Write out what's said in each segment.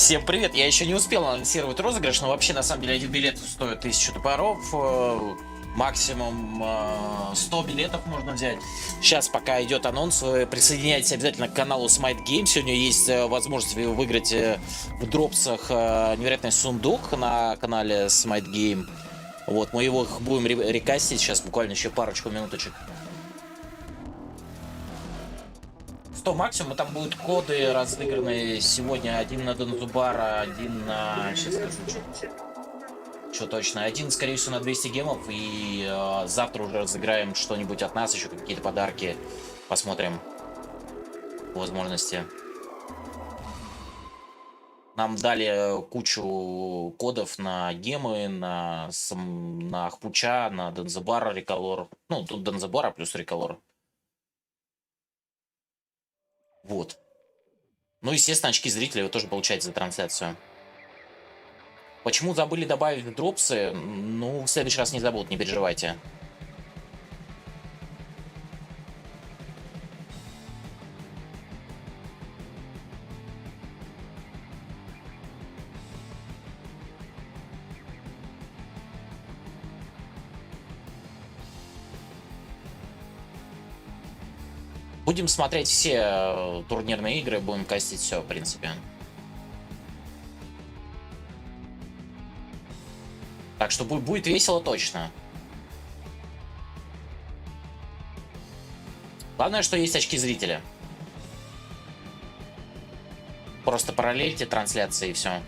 Всем привет! Я еще не успел анонсировать розыгрыш, но вообще на самом деле один билет стоит 1000 топоров. Максимум 100 билетов можно взять. Сейчас пока идет анонс, вы присоединяйтесь обязательно к каналу Game. Сегодня есть возможность выиграть в дропсах невероятный сундук на канале Game. Вот, мы его будем рекастить сейчас буквально еще парочку минуточек. 100 максимум, там будут коды разыграны сегодня. Один на Донзубара, один на... Сейчас скажу, что точно. Один, скорее всего, на 200 гемов. И завтра уже разыграем что-нибудь от нас, еще какие-то подарки. Посмотрим возможности. Нам дали кучу кодов на гемы, на Хпуча, на Донзубара, Реколор. Ну, тут Донзубара плюс Реколор. Вот. Ну, естественно, очки зрителей вы тоже получаете за трансляцию. Почему забыли добавить в дропсы? Ну, в следующий раз не забудут, не переживайте. Будем смотреть все турнирные игры, будем кастить все, в принципе. Так что будет весело точно. Главное, что есть очки зрителя. Просто параллельте трансляции и все.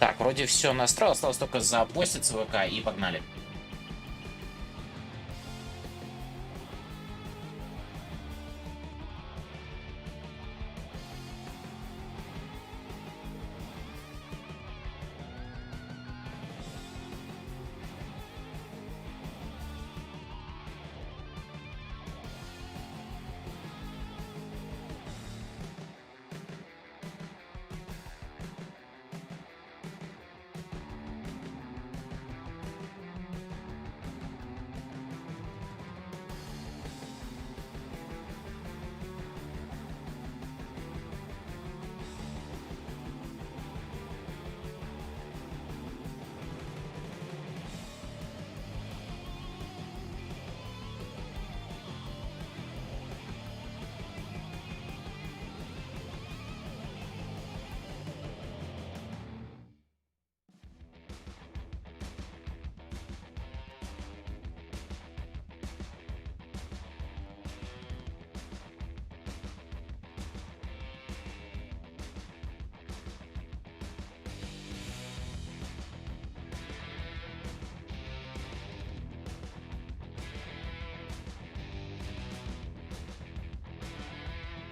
Так, вроде все настроил, осталось только запостить СВК и погнали.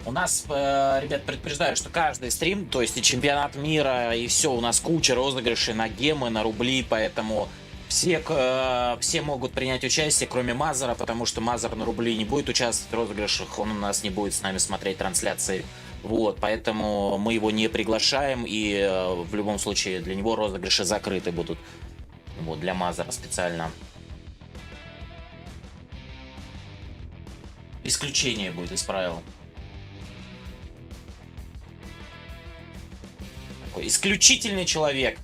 У нас, ребят, предупреждаю, что каждый стрим, то есть и чемпионат мира, и все, у нас куча розыгрышей на гемы, на рубли, поэтому все могут принять участие, кроме Мазера, потому что Мазер на рубли не будет участвовать в розыгрышах, он у нас не будет с нами смотреть трансляции. Вот, поэтому мы его не приглашаем, и в любом случае для него розыгрыши закрыты будут. Вот, для Мазера специально. Исключение будет из правил. Исключительный человек.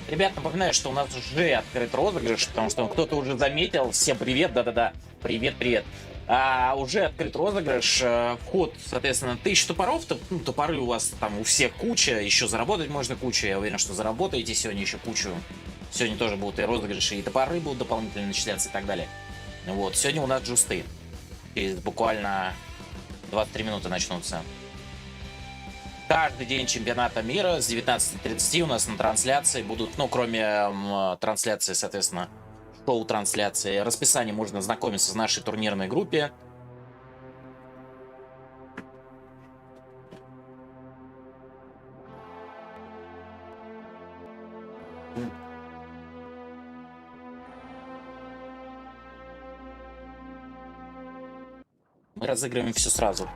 Ребят, напоминаю, что у нас уже открыт розыгрыш, потому что кто-то уже заметил. Всем привет, да-да-да, привет-привет. Уже открыт розыгрыш, вход, соответственно, 1000 топоров, ну, топоры у вас там у всех куча, еще заработать можно кучу, я уверен, что заработаете сегодня еще кучу. Сегодня тоже будут и розыгрыши, и топоры будут дополнительно начисляться и так далее. Вот, сегодня у нас джусты. Через буквально 23 минуты начнутся. Каждый день чемпионата мира с 19:30 у нас на трансляции будут, ну, кроме трансляции, соответственно, шоу-трансляции. Расписание можно ознакомиться в нашей турнирной группе. Мы разыгрываем все сразу.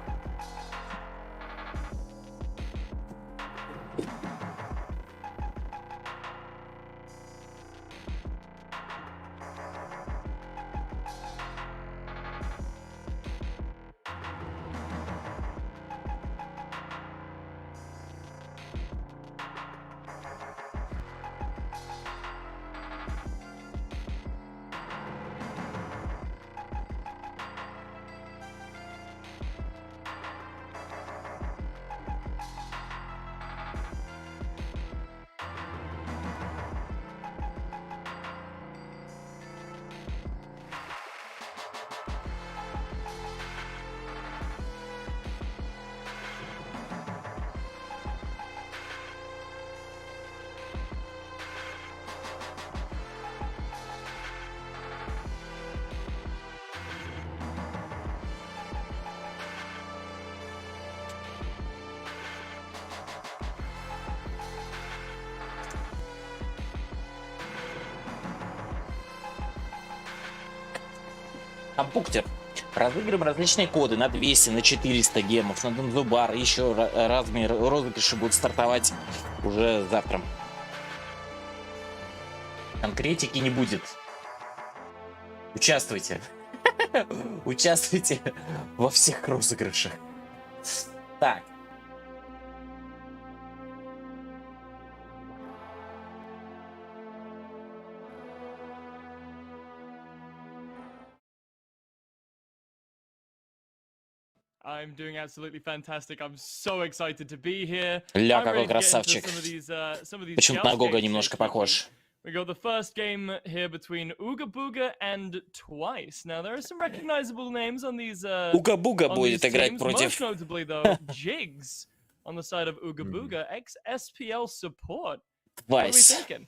Компьютер. Разыгрываем различные коды на 200, на 400 гемов, на Донзубар. Еще разные розыгрыши будут стартовать уже завтра. Конкретики не будет. Участвуйте. Участвуйте во всех розыгрышах. Так. I'm doing absolutely fantastic. I'm so excited to be here. Ля, какой красавчик. Почему-то на Гога немножко похож. We got the first game here between Ooga Booga and Twice. Now there are some recognizable names on these. Ooga Booga будет играть против. Most notably though, Jigs on the side of Ooga Booga, ex-SPL support. What are we thinking?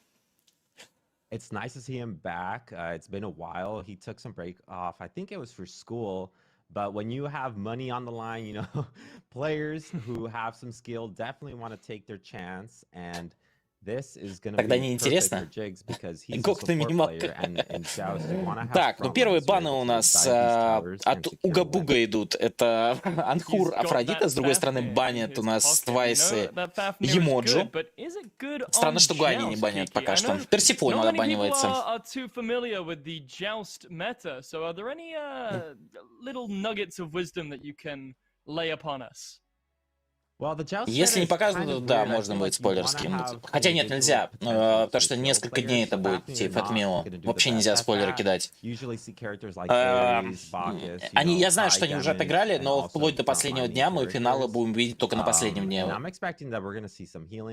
It's nice to see him back. It's been a while. He took some break off. I think it was for school. But when you have money on the line, you know, players who have some skill definitely want to take their chance. And this is going to be perfect for Jigs because he's a support player. And Joust, you want to have так, ну первые баны у нас от Уга-Буга идут. Это Анхур Афродита, с другой стороны банят у нас Твайсы Емоджу. Странно, что Гуани не банят пока что. Персифон обанивается. Если не показывают, да, можно будет спойлер скинуть. Хотя нет, нельзя, потому что несколько дней это будет идти Фатмилу. Вообще нельзя спойлеры кидать. Я знаю, что они уже отыграли, но вплоть до последнего дня мы финалы будем видеть только на последнем дне.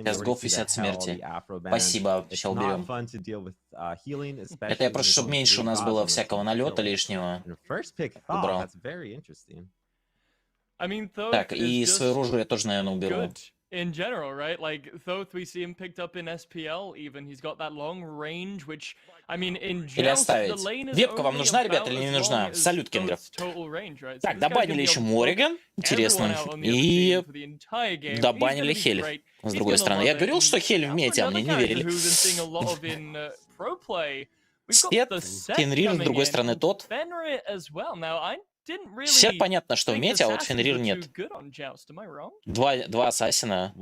Сейчас гол висят смерти. Спасибо, сейчас уберем. Это я просто, чтобы меньше у нас было всякого налета лишнего. Убрал. Так, и свою ружу я тоже, наверное, уберу. In general, right? Like Thoth, we see him picked up in SPL. Even he's got that long range, which I mean, in или оставить. Вебка вам нужна, ребята, или не нужна? Салют, Кенгров. Так, добанили еще Морриган, интересно. И добанили Хель, с другой стороны. Я говорил, что Хель в мете, а мне не верили. Свет, Фенрир, с другой стороны, тот. Все понятно, что в мете, а вот Фенрир нет. Два ассасина.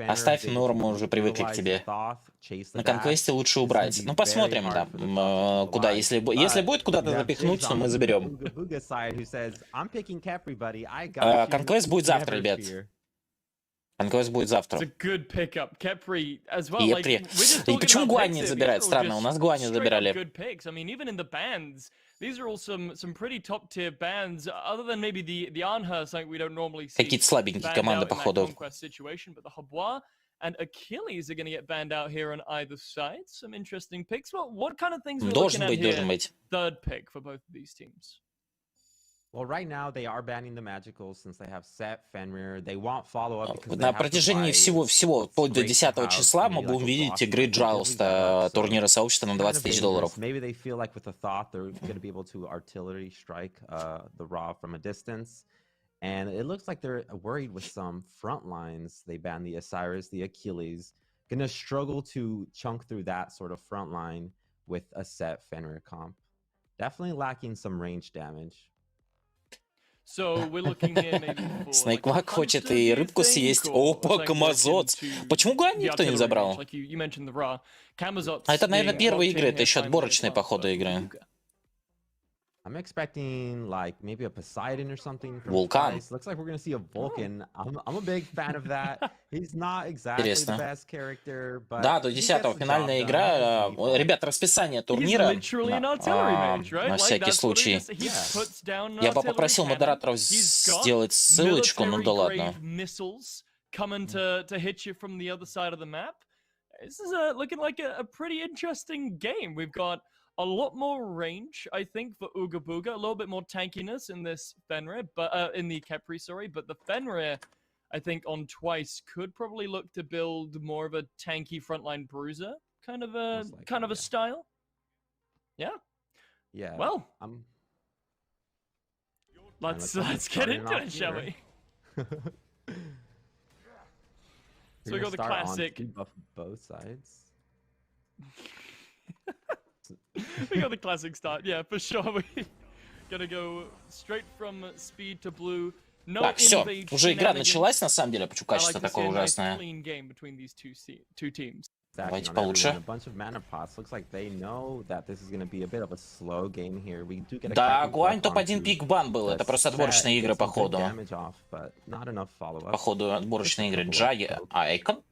Оставь Норму, мы уже привыкли к тебе. На конквесте лучше убрать. Ну, посмотрим, да, куда. Если будет куда-то запихнуть, то мы заберем. Конквест будет завтра, ребят. Конквест будет завтра. Кепри. И почему Гуани не забирает? Странно, у нас Гуани забирали. Какие-то слабенькие команды, походу. and Achilles are going to get banned out here on either side. Some interesting picks. Well, what kind of things are we looking at here? Должен быть. Third pick for both of these teams. Well, right now they are banning the magicals since they have set Fenrir. They want follow-up because На протяжении всего вплоть до 10 числа мы будем видеть игры Джауста, турнира сообщества на 20 тысяч долларов. Maybe they feel like with the thought they're going to be able to artillery strike the Raw from a distance. And it looks like they're worried with some front lines. They banned the Osiris, the Achilles. Going to struggle to chunk through that sort of front line with a set Fenrir comp. Definitely lacking some range damage. So we're looking here maybe for Снейквак хочет и рыбку съесть. Опа, Камазот. Почему Гуань никто не забрал? А это, наверное, первые игры, это еще отборочные по ходу игры. I'm expecting like maybe a Poseidon or something. Vulcan. Looks like we're gonna see a Vulcan. I'm a big fan of that. He's not exactly the best character, but да, до 10-го финальная игра. Ребят, расписание турнира. На всякий случай. Я бы попросил модераторов сделать ссылочку, ну да ладно. This is looking like a pretty interesting game. We've got a lot more range, I think, for Ooga Booga. A little bit more tankiness in this Fenrir, but in the Khepri, sorry. But the Fenrir, I think, on twice could probably look to build more of a tanky frontline bruiser kind of a style. Yeah. Yeah. Well, let's get into it, shall we? So we got the classic. Buff both sides. We got the classic start, yeah, for sure. We gonna go straight from speed to blue. No так, все, уже игра началась, на самом деле, почему качество такое ужасное. Давайте получше. Да, Гуань топ-1 пик-бан был, это просто отборочные игры по ходу. По ходу отборочные игры. Джаги, Айкон.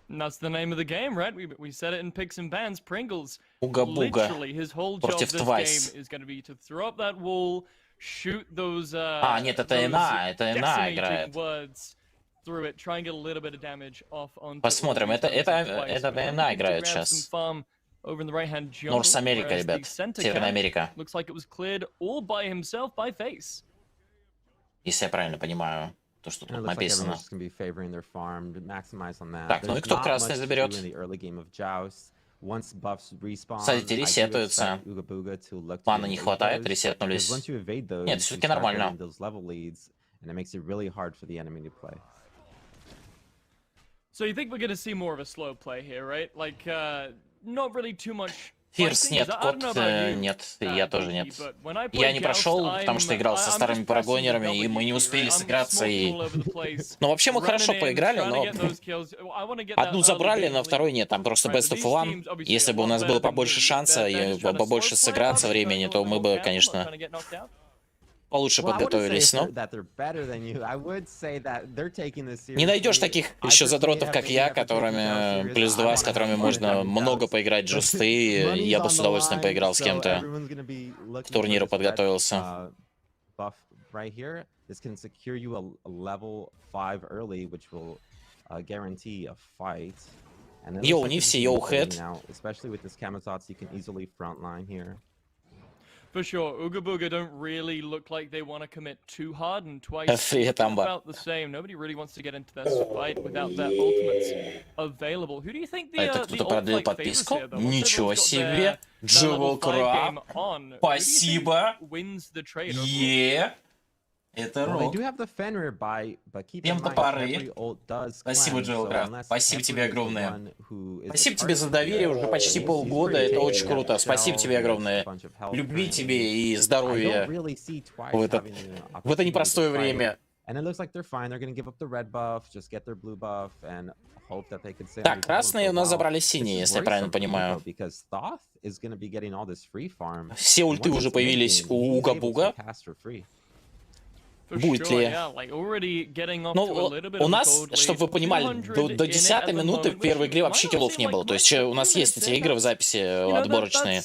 That's the name of the game, right? We said it in picks and bans. Pringles. Уга-буга Literally, his whole job this game is going to be to throw up that wall, shoot those. Нет, это Ина играет. Through it, try and get a little bit of damage off on. Посмотрим, это Ина играет сейчас. Норс Америка, ребят, Северная Америка. Looks like it was cleared all by himself by Face. Если я правильно понимаю. То, что тут написано. Так, ну и кто красный заберет? Кстати, ресетуются. Маны не хватает, ресетнулись. Нет, все-таки нормально. So you think we're going to see more of a slow play here, right? Like, not really too much. Фирс нет, кот нет, я тоже нет. Я не прошел, потому что играл со старыми парагонерами, и мы не успели сыграться. Ну, вообще мы хорошо поиграли, но одну забрали, но второй нет. Там просто best of one. Если бы у нас было побольше шанса и побольше сыграться времени, то мы бы, конечно, получше подготовились, но не найдешь таких еще задротов, как я, которыми плюс 2, с которыми можно много поиграть джусты. Я бы с удовольствием поиграл с кем-то. К турниру подготовился. Йоу, не все, йоу, хэт. For sure, Ooga Booga don't really look like they want to commit too hard, and twice about the same. Nobody really wants to get into this fight without their ultimates available. Who do you think the кто-то продлил подписку? Ничего себе! Джевел Краб! Спасибо! Это рок. Всем топоры. Спасибо, Джевел Краб. Спасибо тебе огромное. Спасибо тебе за доверие уже почти полгода. Это очень круто. Спасибо тебе огромное. Любви тебе и здоровья в это непростое время. Так, красные у нас забрали синие, если я правильно понимаю. Все ульты уже появились у Уга-Буга. Будет ли? Ну, у нас, чтобы вы понимали, до 10-й минуты в первой игре вообще киллов не было. То есть у нас есть эти игры в записи отборочные.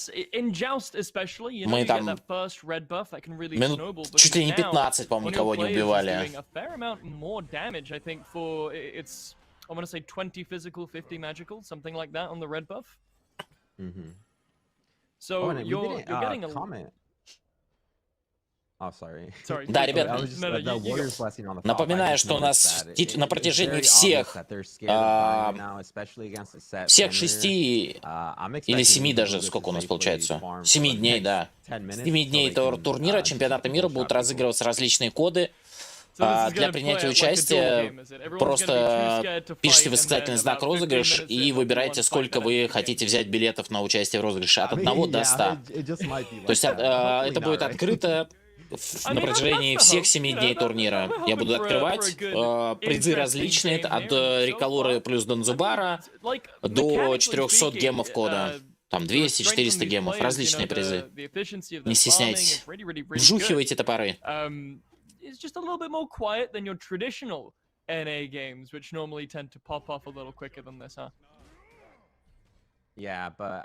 Мы там минут чуть ли не 15, по-моему, никого не убивали. I want to say 20 physical, 50 magical, something like that on the red buff. So you're getting a comment. Oh, sorry. Да, ребят, напоминаю, что у нас на протяжении всех 6 или 7 даже, сколько у нас получается, 7 дней, да, 7 дней турнира чемпионата мира будут разыгрываться различные коды. Для принятия участия просто пишите восклицательный знак розыгрыш и выбирайте, сколько вы хотите взять билетов на участие в розыгрыше, от 1 до 100. То есть это будет открыто на протяжении всех 7 дней турнира. Я буду открывать. Призы различные, от Риколоры плюс Донзубара до 400 гемов кода. Там 200-400 гемов, различные призы. Не стесняйтесь. Вжухивайте топоры. It's just a little bit more quiet than your traditional NA games, which normally tend to pop off a little quicker than this, huh?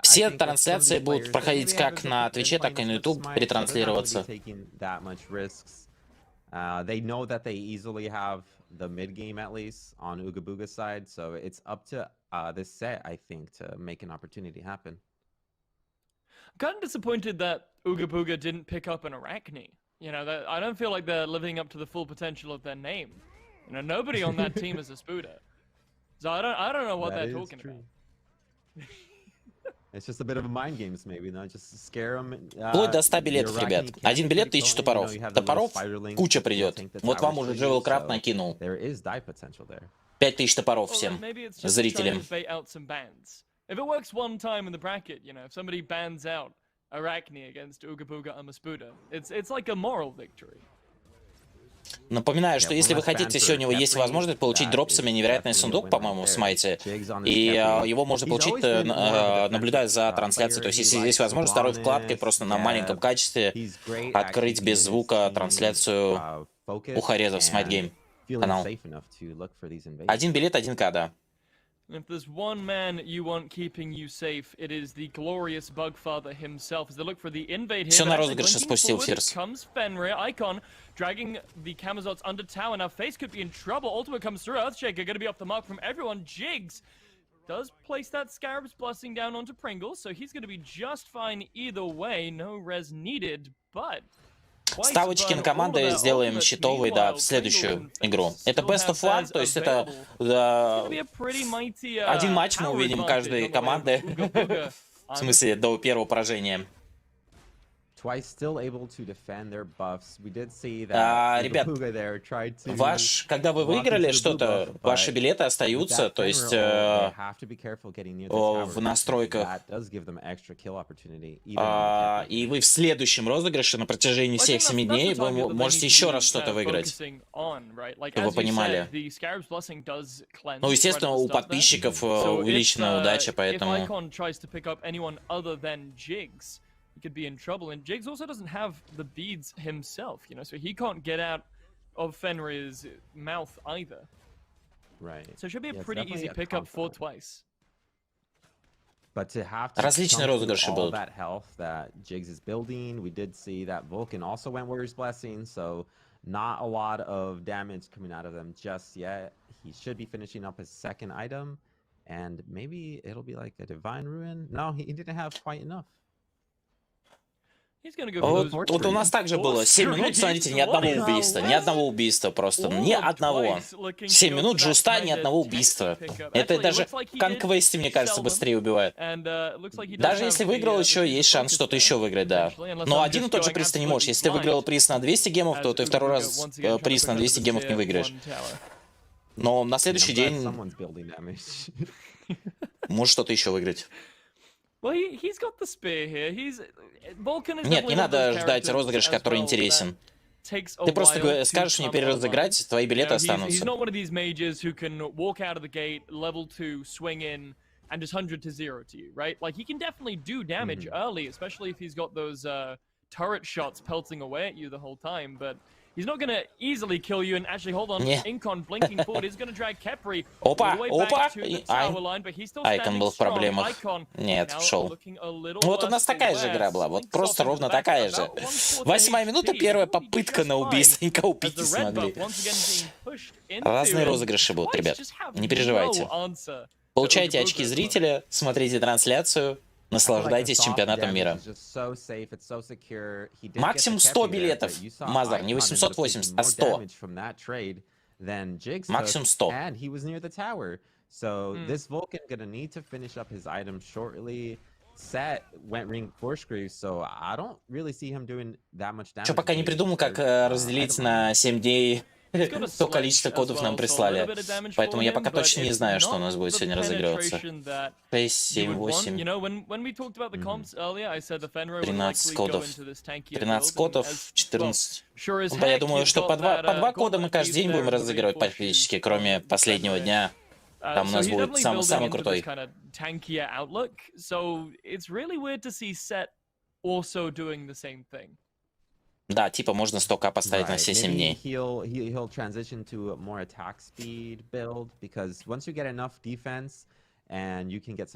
Все трансляции будут проходить как на Твиче, так и на YouTube, перетранслироваться. They know that they easily have the mid game at least on Ooga Booga side, so it's up to this set, I think, to make an opportunity happen. I'm kind of disappointed that Ooga Booga didn't pick up an Arachne. You know, I don't feel like they're living up to the full potential of their name. You know, nobody on that team is a Spuda. So I don't know what they're talking about. It's just a bit of a mind games, maybe, no? Just scare them. Вплоть до 100 билетов, ребят. Один билет 1000 топоров. Топоров куча придет. Вот вам уже Джевелкрафт накинул. 5000 топоров всем зрителям. If it works one time in the bracket, you know, if somebody bans out Arachne against Ooga Booga and Maspuda, it's like a moral victory. Напоминаю, что если вы хотите, сегодня есть возможность получить дропсами невероятный сундук, по-моему, в смайте, и его можно получить, наблюдая за трансляцией. То есть, если есть возможность, второй вкладкой просто на маленьком качестве открыть без звука трансляцию ухарезов Смайтгейм канал. Один билет, 1К, да. And if there's one man you want keeping you safe, it is the glorious Bugfather himself. As they look for the invade here, Все на розыгрыше спустил Фирс. Comes Fenrir, Icon, dragging the Camazots under tower. Now Face could be in trouble. Ultimate comes through. Earthshaker going to be off the mark from everyone. Jigs does place that Scarab's Blessing down onto Pringles, so he's going to be just fine either way. No res needed, but... Ставочки на команды сделаем щитовые, да, в следующую игру. Это best of one, то есть это один матч мы увидим каждой команды, в смысле до первого поражения. Ребят, когда вы выиграли что-то, ваши билеты остаются, то есть в настройках. И вы в следующем розыгрыше на протяжении всех 7 дней вы можете еще раз что-то выиграть, чтобы вы понимали. Ну, естественно, у подписчиков увеличена удача, поэтому... He could be in trouble, and Jigs also doesn't have the beads himself, you know, so he can't get out of Fenrir's mouth either. Right. So it should be a pretty easy pickup for twice. Различные розыгрыши будут. That health that Jigs is building, we did see that Vulcan also went Warrior's Blessing, so not a lot of damage coming out of them just yet. He should be finishing up his second item, and maybe it'll be like a Divine Ruin. No, he didn't have quite enough. Вот у нас также было 7 минут, смотрите, ни одного убийства просто, ни одного. 7 минут джуста, ни одного убийства. Это даже в конквесте, мне кажется, быстрее убивает. Даже если выиграл еще, есть шанс что-то еще выиграть, да. Но один и тот же приз ты не можешь. Если ты выиграл приз на 200 гемов, то ты второй раз приз на 200 гемов не выиграешь. Но на следующий день можешь что-то еще выиграть. Нет, не надо ждать розыгрыш, который интересен. Ты просто скажешь мне переразыграть, твои билеты останутся. And just 100 to 0 to you, right? Like, he can definitely do damage early, especially if he's got those turret shots pelting away at you the whole time, but he's not gonna easily kill you. And actually, hold on, Incon blinking forward is gonna drag Kepri all the way back to the tower line, but he's still standing был в проблемах. Нет, ушел. Вот у нас такая же игра была, вот просто ровно такая же. 8-я минута, первая попытка на убийство, никого убить не смогли. Разные розыгрыши будут, ребят. Не переживайте. Получайте очки зрителя, смотрите трансляцию, наслаждайтесь чемпионатом мира. Максимум 100 билетов. Мазар, не 880, а 100. Максимум 100. So this Vulcan gonna need to finish up his items shortly. Set went ring corkscrew, so I don't really see him doing that much damage. Что пока не придумал, как разделить на 7 дней то количество кодов нам прислали. Поэтому я пока точно не знаю, что у нас будет сегодня разыгрываться. 6, 7, 8. 13 кодов. 13 кодов, 14. Да, я думаю, что по два кода мы каждый день будем разыгрывать практически, кроме последнего дня. Там у нас будет самый крутой. Да, типа можно 100к поставить на все 7 дней.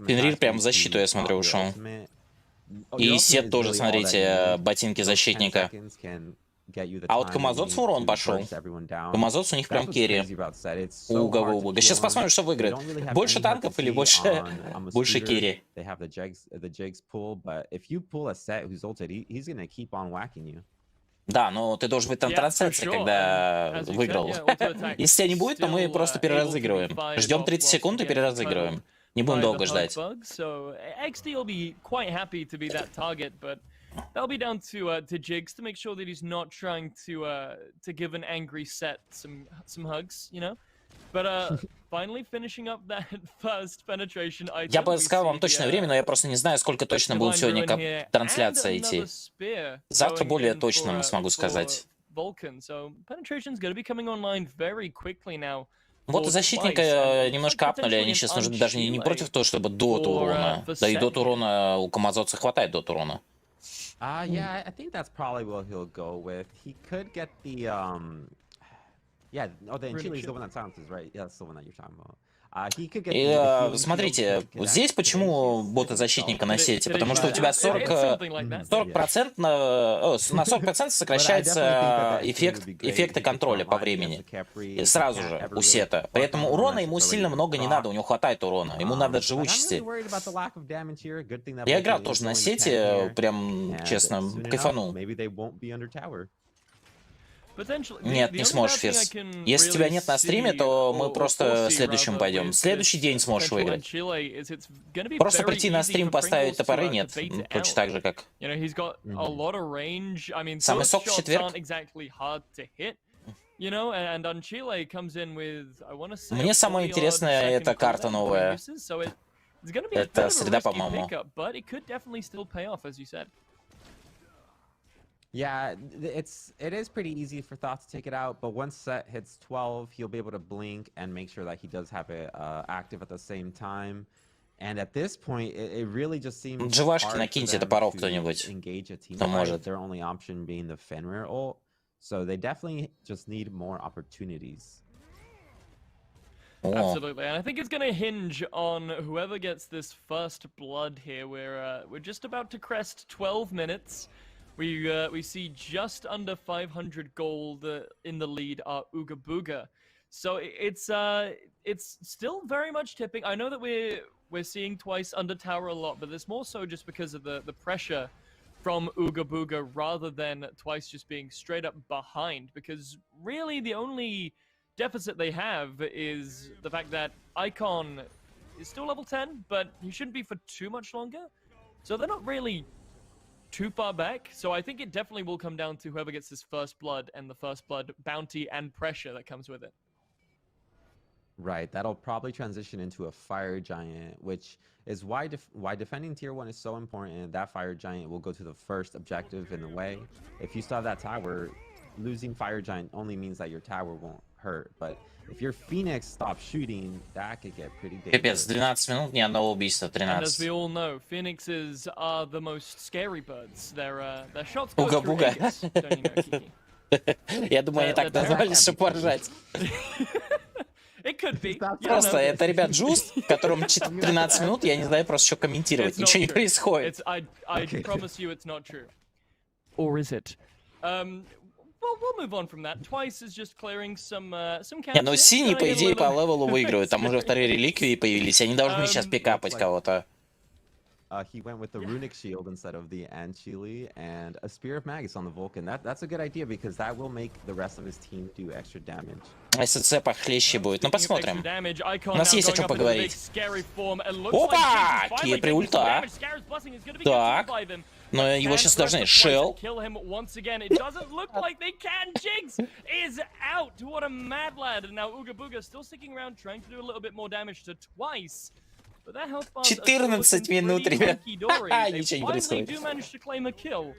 Фенрир прям в защиту, я смотрю, ушел. И Сет тоже, смотрите, ботинки защитника. А вот Камазоц в урон пошел. Камазоц у них прям керри. Уга. Сейчас посмотрим, что выиграет. Больше танков или больше керри? Да, но ты должен быть на трансляции, когда выиграл. Если тебя не будет, то мы просто переразыгрываем. Ждем 30 секунд и переразыгрываем. Не будем долго ждать. That'll be down to Jigs to make sure that he's not trying to give an angry Set some hugs, you know. But finally finishing up that first penetration item. Я бы сказал вам точное время, но я просто не знаю, сколько точно будет сегодня трансляция идти. Завтра более точно смогу сказать. Вот и защитника немножко апнули, они сейчас нужны даже не против того, чтобы дот урона. Да и дот урона у Камазоца хватает дот урона. Yeah, I think that's probably what he'll go with. He could get the yeah, oh, the Chile is the one that silences, right? Yeah, that's the one that you're talking about. И смотрите, здесь почему боты защитника на сете? Потому что у тебя 40% на 40% сокращается эффекты контроля по времени. И сразу же у сета. При этом урона ему сильно много не надо, у него хватает урона. Ему надо живучести. Я играл тоже на сете, прям, честно, кайфанул. Нет, не сможешь, Фирс. Если тебя нет на стриме, то мы просто следующим пойдем. Следующий день сможешь выиграть. Просто прийти на стрим, поставить топоры, нет. Точно так же, как... Самый сок в четверг. Мне самое интересное — это карта новая. Это среда, по-моему. Yeah, it is pretty easy for Thought to take it out, but once Set hits 12, he'll be able to blink and make sure that he does have it active at the same time. And at this point, it really just seems Дживашки накиньте топоров кто-нибудь. Кто может. Their only option being the Fenrir ult, so they definitely just need more opportunities. Absolutely, and I think it's going to hinge on whoever gets this first blood here. We're just about to crest 12 minutes. We see just under 500 gold in the lead are Ooga Booga. So it's still very much tipping. I know that we're seeing Twice under tower a lot, but it's more so just because of the pressure from Ooga Booga rather than Twice just being straight up behind. Because really the only deficit they have is the fact that Icon is still level 10, but he shouldn't be for too much longer. So they're not really too far back, so I think it definitely will come down to whoever gets this first blood and the first blood bounty and pressure that comes with it. Right, that'll probably transition into a fire giant, which is why defending tier 1 is so important. That fire giant will go to the first objective in the way. If you still have that tower, losing fire giant only means that your tower won't hurt, but if your Phoenix stops shooting, that could get pretty dangerous. Пипец, 12 минут, ни одного убийства, 13. And as we all know, Phoenixes are the most scary birds. Their shots go through Уга-буга. Aegis, don't you know, Kiki? Я думаю, они так назвали, чтобы поржать. It could be. Просто это, ребят, Джуст, которому 13 минут, я не знаю просто, что комментировать, ничего не происходит. I promise you it's not true. Or is it? we'll move on from that. Twice is just clearing some Не, ну camps. синие, по Going in a идее, по little- левелу выигрывают. Там уже вторые реликвии появились. Они должны сейчас пикапать кого-то. He went with the runic shield instead of the Anchili and a spear of Magus on the Vulcan. That's a good idea because that will make the rest of his team do extra damage. СЦ похлеще будет. Ну, Speaking of посмотрим. extra damage, Icon У нас now есть о going чем up into the поговорить. big scary form. It looks Опа! like Jigs is finally Кепри taking some ульта. damage. Scarab's blessing is gonna be Так. consumed by them. Но But его can сейчас Press должны. the Twice Шел. kill him once again. It doesn't look like they can. Jigs is out. What a mad lad. And now Ooga Booga still sticking around, trying to do a little bit more damage to Twice. But their health bars are still 14 looking минут, pretty ребят. hunky-dory. They Ничего не finally происходит. do manage to claim a kill.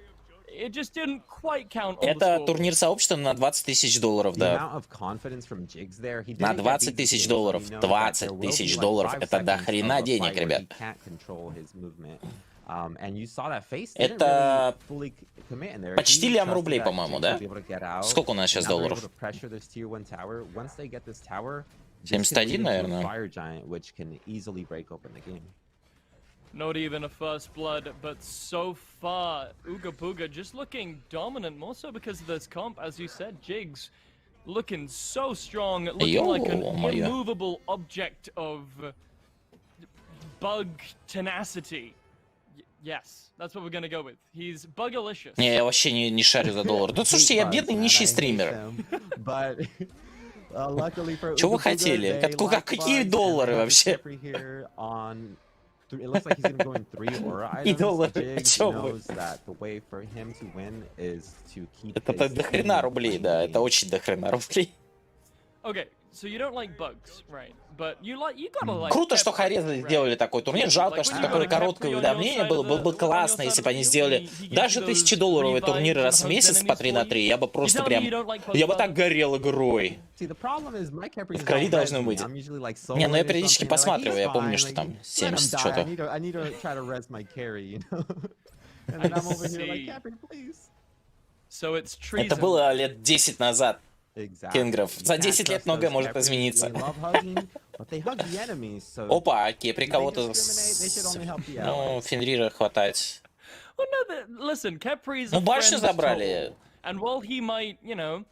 It just didn't quite count on the Это scoreboard. турнир сообщества на 20 тысяч долларов, The да. amount of confidence from Jigs there, he На didn't get 20 these тысяч skills, so долларов. he knows that 20 there will be тысяч like долларов. 5 Это до seconds of хрена a денег, fight where ребят. he can't control his movement. And you saw that Face didn't Это really fully commit in there. почти He лям trusted рублей, that по-моему, Jigs да? would be able to get out, Сколько у нас сейчас and now they're долларов? able to pressure this tier 1 tower. Once they get this tower, this 71, can lead into a наверное. Fire Giant, which can easily break open the game. Not even a first blood, but so far, Ooga Booga just looking dominant, more so because of this comp, as you said, Jigs looking so strong, looking like an Ё-моё. immovable object of bug tenacity. Yes, that's what we're gonna go with. He's bugalicious. Не, я вообще не шарю за доллар. Да слушайте, я бедный нищий стример. Чего вы хотели? Какие доллары вообще? It looks like he's gonna go in 3 aura И items. доллары, Jigs чё вы? knows that the way for him to win is to keep Это his до хрена team рублей, playing да. the Это game. очень до хрена рублей. Okay, so you don't like bugs, right? But you gotta like. Круто, что Pepper, Харезы right? сделали такой турнир. Жалко, что такое короткое уведомление было. Было бы классно, если бы они сделали даже $1000 турниры раз в месяц по 3 на 3. Я бы просто прям... Я бы так горел игрой. See, the problem is my Capri is В крови not должно res me. быть. I'm usually like Не, ну я soloing or периодически something, and, like, посматриваю, he's я помню, fine, что like, там let him 70 die. что-то. I need to try to res my carry, you know? And then I'm over here like, see. Capri, please. So it's Это treason. было лет 10 назад. Exactly. Кенгров. You За can't 10 лет trust многое those может Capris. измениться. They love hugging, but they hug the enemies, so Опа, Кепри if they кого-то... discriminate, they should only help the Ну, allies. Фенрира хватает. Well, no, listen, Capri's Ну, a башню friend забрали. total, and while he might, you know,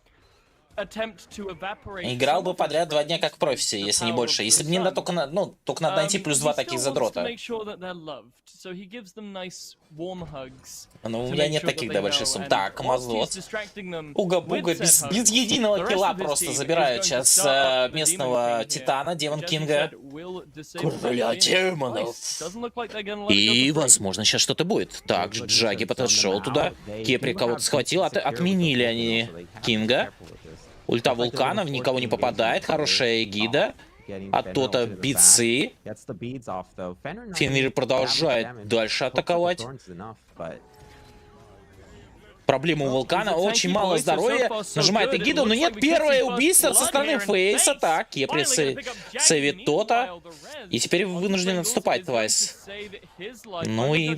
attempt to evaporate. Играл some бы of his подряд 2 дня friends как профиси, with the если не power больше. of Если the бы мне надо sun, только, только надо найти плюс 2 he таких still wants to задрота. make sure that they're loved, so he gives them nice warm hugs. Но у to меня make нет sure that таких, they да, больших know, сумм. and Так, whilst he's Мазот. distracting them Уга-буга with said без hugs, единого the rest килла of his просто team is забирают going to сейчас start up the местного demon king here, Титана, Демон which, as you Кинга. said, will disable that Короля Phoenix демонов. twice. Doesn't look like they're gonna let it go И, for free. возможно, сейчас что-то будет. Так, Джаги подошел туда. Кепри кого-то схватил. Отменили они Кинга. Ульта вулканов, никого не попадает. Хорошая эгида. От то-то битсы. Фенрир продолжает дальше атаковать. Проблема у вулкана. Очень мало здоровья. Нажимает эгиду, но нет, первое убийство со стороны Фейса. Так, Кепри сейвит то-то. И теперь вынужден отступать Твайс. Ну и...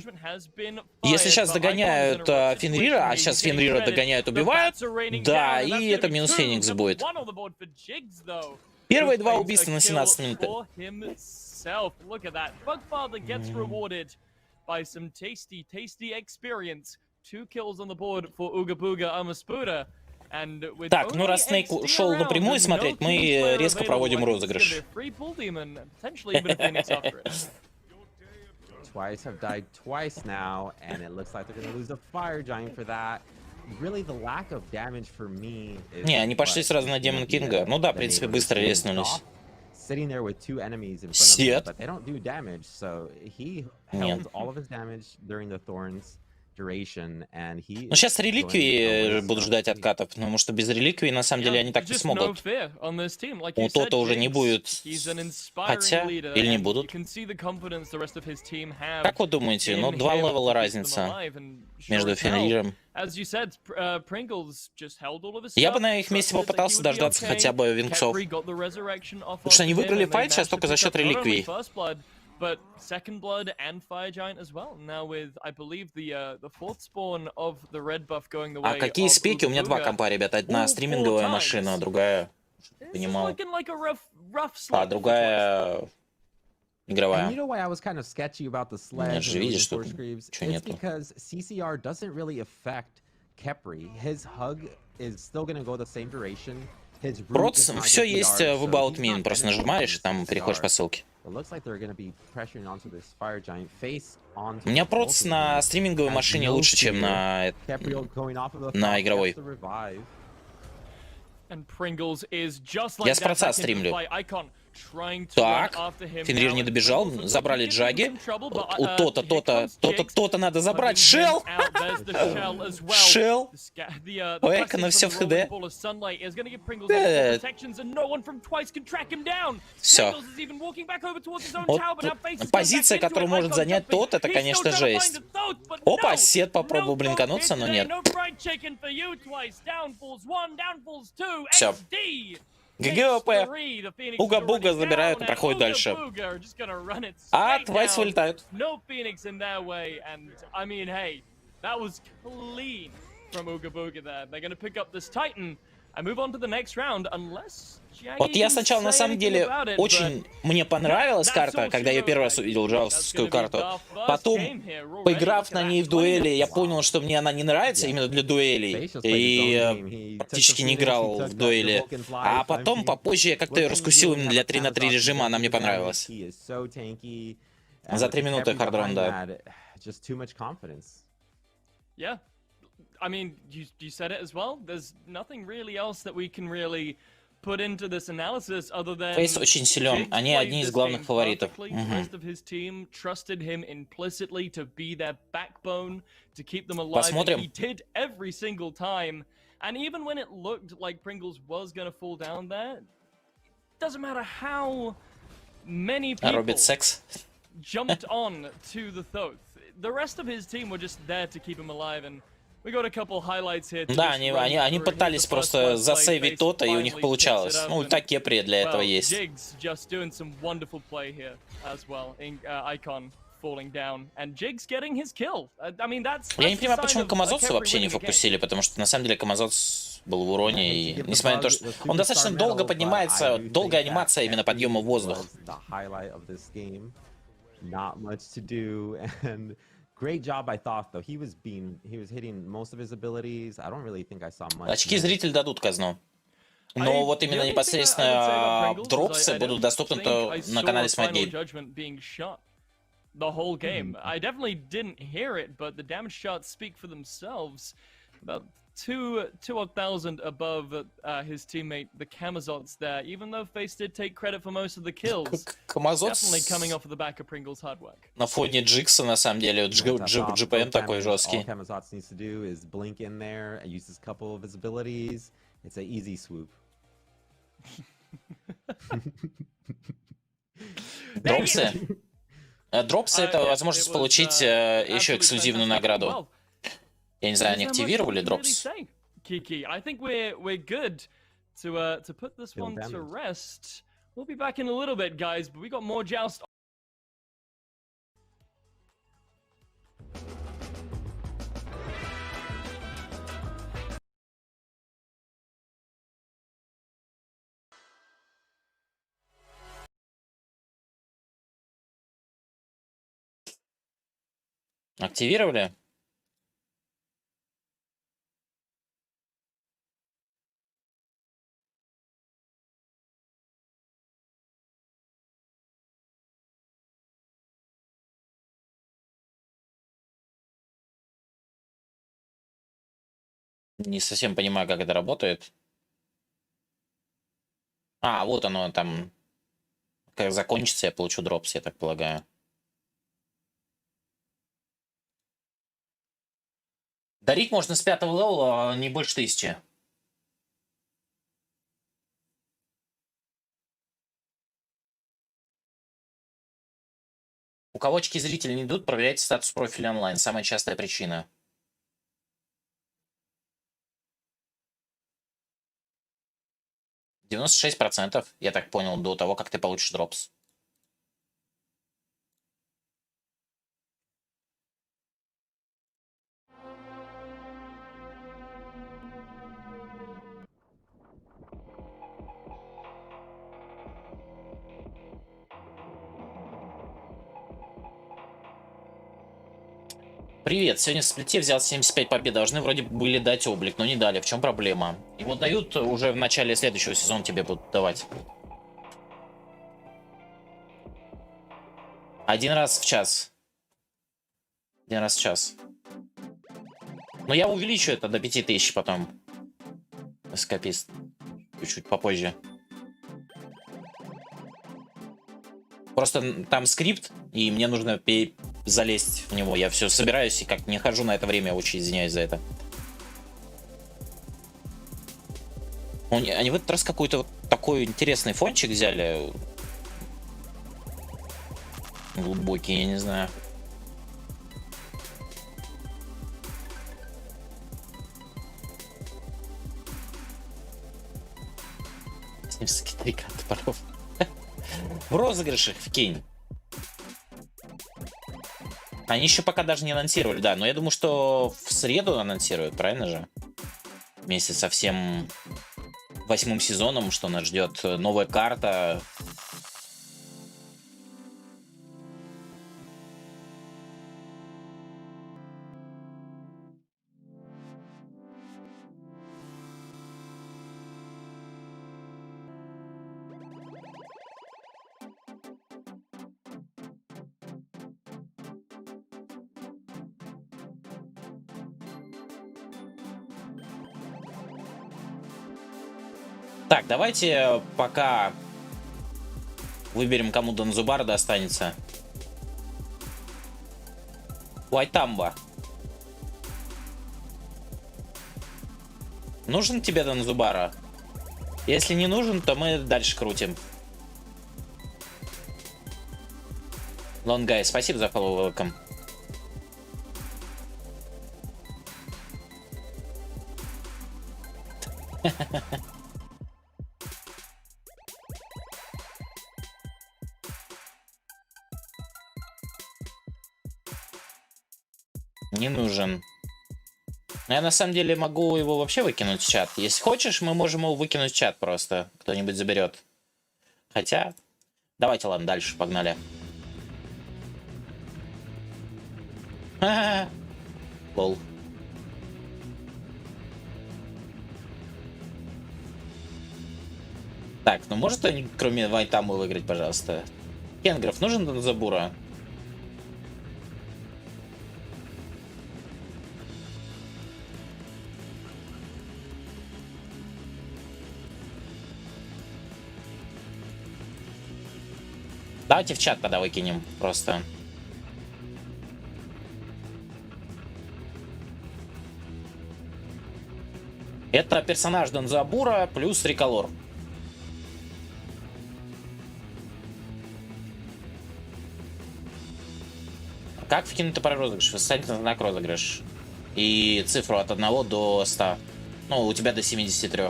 Если сейчас догоняют Фенрира, а сейчас Фенрира догоняют, убивают, да, и это минус Феникс будет. Первые 2 убийства на 17 минут. Так, ну раз Снейк ушел напрямую смотреть, мы резко проводим розыгрыш. Twice have died twice now, and it looks like they're gonna lose a fire giant for that. Really, the lack of damage for me is Не, они пошли сразу на Демон Кинга. Ну да, в принципе, быстро резнулись. Sitting there with 2 enemies in front of him, Сет. but they don't do damage, so he Нет. held all of his damage during the Thorns duration, and he. Ну сейчас реликвии будут ждать откатов, потому что без реликвий, на самом деле, они так не смогут. У Тота уже не будет. Хотя, или не будут. Как вы думаете, ну 2 левела разница между Фенриром. Я бы на их месте попытался дождаться хотя бы венцов. Потому что они выиграли файт сейчас только за счет реликвий. But second blood and fire giant as well. Now with, I believe, the fourth spawn of the red buff going the way. А какие спеки? У меня 2 компа, ребята. Одна стриминговая машина, а другая... Понимал. А другая... игровая. And you know why I was kind of sketchy about the sledge же видишь, что It's чё нету. because CCR doesn't really affect Kepri. His hug is still gonna go the same duration. His root Проц, is not все getting есть yards, в so About he's Me, not просто benefiting нажимаешь, from там this переходишь по yard. ссылке. It looks like they're gonna be pressuring onto this fire giant face onto У меня both проц of на them. стриминговой Has машине no лучше, чем fear. на Kepriel going off of the на top, игровой. gets the revive. And Pringles is just Я like с that проца back into the стримлю. fight. Icon trying to Так, run after him Фенрир now, не and добежал, Pringles looks like забрали he's getting Джаги. some trouble, but, У то-то, here то-то, comes то-то, Jigs, то-то надо забрать. hugging him Шел! out. There's the shell as well. Шел! The Ой, passing оно все from в the rolling ХД. ball of sunlight is going to give Pringles extra protections, and no one from Twice can track him down. Все. Pringles is even walking back over towards his own Вот tower, but now faces позиция, going back которую into it. может Icon занять jumping. тот, это, He's конечно, still trying to жесть. find the throat, but Опа, no. Сет попробовал No блинкануться, но today, нет. no fried chicken for you, Twice. Downfalls 1, downfalls 2, Всё. XD. ГГОП. Уга-буга забирают и проходит дальше. А Твайс вылетают. No Phoenix in their way, and I mean, hey, that was clean from Ooga Booga there. They're gonna pick up this Titan and move on to the next round, unless Jaggy Вот я can сначала, на say самом anything деле, about it, очень but мне понравилась that's карта, all когда she я wrote, первый раз guys. увидел That's джавскую gonna be карту. the first Потом, game here already. поиграв Look на at ней that, в 20 дуэли, я minutes. понял, что мне она не нравится именно для дуэлей. И практически не играл в дуэли. А потом, попозже, я как-то ее раскусил именно для 3 на 3 режима, она мне понравилась. За 3 минуты хардрон, да. Yeah. I mean, you said it as well. There's nothing really else that we can really put into this analysis other than Фейс очень силен. Они одни из главных фаворитов. The rest of his team trusted him implicitly to be their backbone, to keep them alive. Посмотрим. He did every single time. And even when it looked like Pringles was going to fall down there, it doesn't matter how many people Робит секс. jumped on to the Thoth. The rest of his team were just there to keep him alive, and we got a couple highlights here. Да, они пытались просто засейвить то-то, и у них получалось. Ну, так Кепри для этого есть. Jigs just doing some wonderful play here as well. Icon falling down, and Jigs getting his kill. I mean, that's Я не the понимаю, sign почему of Камазоцу Kepri вообще не winning a game. фокусили, потому что на самом деле Камазоц был в уроне, и несмотря на то, что он достаточно долго поднимается, долгая анимация именно подъема в воздух. Not much to do, and great job, I thought, though. He was hitting most of his abilities. I don't really think I saw much. Очки зритель дадут казну. Но вот именно непосредственно дропсы будут доступны на канале смотрим. The whole game. I definitely didn't hear it, but the damage charts speak for themselves. About 2,000 above his teammate, the Kamazots there, even though Face did take credit for most of the kills. Definitely coming off of the back of Pringle's hard work. На фоне Джикса, на самом деле, GPM такой жесткий. All Kamazots needs to do is blink in there and use a couple of his abilities. It's an easy swoop. Дропсы. Дропсы — это возможность получить еще эксклюзивную награду. Я не знаю, они активировали дропс? Kiki, I think we're good to put this one to rest. We'll be back in a little bit, guys, but we got more joust. Активировали? Не совсем понимаю, как это работает. А, вот оно там. Как закончится, я получу дропс, я так полагаю. Дарить можно с 5-го левела, не больше 1000. У кого очки зрителей не идут, проверяйте статус профиля онлайн. Самая частая причина. — 96%, я так понял, до того, как ты получишь дропс. Привет, сегодня в сплите взял 75 побед, должны вроде были дать облик, но не дали, в чем проблема? Его дают уже в начале следующего сезона, тебе будут давать. Один раз в час. Один раз в час. Но я увеличу это до 5000 потом. Эскапист. Чуть-чуть попозже. Просто там скрипт, и мне нужно залезть в него. Я все собираюсь и как не хожу на это время, очень извиняюсь за это. Они в этот раз какой-то вот такой интересный фончик взяли. Глубокий, я не знаю. С ним три карты паров. В розыгрышах вкинь. Они еще пока даже не анонсировали, да. Но я думаю, что в среду анонсируют, правильно же? Вместе со всем 8-м сезоном, что нас ждет новая карта. Так, давайте пока выберем, кому Данзубар достанется. Уайтамба. Нужен тебе Данзубара? Если не нужен, то мы дальше крутим. Лонгай, спасибо за follow, welcome. Не нужен. Я на самом деле могу его вообще выкинуть в чат. Если хочешь, мы можем его выкинуть в чат просто. Кто-нибудь заберет. Хотя... Давайте, ладно, дальше, погнали. Лол. Так, ну может кто-нибудь, кроме Вайтамы, выиграть, пожалуйста? Кенгров, нужен Данзабура? Давайте в чат тогда выкинем просто. Это персонаж Данзабура плюс Риколор. Как вкинуть про розыгрыш? Ставить на знак розыгрыш. И цифру от 1 до 100. Ну, у тебя до 73.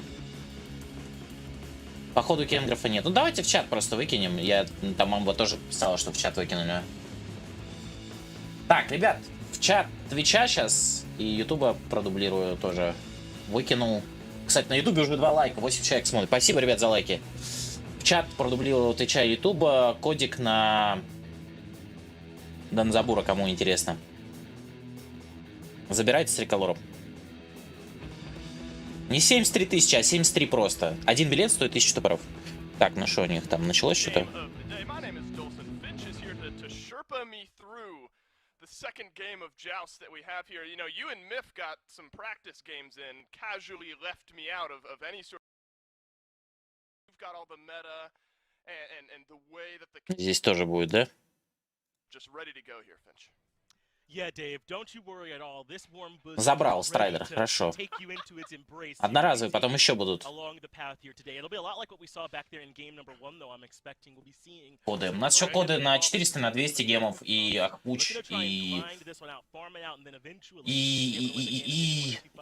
Походу кенграфа нет. Ну, давайте в чат просто выкинем. Я там мама тоже писала, что в чат выкинули. Так, ребят, в чат Твича сейчас и Ютуба продублирую тоже. Выкинул. Кстати, на Ютубе уже 2 лайка, 8 человек смотрит. Спасибо, ребят, за лайки. В чат продублировал Твича и Ютуба кодик на Данзабура, кому интересно. Забирайте с Риколором. Не 73 тысячи, а 73 просто. Один билет стоит 1000 топоров. Так, ну что у них там началось что-то? Second game of joust that we have here. You know, you and Miff got some practice games in, casually left me out of any sort of... You've got all the meta and the way that the... Здесь тоже будет, да? Just ready to go here, Finch. Забрал страйдер, хорошо. Одноразовые, потом еще будут. Коды. У нас еще коды на 400, на 200 гемов, и Ахпуч, и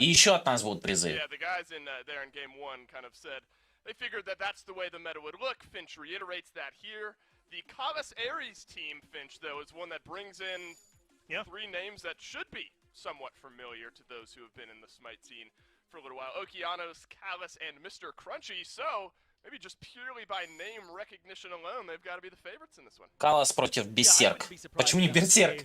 еще от нас будут призы. The Kavas Ares team, Finch, though, is one that brings in three names that should be somewhat familiar to those who have been in the Smite scene for a little while. Okeanos, Kavas, and Mr. Crunchy. So, Калас против Берсерк. Почему не Берсерк?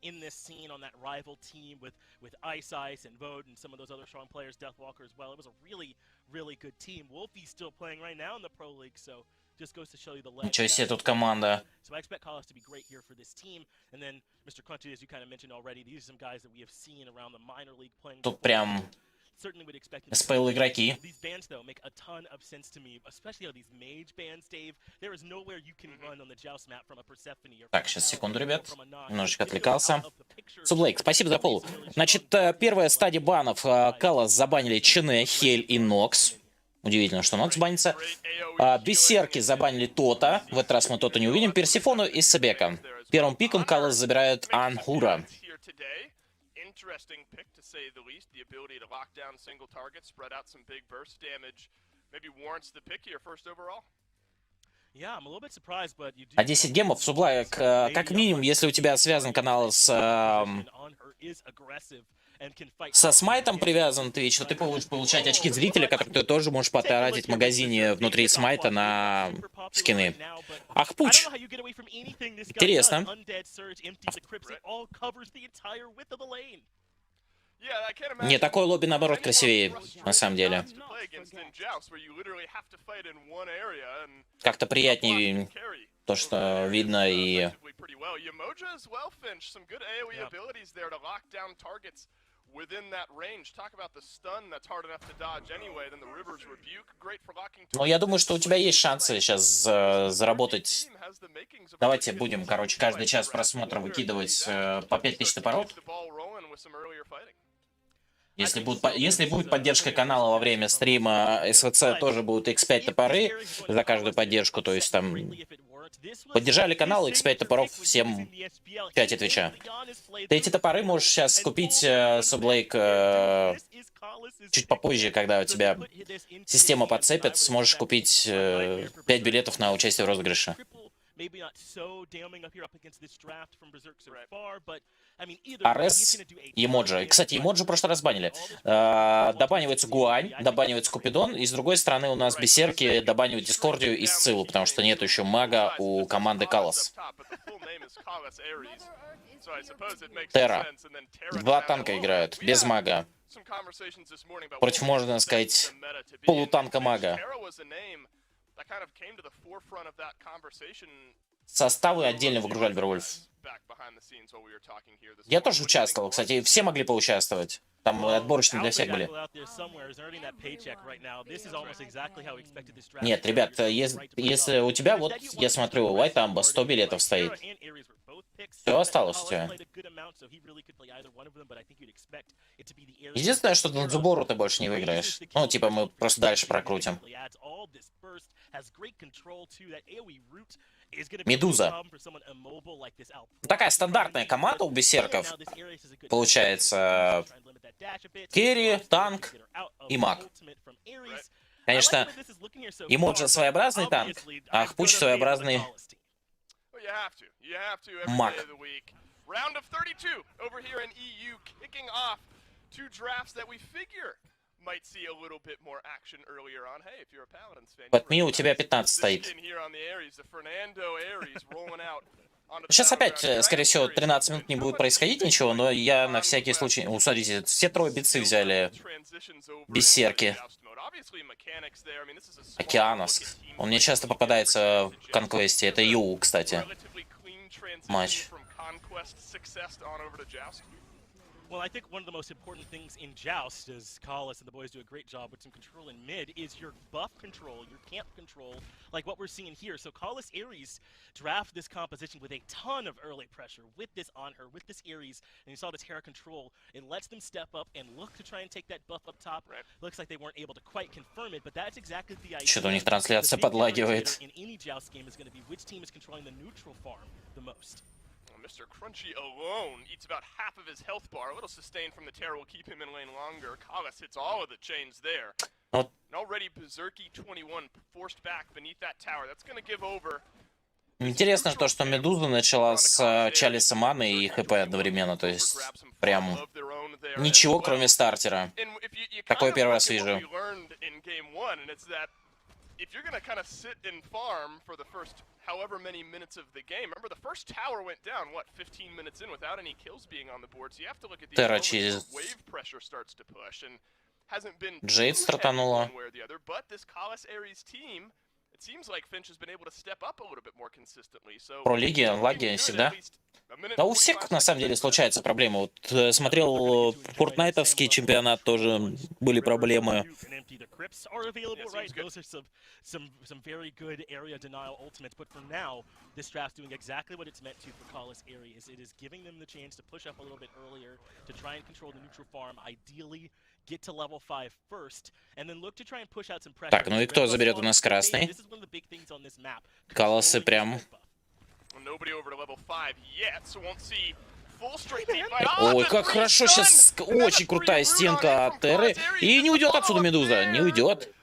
In this scene on that rival team with Ice and Vode and some of those other strong players, Deathwalker as well. It was a really good team. Wolfie's still playing right now in the Pro League, so just goes to show you the level. Ничего себе тут команда. So I expect Khalas to be great here for this team. And then Mr. Crunchy, as you kind of mentioned already, these are some guys that we have seen around the minor league playing. Тут прям СПЛ игроки. These bands though make a ton of sense to me, especially these mage bands, Dave. There is nowhere you can run on the Joust map from a Persephone. Так, сейчас, секунду, ребят. Немножечко отвлекался. Сублейк, спасибо за полу. Значит, первая стадия банов. Калас забанили Чене, Хель и Нокс. Удивительно, что Нокс банится. Берсерки забанили Тота. В этот раз мы Тота не увидим. Персифону и Себека. Первым пиком Калас забирает Анхура. Interesting pick to say the least. The ability to lock down single targets, spread out some big burst damage, maybe warrants the pick here first overall. Yeah, I'm a little bit surprised, but you do. А 10 гемов, Сублайк, как минимум, если у тебя связан канал со смайтом привязан Twitch, то ты будешь получать очки зрителя, которые ты тоже можешь потратить в магазине внутри смайта на скины. Ах, пуч! Интересно. Не, такое лобби, наоборот, красивее, на самом деле. Как-то приятнее то, что видно и... Но я думаю, что у тебя есть шансы сейчас заработать. Давайте будем, короче, каждый час просмотра выкидывать по 5000 топоров. Если будет поддержка канала во время стрима, СВЦ тоже будут X5 топоры за каждую поддержку. То есть там поддержали канал, X5 топоров, всем 5 от Твича. Ты эти топоры можешь сейчас купить, Сублейк, чуть попозже, когда у тебя система подцепит, сможешь купить 5 билетов на участие в розыгрыше. Арес, Емоджи. Кстати, Емоджи в прошлый раз банили. Добанивается Гуань, добанивается Купидон. И с другой стороны у нас Берсерки добанивают Дискордию и Сциллу, потому что нету еще мага у команды Калас. Терра. Два танка играют, без мага. Против, можно сказать, полутанка мага. Составы отдельно выгружали Вервольф. Я тоже участвовал, кстати, все могли поучаствовать. Там отборочные для всех были. Нет, ребят, если у тебя, вот, я смотрю, у White Amba 100 билетов стоит. Все осталось у тебя. Единственное, что на Дзубору ты больше не выиграешь. Ну, типа, мы просто дальше прокрутим. Медуза. Такая стандартная команда у берсерков. Получается, керри, танк и маг. Конечно, Эмоджи своеобразный танк, а Хпуч своеобразный маг. Патми у тебя 15 стоит. Сейчас опять, скорее всего, 13 минут не будет происходить ничего, но я на всякий случай... Смотрите, все трое битцы взяли берсерки. Океанос. Он мне часто попадается в конквесте. Это Ю, кстати. Матч. Well, I think one of the most important things in Joust, as Khalas and the boys do a great job with some control in mid, is your buff control, your camp control, like what we're seeing here. So Khalas Ares draft this composition with a ton of early pressure, with this on her, with this Ares, and you saw this Hera control. It lets them step up and look to try and take that buff up top. Right. Looks like they weren't able to quite confirm it, but that's exactly the idea. Что-то у них трансляция подлагивает. In any Joust game is going to be which team is controlling the neutral farm the most. Mr. Crunchy alone eats about half of his health bar. A little sustain from the Terror will keep him in lane longer. Khalas hits all of the chains there. And already Berserky 21 forced back beneath that tower. That's going to give over. Интересно то, что Медуза начала с Чалиса Маны и ХП одновременно, то есть прям Ничего, кроме стартера. Такое первый раз вижу. If you're gonna kind of sit and farm for the first however many minutes of the game, remember the first tower went down, what, 15 minutes in without any kills being on the board, so you have to look at the wave pressure starts to push, and hasn't been Джейд стартанула. one way or the other, but this Collis Ares team, it seems like Finch has been able to step up a little bit more consistently, so... Про лиги, лаги всегда. Да у всех, на самом деле, случаются проблемы. Вот смотрел фортнайтовский чемпионат, тоже были проблемы. Так, ну и кто заберет у нас красный? Колоссы прям. Ой, как хорошо сейчас, очень крутая стенка от Терры. И не уйдет отсюда Медуза, не уйдет.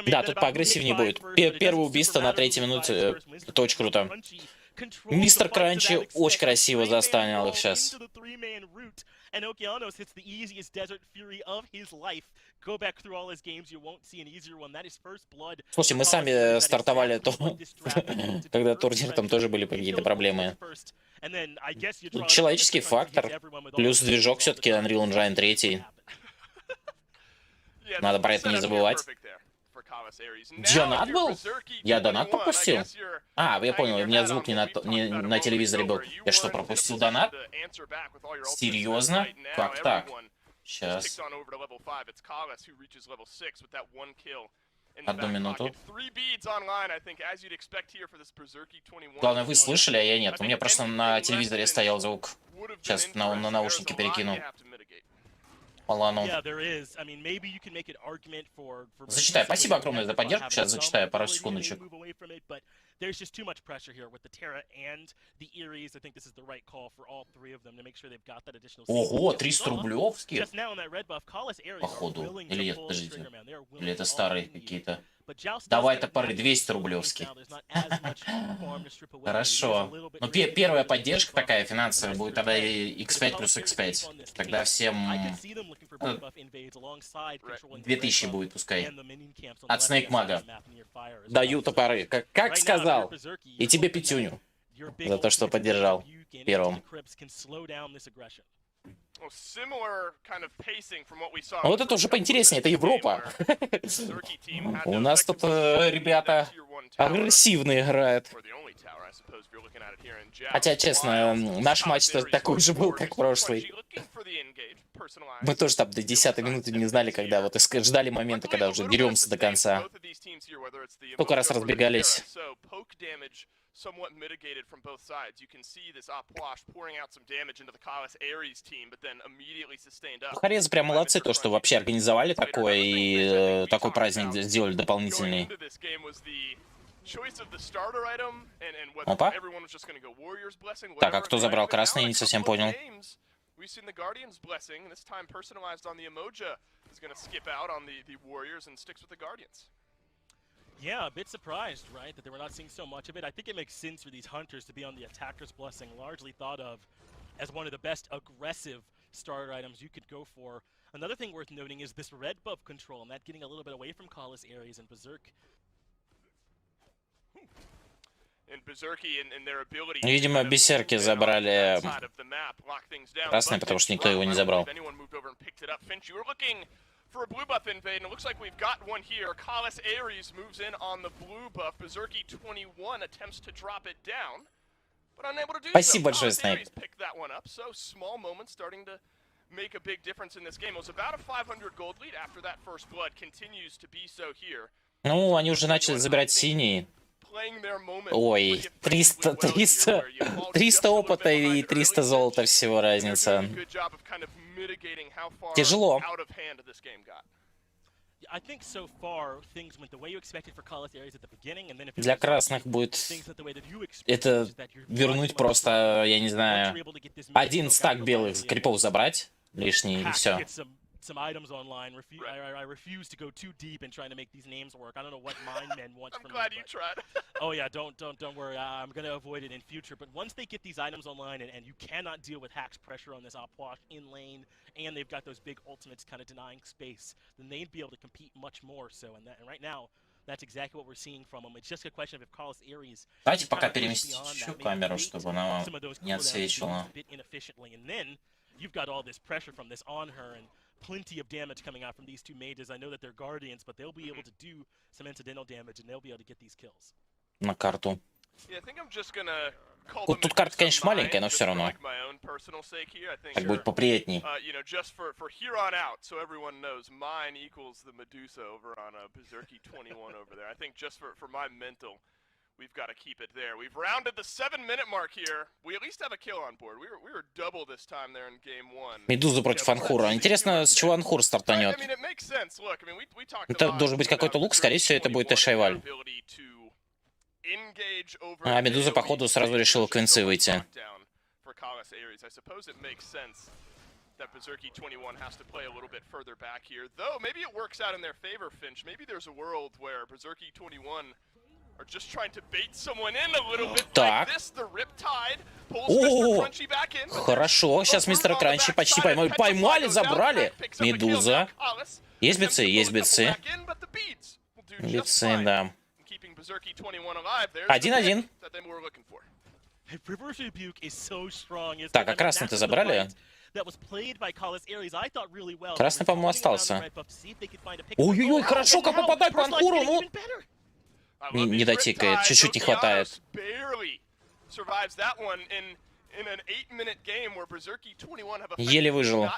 Да, тут поагрессивнее будет. Первое убийство на 3-й минуте. Это очень круто. Мистер Кранчи очень красиво застанил их сейчас. Слушай, мы сами стартовали, когда турнир, там тоже были какие-то проблемы. Человеческий фактор, плюс движок все-таки Unreal Engine 3. Надо про это не забывать. Донат был? Я донат пропустил? А, я понял, у меня звук не на телевизоре был. Я что, пропустил донат? Серьезно? Как так? Сейчас. 1 минуту. Главное, вы слышали, а я нет. У меня просто на телевизоре стоял звук. Сейчас на наушники перекину. Алану. Зачитай. Спасибо огромное за поддержку. Сейчас зачитаю пару секундочек. There's just too much pressure here with the Terra and the Ares. I think this is the right call for all three of them to make sure they've got that additional. Ого, 300 рублевских? Походу. Или нет, подождите. Или это старые какие-то? Давай топоры, 200 рублевские. Хорошо. Ну, первая поддержка такая финансовая будет тогда x5 плюс x5. Тогда всем 2000 будет, пускай. От Снейк Мага. Даю топоры. Как сказал. И тебе пятюню. За то, что поддержал первым. Вот это уже поинтереснее, это Европа. У нас тут ребята агрессивно играют. Хотя, честно, наш матч такой же был, как прошлый. Мы тоже там до 10-й минуты не знали, когда вот ждали момента, когда уже деремся до конца. Только раз разбегались. Somewhat mitigated from both sides. You can see this Opwash pouring out some damage into the Collis Ares team, but then immediately sustained up. Харезы прям молодцы, то, что вообще организовали такое и такой праздник сделали дополнительный. Опа. Так, а кто забрал красный, я не совсем понял. We've seen the Guardian's blessing. This time personalized on the Emoja is going to skip out on the Warriors and sticks with the Guardians. Yeah, a bit surprised, right, that they were not seeing so much of it. I think it makes sense for these hunters to be on the attacker's blessing, largely thought of as one of the best aggressive starter items you could go for. Another thing worth noting is this red buff control, and that getting a little bit away from Collis Ares and Berserk. Видимо, берсерки забрали красный, потому что никто его не забрал. For a blue buff invade, and it looks like we've got one here. Collis Ares moves in on the blue buff. Berserky 21 attempts to drop it down, but unable to do so. Спасибо большое, Снейп. Picked that one up. So small moments starting to make a big difference in this game. It was about a 500 gold lead after that first blood. Continues to be so here. Ну, они уже начали забирать синие. Ой, 300 опыта и 300 золота всего разница. Тяжело. Для красных будет это вернуть просто, я не знаю, один стак белых крипов забрать лишний и все. some items online. Right. I refuse to go too deep in trying to make these names work. I don't know what Mind Men wants I'm from glad me. you but- tried. Oh yeah, don't worry. I'm gonna avoid it in future. But once they get these items online, and you cannot deal with Hack's pressure on this Opwash in lane, and they've got those big ultimates kind of denying space, then they'd be able to compete much more so. And right now, that's exactly what we're seeing from them. It's just a question of if Carlos Aries Давайте can пока kind of push переместить beyond that, еще maybe камеру, bait чтобы она вам some of those не cooldowns to be used отсвечивала. a bit inefficiently, and then you've got all this pressure from this on her and plenty of damage coming out from these two mages. I know that they're guardians, but they'll be able to do some incidental damage, and they'll be able to get these kills. На карту. Yeah, I think I'm just gonna call Вот them тут карта, Medusa конечно, маленькая, mine, но just все for, равно. like, my own personal sake here. I think, Так будет поприятней. you know, just for here on out, so everyone knows, mine equals the Medusa over on Berserky 21 over there. I think just for my mental, we've got to keep it there. We've rounded the 7-minute mark here. We at least have a kill on board. We were double this time there in game one. Медуза против Анхура. Интересно, с чего Анхур I стартанет. mean, it makes sense. Look, I mean, we talked Это about должен быть какой-то лук, скорее всего, это будет Эшайваль. А Медуза, походу, сразу решила квинцы выйти. That Berserky 21 has to play a little bit further back here. Though, maybe it works out in their favor, Finch. Maybe there's a world where Berserky 21 are just trying to bait someone in a little bit Так. like this. The Riptide pulls О, Mr. Crunchy back in. хорошо, сейчас мистера Кранчи почти поймали. Поймали, забрали. Медуза. Есть бицы, есть бицы. Бицы, да. 1-1. Так, а красный-то забрали? Красный, по-моему, остался. Ой-ой-ой, хорошо, как попадать по Анхуру, ну... Не дотикает, чуть-чуть не хватает. Еле выжил.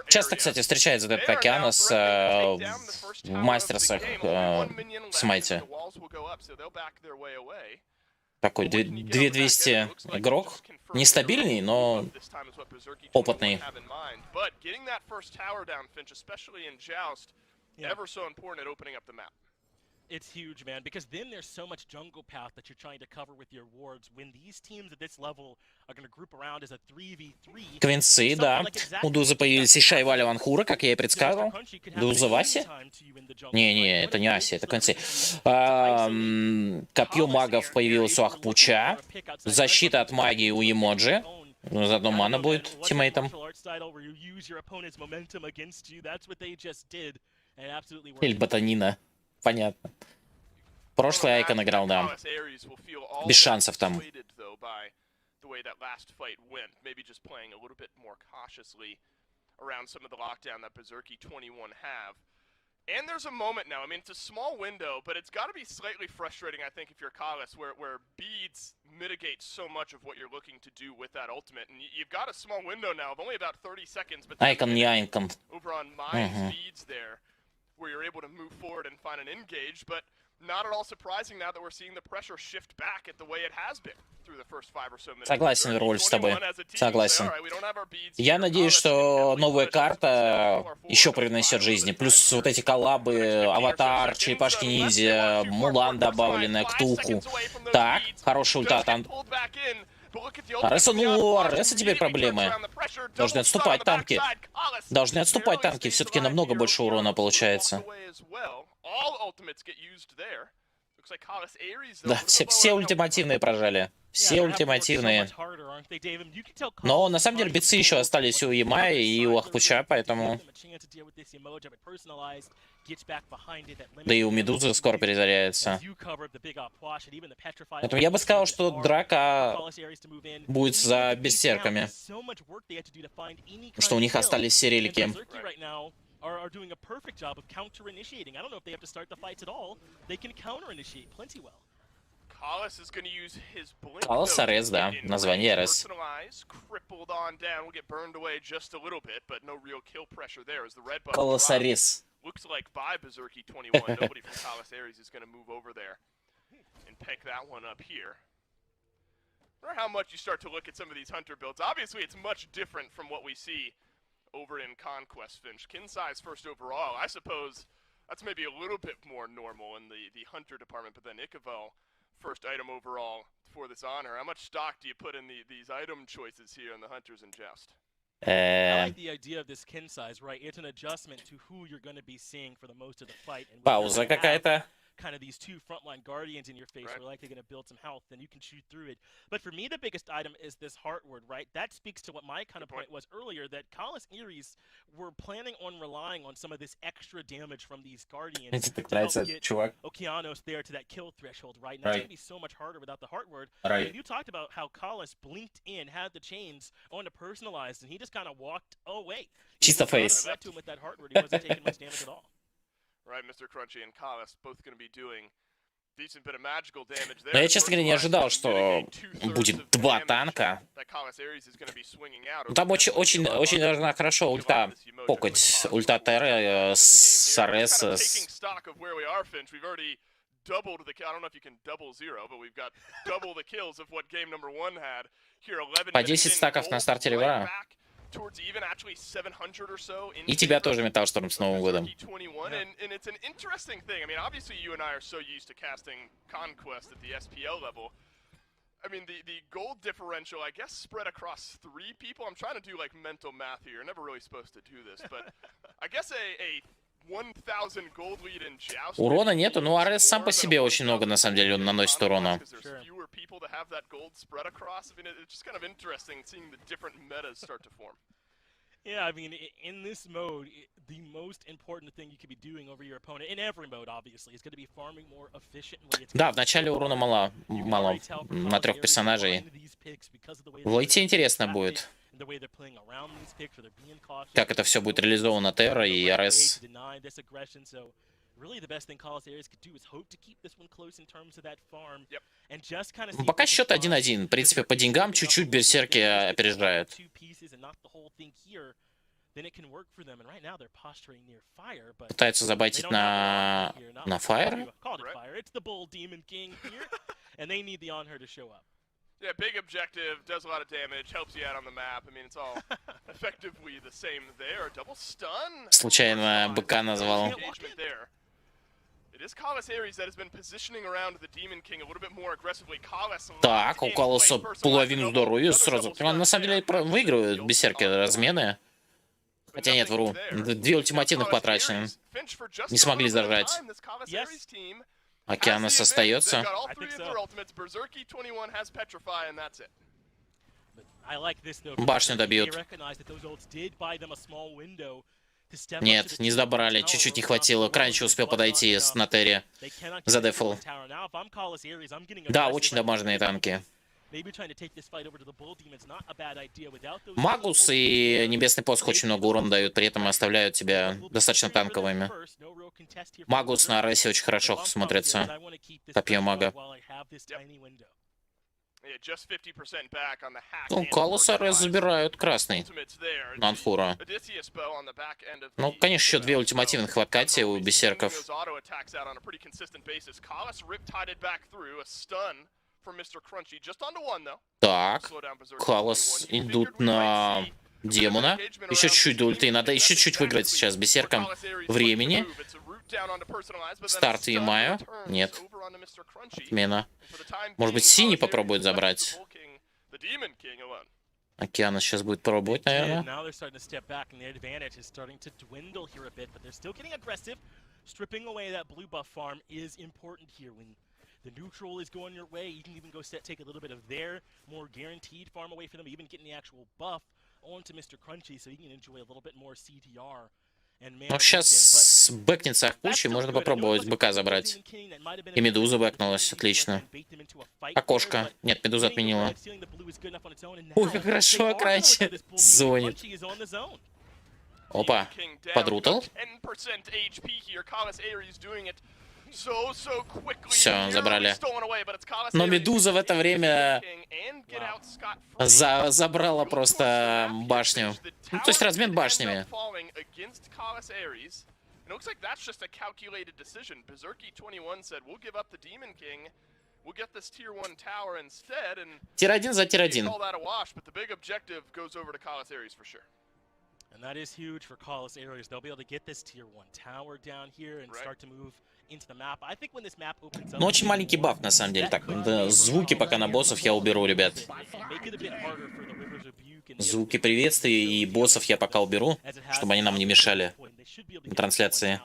Часто, кстати, встречается этот Океанос в мастерсах в смайте. Такой 2200 игрок. Нестабильный, но опытный. It's huge, man, because then there's so much jungle path that you're trying to cover with your wards. When these teams at this level are going to group around as a 3v3. Квинцы, да. У Дузы появились и Шайваля Ванхура, как я и предсказывал. Дуза в Асе? Не, это не Аси, это Квинцы. Копье магов появилось у Ахпуча. Защита от магии у Емоджи. Заодно мана будет тиммейтом. Или Ботанина. Понятно. Прошлый Айкон играл, да. Без шансов там. And there's a moment now. I mean, it's a small window, but it's got to be slightly frustrating, I think, if you're Kalis, where beads mitigate so much of what you're looking to do with that ultimate. And you've got a small window now of only about 30 seconds. But Айкон не Айкон. Over on Mine's beads there, where you're able to move forward and find an engage, but not at all surprising now that we're seeing the pressure shift back at the way it has been through the first 5 or so minutes. Согласен, Рольф, с тобой. Согласен. Я надеюсь, что новая карта еще привнесет жизни. Плюс вот эти коллабы, Аватар, Черепашки Ниндзя, Мулан добавленная, Ктулху. Так, хороший ульта там. Ареса, ну, Ареса теперь проблемы. Должны отступать танки. Должны отступать танки. Все-таки намного больше урона получается. Да, все ультимативные прожали. Все ультимативные. Но на самом деле бицы еще остались у Ямая и у Ахпуча, поэтому... Да и у Медузы скоро перезаряется. Поэтому я бы сказал, что драка будет за берсерками. Потому что у них остались все релики. Are doing a perfect job of counter-initiating. I don't know if they have to start the fights at all. They can counter-initiate plenty well. Калос Арес, да, название Арес. Калос Арес. Looks like by Berserky 21, nobody from Kalis Aries is going to move over there and pick that one up here. I wonder how much you start to look at some of these hunter builds. Obviously, it's much different from what we see over in Conquest, Finch. Kinsai's first overall, I suppose that's maybe a little bit more normal in the hunter department, but then Ikavel, first item overall for this honor. How much stock do you put in these item choices here in the hunters and joust? I like the idea of this kin size, right? It's an adjustment to who you're going to be seeing for the most of the fight. And when Пауза you're gonna have какая-то. kind of these two frontline guardians in your face Right. who are likely going to build some health, then you can shoot through it. But for me, the biggest item is this heart word, right? That speaks to what my kind of point was earlier, that Kalas Ares were planning on relying on some of this extra damage from these guardians Мне так to help нравится get чувак. Okeanos there to that kill threshold, right? And that's Right. going to be so much harder without the heart word. Right. And you talked about how Kalas blinked in, had the chains on to personalized, and he just kind of walked away. Чисто He was фейс. threat to him with that heart word. He wasn't taking much damage at all. Right, Mr. Crunchy and Kalas both going to be doing decent bit of magical damage there. Но я, честно говоря, не ожидал, что Mitigate будет 2/3 два damage танка. that Kalas Ares is gonna be swinging out. Ну, там очень должна хорошо ульта покать. Ульта Терры с РС. Taking stock of where we are, Finch. We've already doubled the. I don't know if you can double zero, but we've got double the kills of what game number 1 had. Here, 11 По minutes 10 in, стаков на gold старте right ревара. back towards even, actually 700 or so in И тебя favor тоже, Металл Шторм, с of Новым годом. Berserky 21, and it's an interesting thing. I mean, obviously you and I are so used to casting Conquest at the SPL level. I mean, the gold differential, I guess, spread across 3 people. I'm trying to do, like, mental math here. You're never really supposed to do this, but I guess a 1000 gold lead in Joust. Урона нету, но РС сам по себе очень много, на самом деле, он наносит урона. There's fewer people to have that gold spread across. I mean, it's just kind of interesting seeing the different metas start to form. Yeah, I mean, in this mode, the most important thing you could be doing over your opponent, in every mode, obviously, is going to be farming more efficiently. Да, в начале урона мало на 3 персонажей. В лейте интересно будет, как это все будет реализовано Терра и РС. Пока счет 1-1. В принципе, по деньгам чуть-чуть берсерки опережают. Пытаются забайтить на Fire. Yeah, big objective, does a lot of damage, helps you out on the map. I mean, it's all effectively the same there. Double stun. Случайно быка назвал. Engagement there. It is Kalas Ares that has been positioning around the Demon King a little bit more aggressively. Kalas Так, у Калоса половину здоровья сразу. На самом деле выигрывают берсерки размены. Хотя нет, вру. 2 ультимативных потрачены. Не смогли зажать. Океанос остается. Башню добьют. Нет, не забрали. Чуть-чуть не хватило. Кранчи успел подойти на Терре. Задефал. Да, очень дамажные танки. Магус и Небесный Посох очень много урона дают, при этом оставляют тебя достаточно танковыми. Магус на Аресе очень хорошо смотрится. Копье мага. Ну, Калос Арес забирают красный. Нанфура. Ну, конечно, еще 2 ультимативных в откате у берсерков. Так, Калос идут на демона. Еще чуть-чуть до ульты. Надо еще чуть выиграть сейчас берсерком времени. Старт Ямаю. Нет. Отмена. Может быть, синий попробует забрать. Океана сейчас будет пробовать, наверное. The neutral is going your way. You can even go take a little bit of their more guaranteed farm away from them, even getting the actual buff onto Mr. Crunchy, so you can enjoy a little bit more CTR. Ну, сейчас бэкнется Ахпучи, можно попробовать быка забрать. И Медуза бэкнулась, отлично. Окошко. Нет, Медуза отменила. Ой, как хорошо Кранчи зонит. Опа, подрутал. Все, забрали. Но Медуза в это время забрала просто башню. Ну, то есть размен башнями. Тир-1 за тир-1. And that is huge for Kalas Ares. They'll be able to get this tier 1 tower down here and start to move into the map. I think when this map opens up, Ну, очень маленький баф, на самом деле. Так, да, звуки пока на боссов я уберу, ребят. make it a bit harder for the Rivers of Buke Звуки приветствий и боссов я пока уберу, чтобы они нам не мешали на трансляции.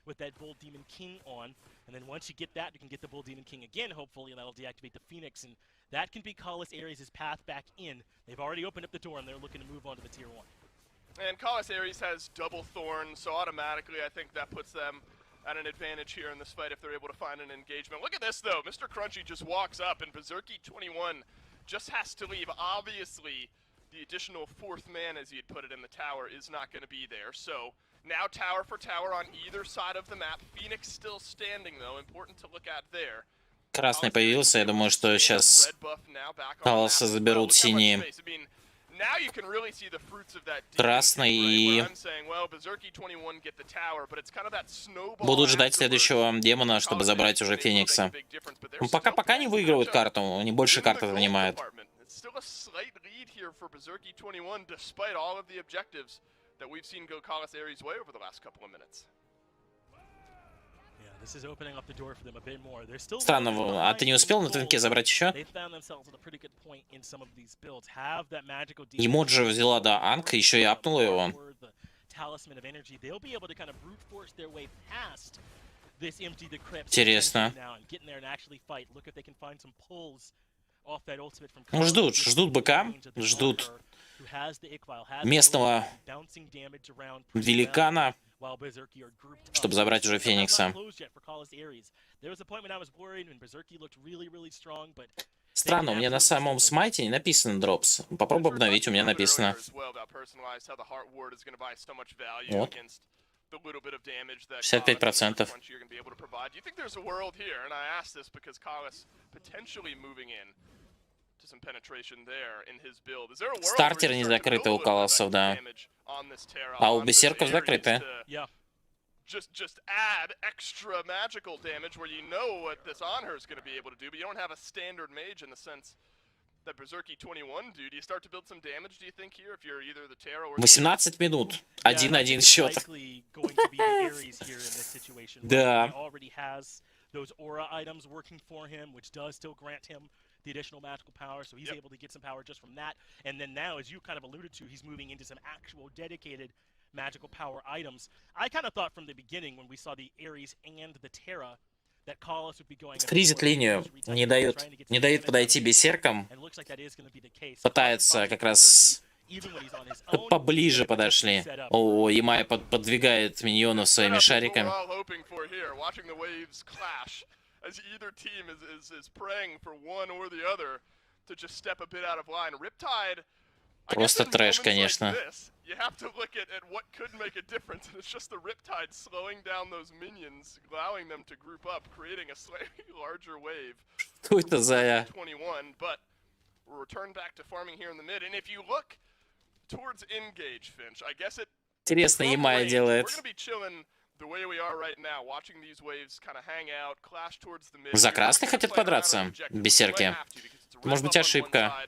With that Bull Demon King on, and then once you get that, you can get the Bull Demon King again, hopefully, and that'll deactivate the Phoenix, and that can be Collis Ares' path back in. They've already opened up the door, and they're looking to move on to the Tier 1. And Collis Ares has double Thorn, so automatically I think that puts them at an advantage here in this fight if they're able to find an engagement. Look at this, though. Mr. Crunchy just walks up, and Berserky21 just has to leave. Obviously, the additional fourth man, as he had put it in the tower, is not going to be there, so... Now tower for tower on either side of the map. Phoenix still standing though. Important to look at there. Красный появился, я думаю, что сейчас Калласа заберут синие. Красный и... Будут ждать следующего демона, чтобы забрать уже Феникса. Ну, пока не выигрывают карту, они больше карты занимают. That we've seen go Collis Ares' way over the last couple of minutes. Yeah, this is opening up the door for them a bit more. They're still Странно, а ты не успел на танке забрать еще? Емоджи взяла, да, Анг, еще и апнула его. Интересно. Ну, ждут БК, ждут местного великана, чтобы забрать уже Феникса. Странно, у меня на самом смайте не написано дропс. Попробуй обновить, у меня написано. Вот. 65%. Стартер не закрыты у Калласов, да. А у Берсерков закрыты. Just add extra magical damage where you know what this Honor is going to be able to do, but you don't have a standard mage in the sense that Berserky21 do. Do you start to build some damage, do you think, here, if you're either the Terra or... 18 минут. 1-1 счет. Да. Those aura items working for him, which does still grant him the additional magical power, so he's able to get some power just from that. And then now, as you kind of alluded to, he's moving into some actual dedicated magical power items. I kind of thought from the beginning, when we saw the Ares and the Terra, that Collis would be going... Фризит линию, не дает подойти берсеркам. Пытается как раз... Поближе подошли. О, Ямай подвигает миньонов своими шариками. Просто трэш, конечно. Что это за... Интересно, Ямай делает. За красный хотят подраться берсерки? Может быть, ошибка.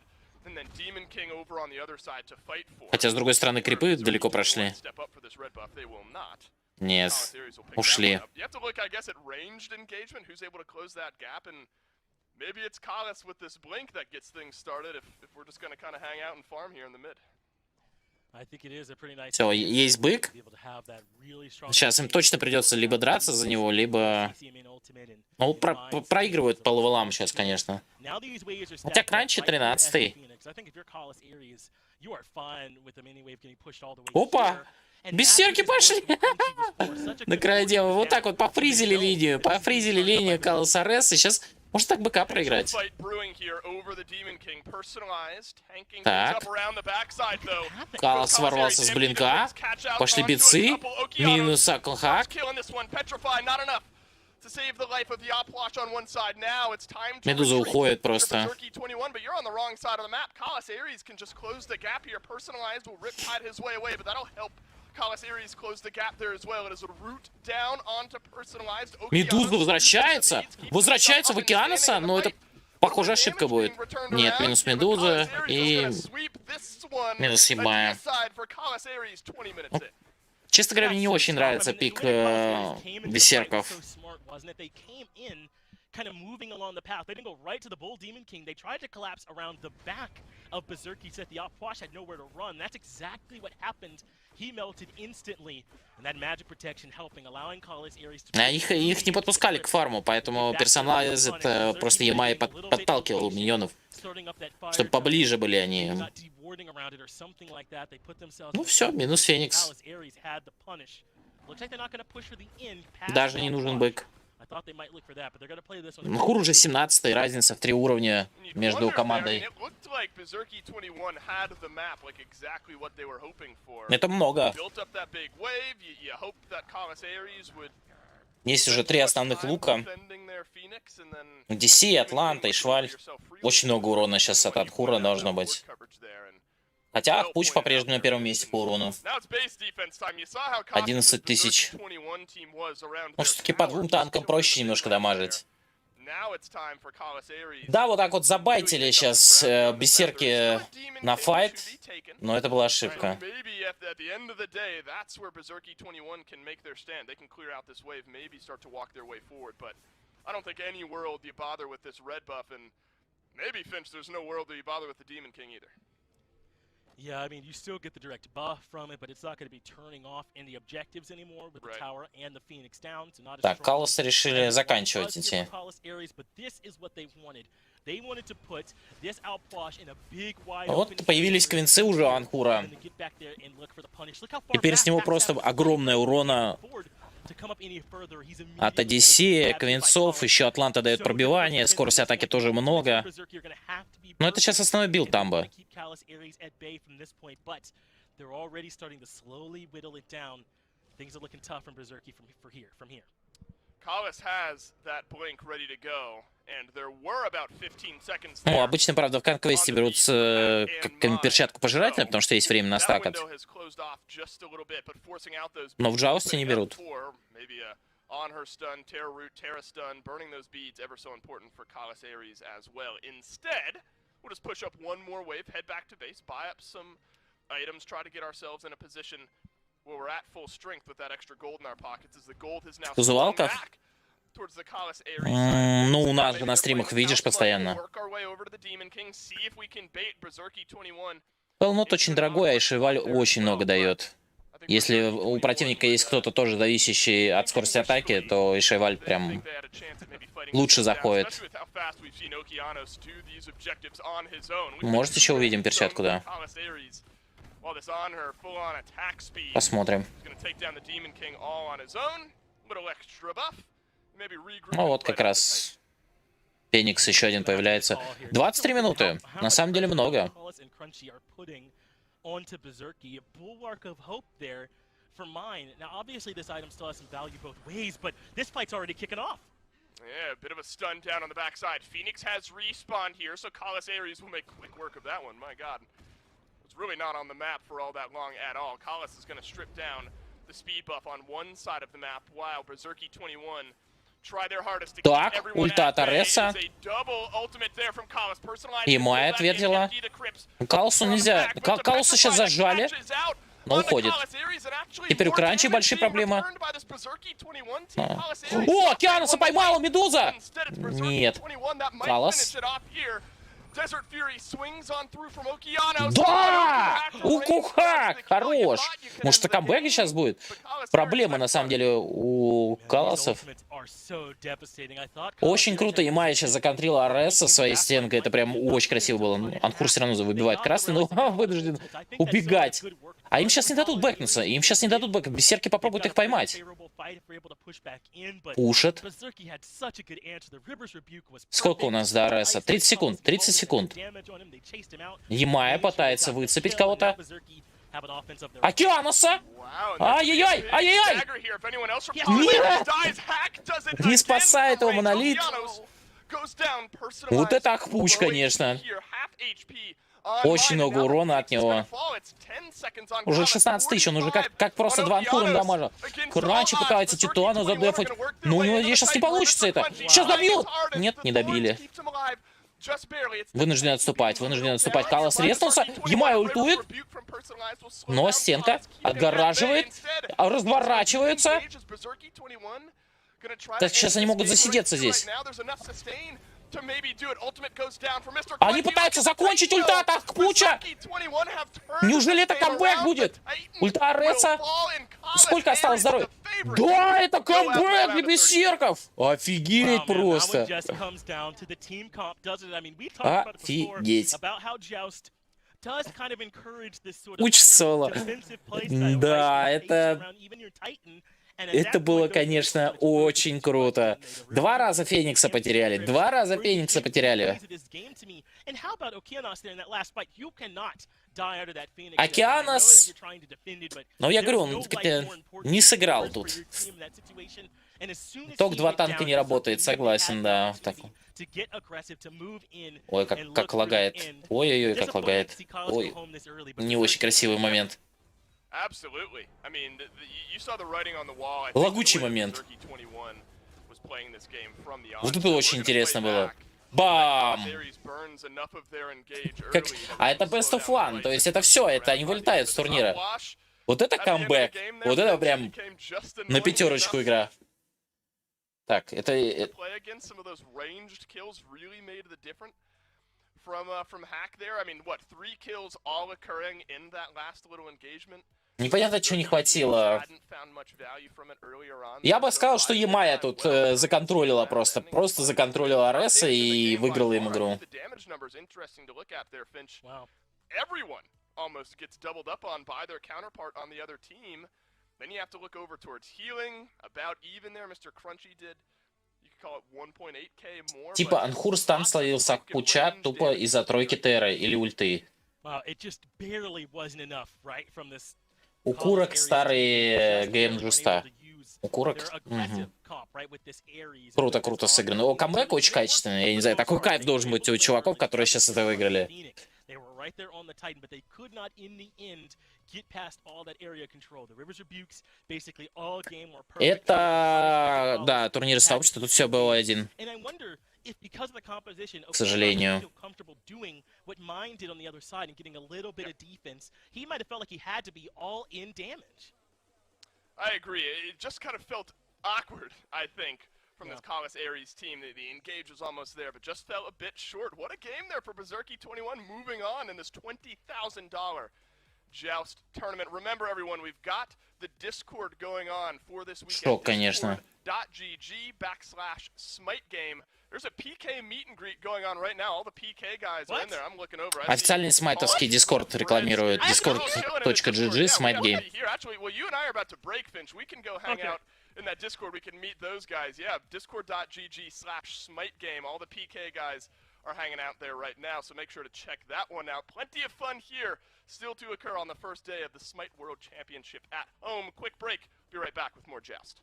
Хотя, с другой стороны, крипы далеко прошли. Нет, ушли. Все, есть бык. Сейчас им точно придется либо драться за него, либо... Ну, проигрывают по левелам сейчас, конечно. Хотя Кранчи 13-й. Опа! Берсерки пошли! На краю дела. Вот так вот пофризили линию Каллас Арес, и сейчас... Может так БК проиграть. Так. Каллас ворвался с блинка. Пошли битсы. Минус Аклхак. Медуза уходит просто. Медуза возвращается. Возвращается в Океаноса, но это, похоже, ошибка будет. Нет, минус Медуза и минус Ямая. Честно говоря, мне не очень нравится пик берсерков. kind of moving along the path. They didn't go right to the Bull Demon King. They tried to collapse around the back of Berserky so that the Opwash had nowhere to run. That's exactly what happened. He melted instantly, and that magic protection helping, allowing Kala's Ares to... Их не подпускали к фарму, поэтому персонаж просто Ямай подталкивал миньонов, чтобы поближе были они. Ну все, минус Феникс. Даже не нужен бэк. Хур уже 17-й, разница в 3 уровня между командой. Это много. Есть уже 3 основных лука. DC, Атланта и Шваль. Очень много урона сейчас от Анхура должно быть. Хотя Пуч по-прежнему на первом месте по урону. 11 тысяч. Но все-таки по 2 танкам проще немножко дамажить. Да, вот так вот забайтили сейчас бисерки на файт, но это была ошибка. Yeah, I mean, you still get the direct buff from it, but it's not going to be turning off any objectives anymore with the tower and the Phoenix down. So not as Так, Калосы решили заканчивать эти. Вот появились квинцы уже у Анхура. Теперь с него просто огромная урона от Одиссея, квинцов, еще Атланта дает пробивание, скорость атаки тоже много. Но это сейчас основной билд Тамба. Ну, обычно, правда, в конквесте берут перчатку пожирателя, потому что есть время на стакат. Но в Джаусте не берут. On her stun, Terra Root, Terra Stun, burning those beads, ever so important for Kalas Ares as well. Instead, we'll just push up one more wave, head back to base, buy up some items, try to get ourselves in a position where we're at full strength with that extra gold in our pockets, as the gold has now swung back towards the Kalas Ares. Ну, у нас же на стримах видишь постоянно. Пелнот очень дорогой, а Ишиваль очень много дает. Если у противника есть кто-то тоже зависящий от скорости атаки, то Ишиваль прям лучше заходит. Может, еще увидим перчатку, да. Посмотрим. Ну вот как раз Феникс еще один появляется. 23 минуты. На самом деле много. Onto Berserky, a bulwark of hope there for mine. Now, obviously, this item still has some value both ways, but this fight's already kicking off. Yeah, a bit of a stun down on the backside. Phoenix has respawned here, so Kalas Ares will make quick work of that one. My God. It's really not on the map for all that long at all. Kalas is going to strip down the speed buff on one side of the map, while Berserky 21 try their hardest to keep everyone at bay. It's a double ultimate there from Kalas. И Мой ответила. Калусу нельзя. Калуса сейчас зажали, но уходит. Теперь у Кранчи большие проблемы. О, Кианоса поймала, Медуза! Нет. Калас. Да! Укухак! Хорош! Может, это камбэк сейчас будет? Проблема, на самом деле, у Каласов. Очень круто Ямай сейчас законтрила Ареса своей стенкой. Это прям очень красиво было. Анхур все равно выбивает красный, но вынужден убегать. А им сейчас не дадут бэкнуться. Им сейчас не дадут бэкнуться. Бисерки попробуют их поймать. Пушат. Сколько у нас до Ареса? 30 секунд. 30 секунд. Ямая пытается выцепить кого-то. Океаноса! Ай-яй-яй! Ай-яй-яй! Мира! Не спасает его монолит. Вот это ахпуч, конечно. Очень много урона от него. Уже 16 тысяч, он уже как просто 2 анхуром дамажа. Кранчи пытается Титуана задефать. Но у него здесь сейчас не получится это. Сейчас добьют! Нет, не добили. Вынужден отступать, вынужден отступать. Калас резнулся, Ямай ультует. Но стенка отгораживает, разворачивается. Так сейчас они могут засидеться здесь. Они пытаются закончить ульта атак Пуча. Неужели это камбэк будет? Ульта Ареса. Сколько осталось здоровья? Да, это камбэк для бессерков. Офигеть просто. Офигеть. Пуч соло. Да, это было, конечно, очень круто. 2 раза Феникса потеряли. 2 раза Феникса потеряли. Океанос... Ну, я говорю, он не сыграл тут. Ток 2 танка не работает, согласен, да. Так. Ой, как лагает. Ой-ой-ой, как лагает. Ой, не очень красивый момент. Лагучий момент. Вот это очень интересно было. Бам! А это best of one, то есть это все, это они вылетают с турнира. Вот это камбэк. Вот это прям на 5 игра. Так, это... Непонятно, чего не хватило. Я бы сказал, что Ямая тут законтролила просто. Просто законтролила Ареса и выиграла им игру. Типа Анхур стан словился Пуча тупо из-за тройки Терры или ульты. Укурок старый ГМ Джуста. Укурок. Угу. Круто сыграно. О, камбэк очень качественный. Я не знаю, такой кайф должен быть у чуваков, которые сейчас это выиграли. Это, да, турнир сообщества, тут все было один. К сожалению. From this Collis Aries team. The engage was almost there, but just fell a bit short. What a game there for Berserky 21, moving on in this $20,000 Joust tournament. Remember, everyone, we've got the Discord going on for this weekend. Шок, конечно. Discord.gg/smite game. There's a PK meet and greet going on right now. All the PK guys are in there. I'm looking over. Официальный смайтовский Discord рекламирует. Discord.gg Smite Game. Actually, well, you and I are about to break, Finch. We can go hang out in that Discord. We can meet those guys. Yeah, discord.gg/smite game. All the PK guys are hanging out there right now, so make sure to check that one out. Plenty of fun here still to occur on the first day of the Smite World Championship at home. Quick break. Be right back with more Joust.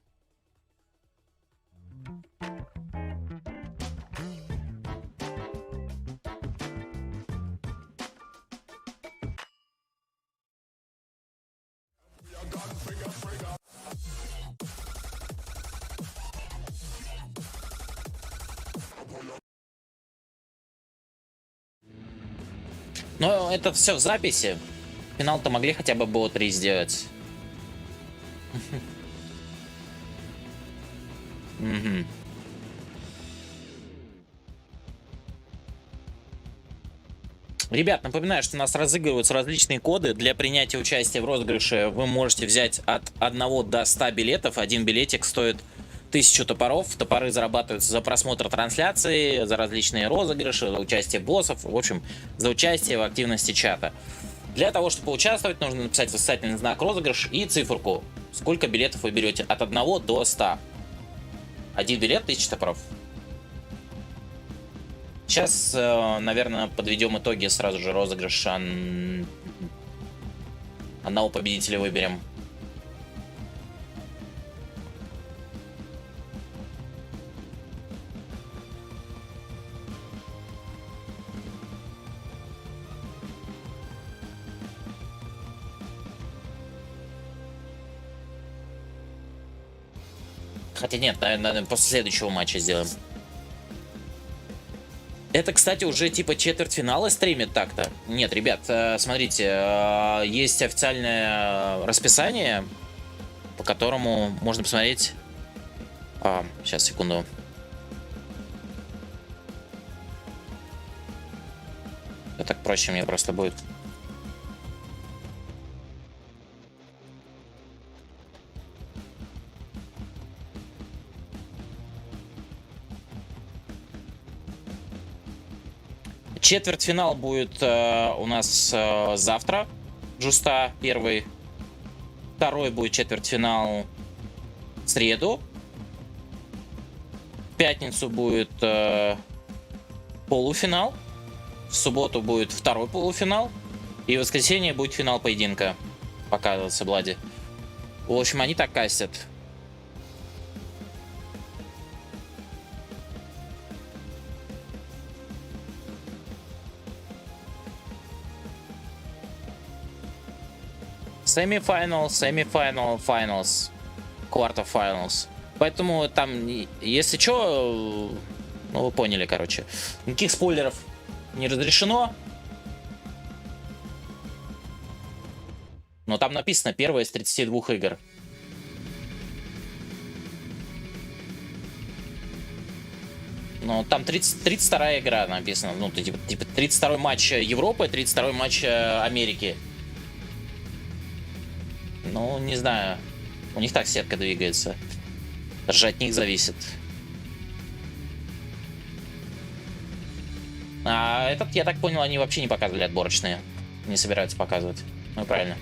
Но это все в записи. Финал-то могли хотя бы было 3 сделать. Ребят, напоминаю, что у нас разыгрываются различные коды. Для принятия участия в розыгрыше вы можете взять от 1 до 100 билетов. Один билетик стоит 1000 топоров. Топоры зарабатываются за просмотр трансляции, за различные розыгрыши, за участие боссов, в общем, за участие в активности чата. Для того, чтобы поучаствовать, нужно написать восклицательный знак розыгрыш и циферку. Сколько билетов вы берете? От 1 до 100. Один билет 1000 топоров. Сейчас, наверное, подведем итоги сразу же розыгрыша. Одного победителя выберем. Хотя нет, наверное, после следующего матча сделаем. Это, кстати, уже типа четвертьфинала стримит так-то. Нет, ребят, смотрите, есть официальное расписание, по которому можно посмотреть Сейчас, секунду. Так проще мне просто будет. Четвертьфинал будет у нас завтра. Джуста первый. Второй будет четвертьфинал в среду. В пятницу будет полуфинал. В субботу будет второй полуфинал. И в воскресенье будет финал поединка. Показывается Блади. В общем, они так кастят. Semi-final, semi-final, finals, quarter-finals. Поэтому там, если что, ну вы поняли, короче. Никаких спойлеров не разрешено. Но там написано первая из 32 игр. Ну, там 32-я игра написано. Ну, типа 32-й матч Европы, 32-й матч Америки. Ну, не знаю. У них так сетка двигается. Даже от них зависит. А этот, я так понял, они вообще не показывали отборочные. Не собираются показывать. Ну, правильно.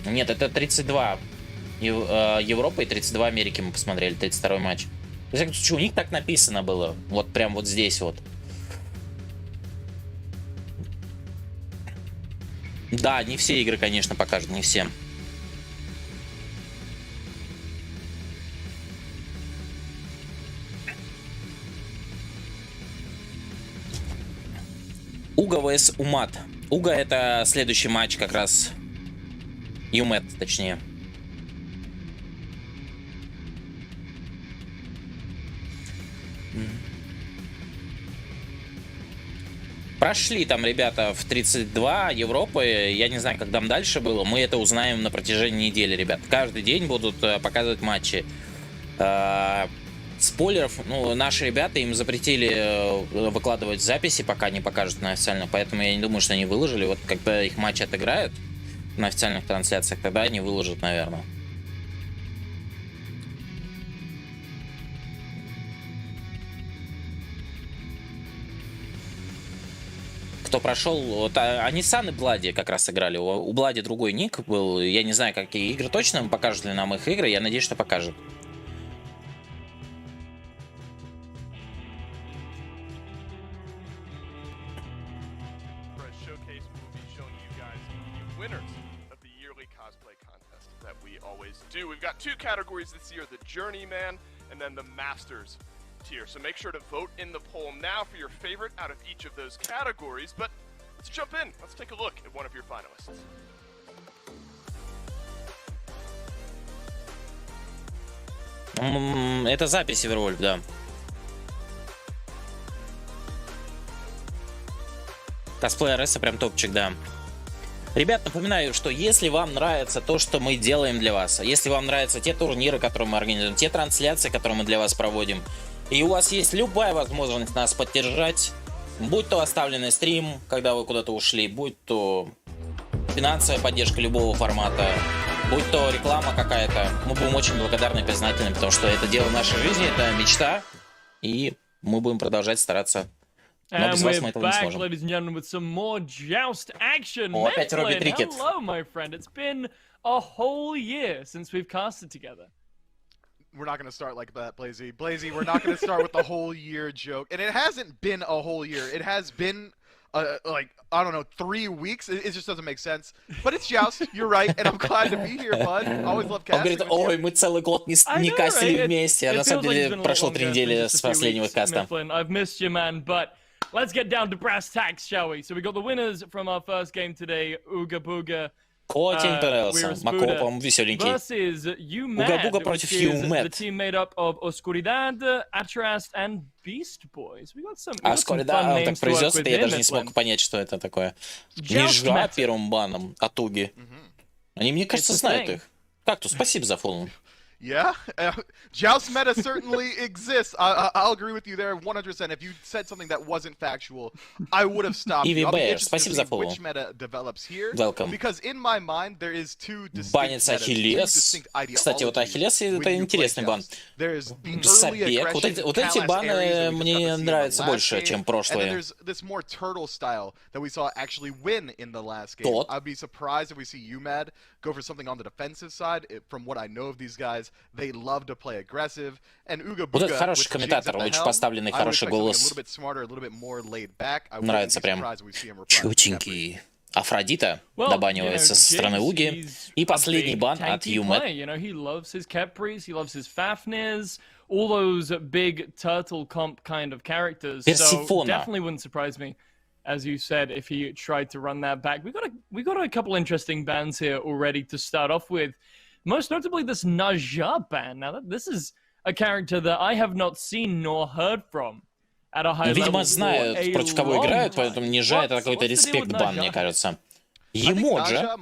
Нет, это 32 Европы и 32 Америки мы посмотрели, 32-й матч. В всяком случае, у них так написано было. Вот прям вот здесь вот. Да, не все игры, конечно, покажут, не все. Уга vs Умат. Уга — это следующий матч как раз. Юмет, точнее. Прошли там ребята в 32 Европы. Я не знаю, как там дальше было. Мы это узнаем на протяжении недели, ребят. Каждый день будут показывать матчи. Спойлеров, ну, наши ребята, им запретили выкладывать записи, пока не покажут на официальных. Поэтому я не думаю, что они выложили. Вот когда их матчи отыграют на официальных трансляциях, тогда они выложат, наверное. Кто прошел, вот, они Сан и Блади как раз играли. У Блади другой ник был. Я не знаю, какие игры точно, покажут ли нам их игры. Я надеюсь, что покажут. We've got two categories this year, the Journeyman and then the Masters tier. So make sure to vote in the poll now for your favorite out of each of those categories. But let's jump in. Let's take a look at one of your finalists. Это запись, Вервольф, да. Косплей Ареса прям топчик, да. Ребят, напоминаю, что если вам нравится то, что мы делаем для вас, если вам нравятся те турниры, которые мы организуем, те трансляции, которые мы для вас проводим, и у вас есть любая возможность нас поддержать, будь то оставленный стрим, когда вы куда-то ушли, будь то финансовая поддержка любого формата, будь то реклама какая-то, мы будем очень благодарны и признательны, потому что это дело нашей жизни, это мечта, и мы будем продолжать стараться. And we're back, ladies and gentlemen, with some more joust action. О, опять Робби Трикет. Hello, my friend. It's been a whole year since we've casted together. We're not going to start like that, Blazy. Blazy, we're not going to start with the whole year joke. And it hasn't been a whole year. It has been, like, I don't know, 3 weeks. It just doesn't make sense. But it's joust. You're right. And I'm glad to be here, bud. Always love casting. Он говорит, ой, мы целый год не кастили вместе. А на самом деле прошло 3 недели с последнего каста. I've missed you, man, but Let's get down to brass tacks, shall we? So we got the winners from our first game today, Ooga Booga. Очень понравился. Макопом веселенький. Versus Уга-буга против the team made up of Oscuridad, Atrast, and Beast Boys. We got some. Oscuridad, он так произнес, я даже не смог понять, что это такое. Нижа первым баном от Уги. Они, мне кажется, знают их. Кактус, спасибо за фоллоу. Yeah, Joust meta certainly exists. I'll agree with you there 100%. If you said something that wasn't factual, I would have stopped you. I'll be interested to see which meta develops here. Welcome. Because in my mind, there is two distinct Банится Ахиллес. Кстати, вот Ахиллес это интересный бан. Забег. Вот эти баны мне нравятся больше, чем прошлые. Тот. I'd be surprised if we see UMAD go for something on the defensive side. From what I know of these guys, they love to play aggressive. And Ooga Booga, вот это хороший комментатор, лучше поставленный, хороший голос. Нравится прям. Чутенький. Афродита добанивается со стороны Уги. И последний бан от Юмет. All those big turtle comp kind of characters. Persifona. So definitely wouldn't surprise me, as you said, if he tried to run that back. We got a couple interesting bans here already to start off with. Most notably, this Naja ban. Now, this is a character that I have not seen nor heard from at a high level. Видимо, знают, против кого играют, поэтому Нижа это какой-то респект-бан, мне кажется. Емоджа.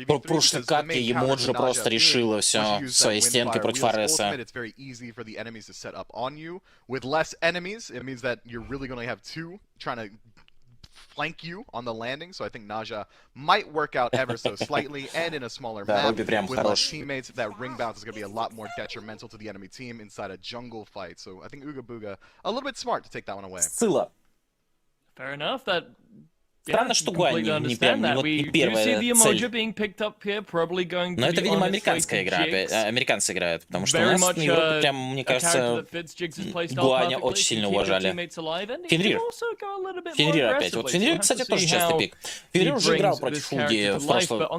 В прошлой катке Емоджа просто решила все своей стенкой против Ареса. Flank you on the landing, so I think Naja might work out ever so slightly, and in a smaller map with less teammates, that ring bounce is going to be a lot more detrimental to the enemy team inside a jungle fight. So I think Ooga Booga a little bit smart to take that one away. Ссыла. Fair enough. That. Странно, что Гуань не первая цель. Но это, видимо, американская игра. Американцы играют, потому что у нас в Европе, прям, мне кажется, Гуаня очень сильно уважали. Фенрир. Фенрир опять. Вот Фенрир, кстати, тоже частый пик. Фенрир уже играл против Фуги в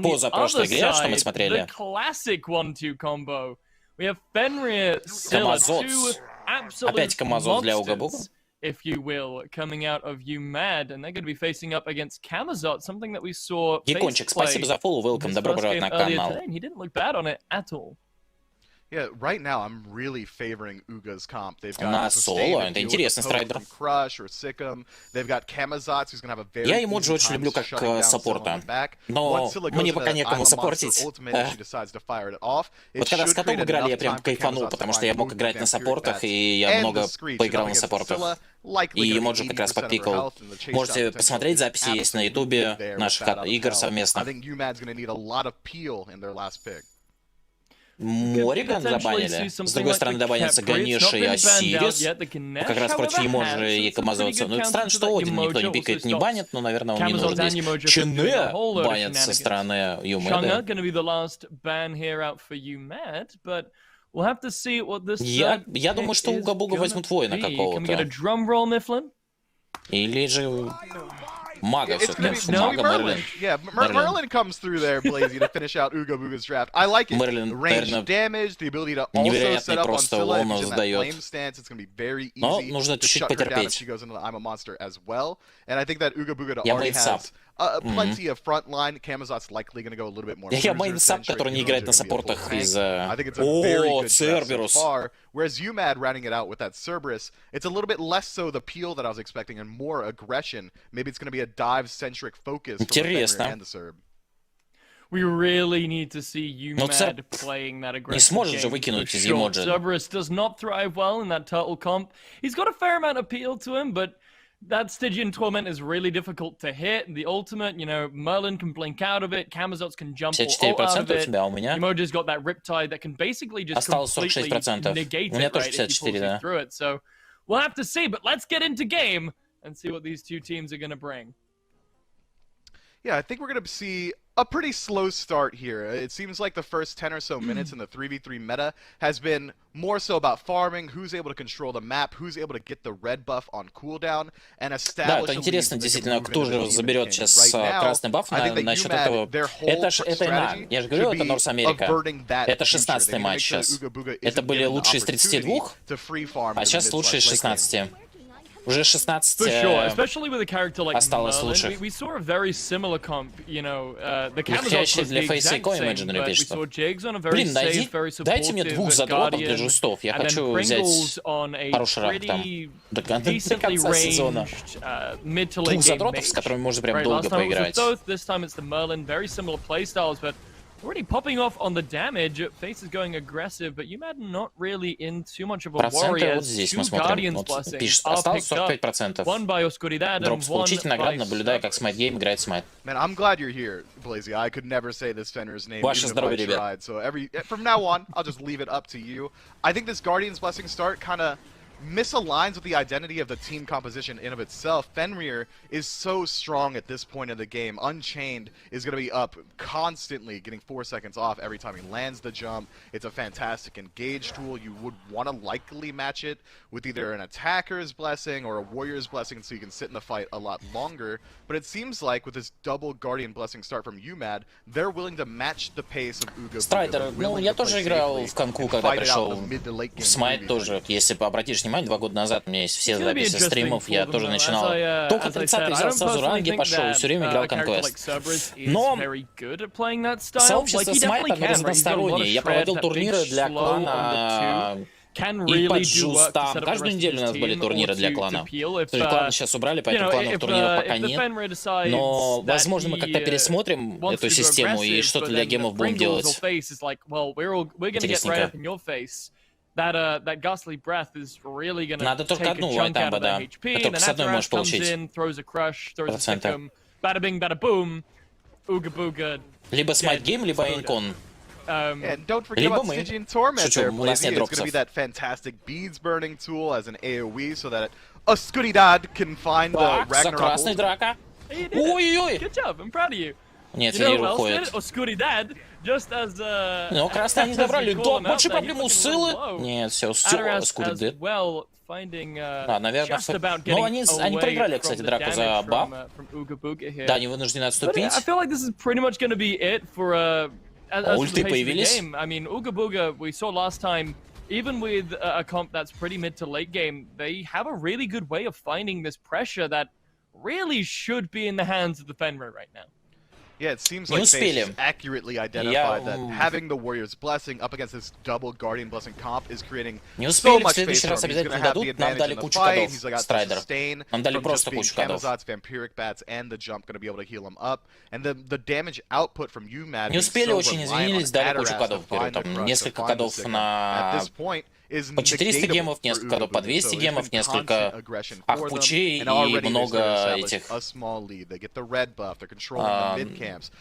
позапрошлой игре, что мы смотрели. Камазоц. Опять Камазоц для Уга-Буга. If you will, coming out of UMAD, and they're going to be facing up against Kamazot, something that we saw. Гекончик, спасибо за фоллоу, welcome, добро пожаловать на канал. He didn't look bad on it at all. Yeah, right now I'm really favoring Uga's comp. They've got на соло, это интересный страйдер. Я Эмоджи очень люблю как саппорта, но мне пока некому саппортить. Вот когда с котом играли, я прям кайфанул, потому что я мог играть на саппортах, и я много поиграл на саппортах. И Эмоджи как раз подпикал. Можете посмотреть, записи есть на ютубе наших игр совместно. Мориган забанили. С другой стороны, добанятся Ганеша и Осирис. Как раз против Емоджи и Камазоца. Ну, это странно, что Один никто не пикает, не банит, но, наверное, он не нужен здесь. Чене банят со стороны Юмеда. Я думаю, что Уга-Буга возьмут воина какого-то. Или же... Мага все-таки. Мага Мерлин. Yeah, Merlin comes through there, Blazy, to finish out Ooga Booga's draft. I like it. Range damage, the ability to also set up on Scylla. If she's in that flame stance, it's going to be very easy to shut her down if she goes into the I'm a Monster as well. And I think that Ooga Booga already has plenty of front line. Камазот's likely going to go a little bit more. Я мейн-сап, который не играет на саппортах из-за... О, Церберус. Whereas UMAD rounding it out with that Cerberus, it's a little bit less so the peel that I was expecting and more aggression. Maybe it's going to be a dive-centric focus from the Fenrir and the Cerb. We really need to see UMAD playing that aggressive не сможет же выкинуть из Емоджи. Cerberus does not thrive well in that turtle comp. He's got a fair amount of appeal to him, but that Stygian Torment is really difficult to hit. And the ultimate, you know, Merlin can blink out of it, Kamazot's can jump all out of it. Emoji's got that Riptide that can basically just completely negate it, right, if he pulls you through it. So we'll have to see, but let's get into game and see what these two teams are going to bring. Yeah, I think we're going to see a pretty slow start here. It seems like the first 10 or so minutes in the 3v3 meta has been more so about farming, who's able to control the map, who's able to get the red buff on cooldown, and establish. Да, это интересно, действительно, кто же заберет сейчас красный баф насчет этого. Это я же говорю, это Норс Америка. Это 16-й матч сейчас. Это были лучшие из 32, а сейчас лучшие из 16. Уже 16 For sure, especially with a character like осталось Merlin, лучших. we saw a very similar comp. You know, the counters Легчайший was для the Фейса и exact same, Imaginary but we пишет. saw Jigs on a very Блин, safe, very дайте мне supportive двух задротов для Guardian, жестов. Я and then хочу взять Pringles on a хороший ранг там. pretty До decently конца сезона. ranged mid to late Двух game задротов, с mage. которыми можно прям Right, долго last time it was поиграть. with Thoth, this time it's the Merlin. Very similar playstyles, but already popping off on the damage. Face is going aggressive, but UMAD not really in too much of a worry Проценты вот as здесь two мы смотрим. Guardians Вот blessings пишет, are осталось picked up. 45%. One by Oscuridad and Дропс one получите награду, by наблюдая, как Cerberus. Smite Game играет Smite. Man, I'm glad you're here, Blazy. I could never say this Fenrir's name Ваше even if здоровье, I ребят. tried. So from now on, I'll just leave it up to you. I think this Guardian's Blessing start kind of misaligns with the identity of the team composition in of itself. Fenrir is so strong at this point of the game. Unchained is going to be up constantly, getting 4 seconds off every time he lands the jump. It's a fantastic engage tool. You would want to likely match it with either an attacker's blessing or a warrior's blessing so you can sit in the fight a lot longer. But it seems like with this double Guardian Blessing start from UMAD, they're willing to match the pace of Uga. Страйдер, ну я тоже играл в конку, когда пришел в Смайт тоже. Если обратишь внимание, 2 года назад у меня есть все записи стримов, я тоже начинал. Только 30-й взял, сразу ранги пошел, и все время играл конквест. Но сообщество Смайта разностороннее. Я проводил турниры для клана и по Джус там. Каждую неделю у нас были турниры для клана. То есть кланы сейчас убрали, поэтому кланов турниров пока нет. Но, возможно, мы как-то пересмотрим эту систему и что-то для гемов будем делать. Интересненько. Надо только одну White Amber, да. А только с одной можешь получить. Либо Smite Game, либо Incon. And don't forget about Stygian Torment Шучу, there, у нас Blazy. нет It's going to дропсов. be that fantastic beads burning tool as an AoE so that Oscuridad can find the Так, за Ragnarok. красный драка. Ой-ой-ой. Good job, I'm proud of you. Нет, You know Фенир who else did уходит. it? Oscuridad, just as Ну, красные они забрали. as you call Да, him больше out there, проблем у he's looking Сылы. low. Нет, все, Adaras Скурит as дед. well, finding, наверное, just about ну, getting они away проиграли, from кстати, the драку за damage баф. from Uga Booga here. Да, они вынуждены But отступить. I feel like this is pretty much going to be it for as for the Ульты pace of the появились. game. I mean, Uga Booga, we saw last time, even with a comp that's pretty mid to late game, they have a really good way of finding this pressure that really should be in the hands of the Fenrir right now. Yeah, it seems Не like успели. they accurately identified that having the Warrior's Blessing up against this double Guardian Blessing comp is creating Не so успели, в much следующий space раз for him. He's going обязательно to have the дадут. Нам advantage дали in the кучу fight. кодов, He's got the Страйдер. sustain Нам дали from просто just being кучу кодов. Camazot's Vampiric Bats and the jump going to be able to heal him up. And the damage output from UMAD Не успели, so очень извинились, дали кучу кодов. Говорю, там несколько кодов на... По 400 гемов, несколько кодов по 200 гемов, несколько ахпучей и много этих...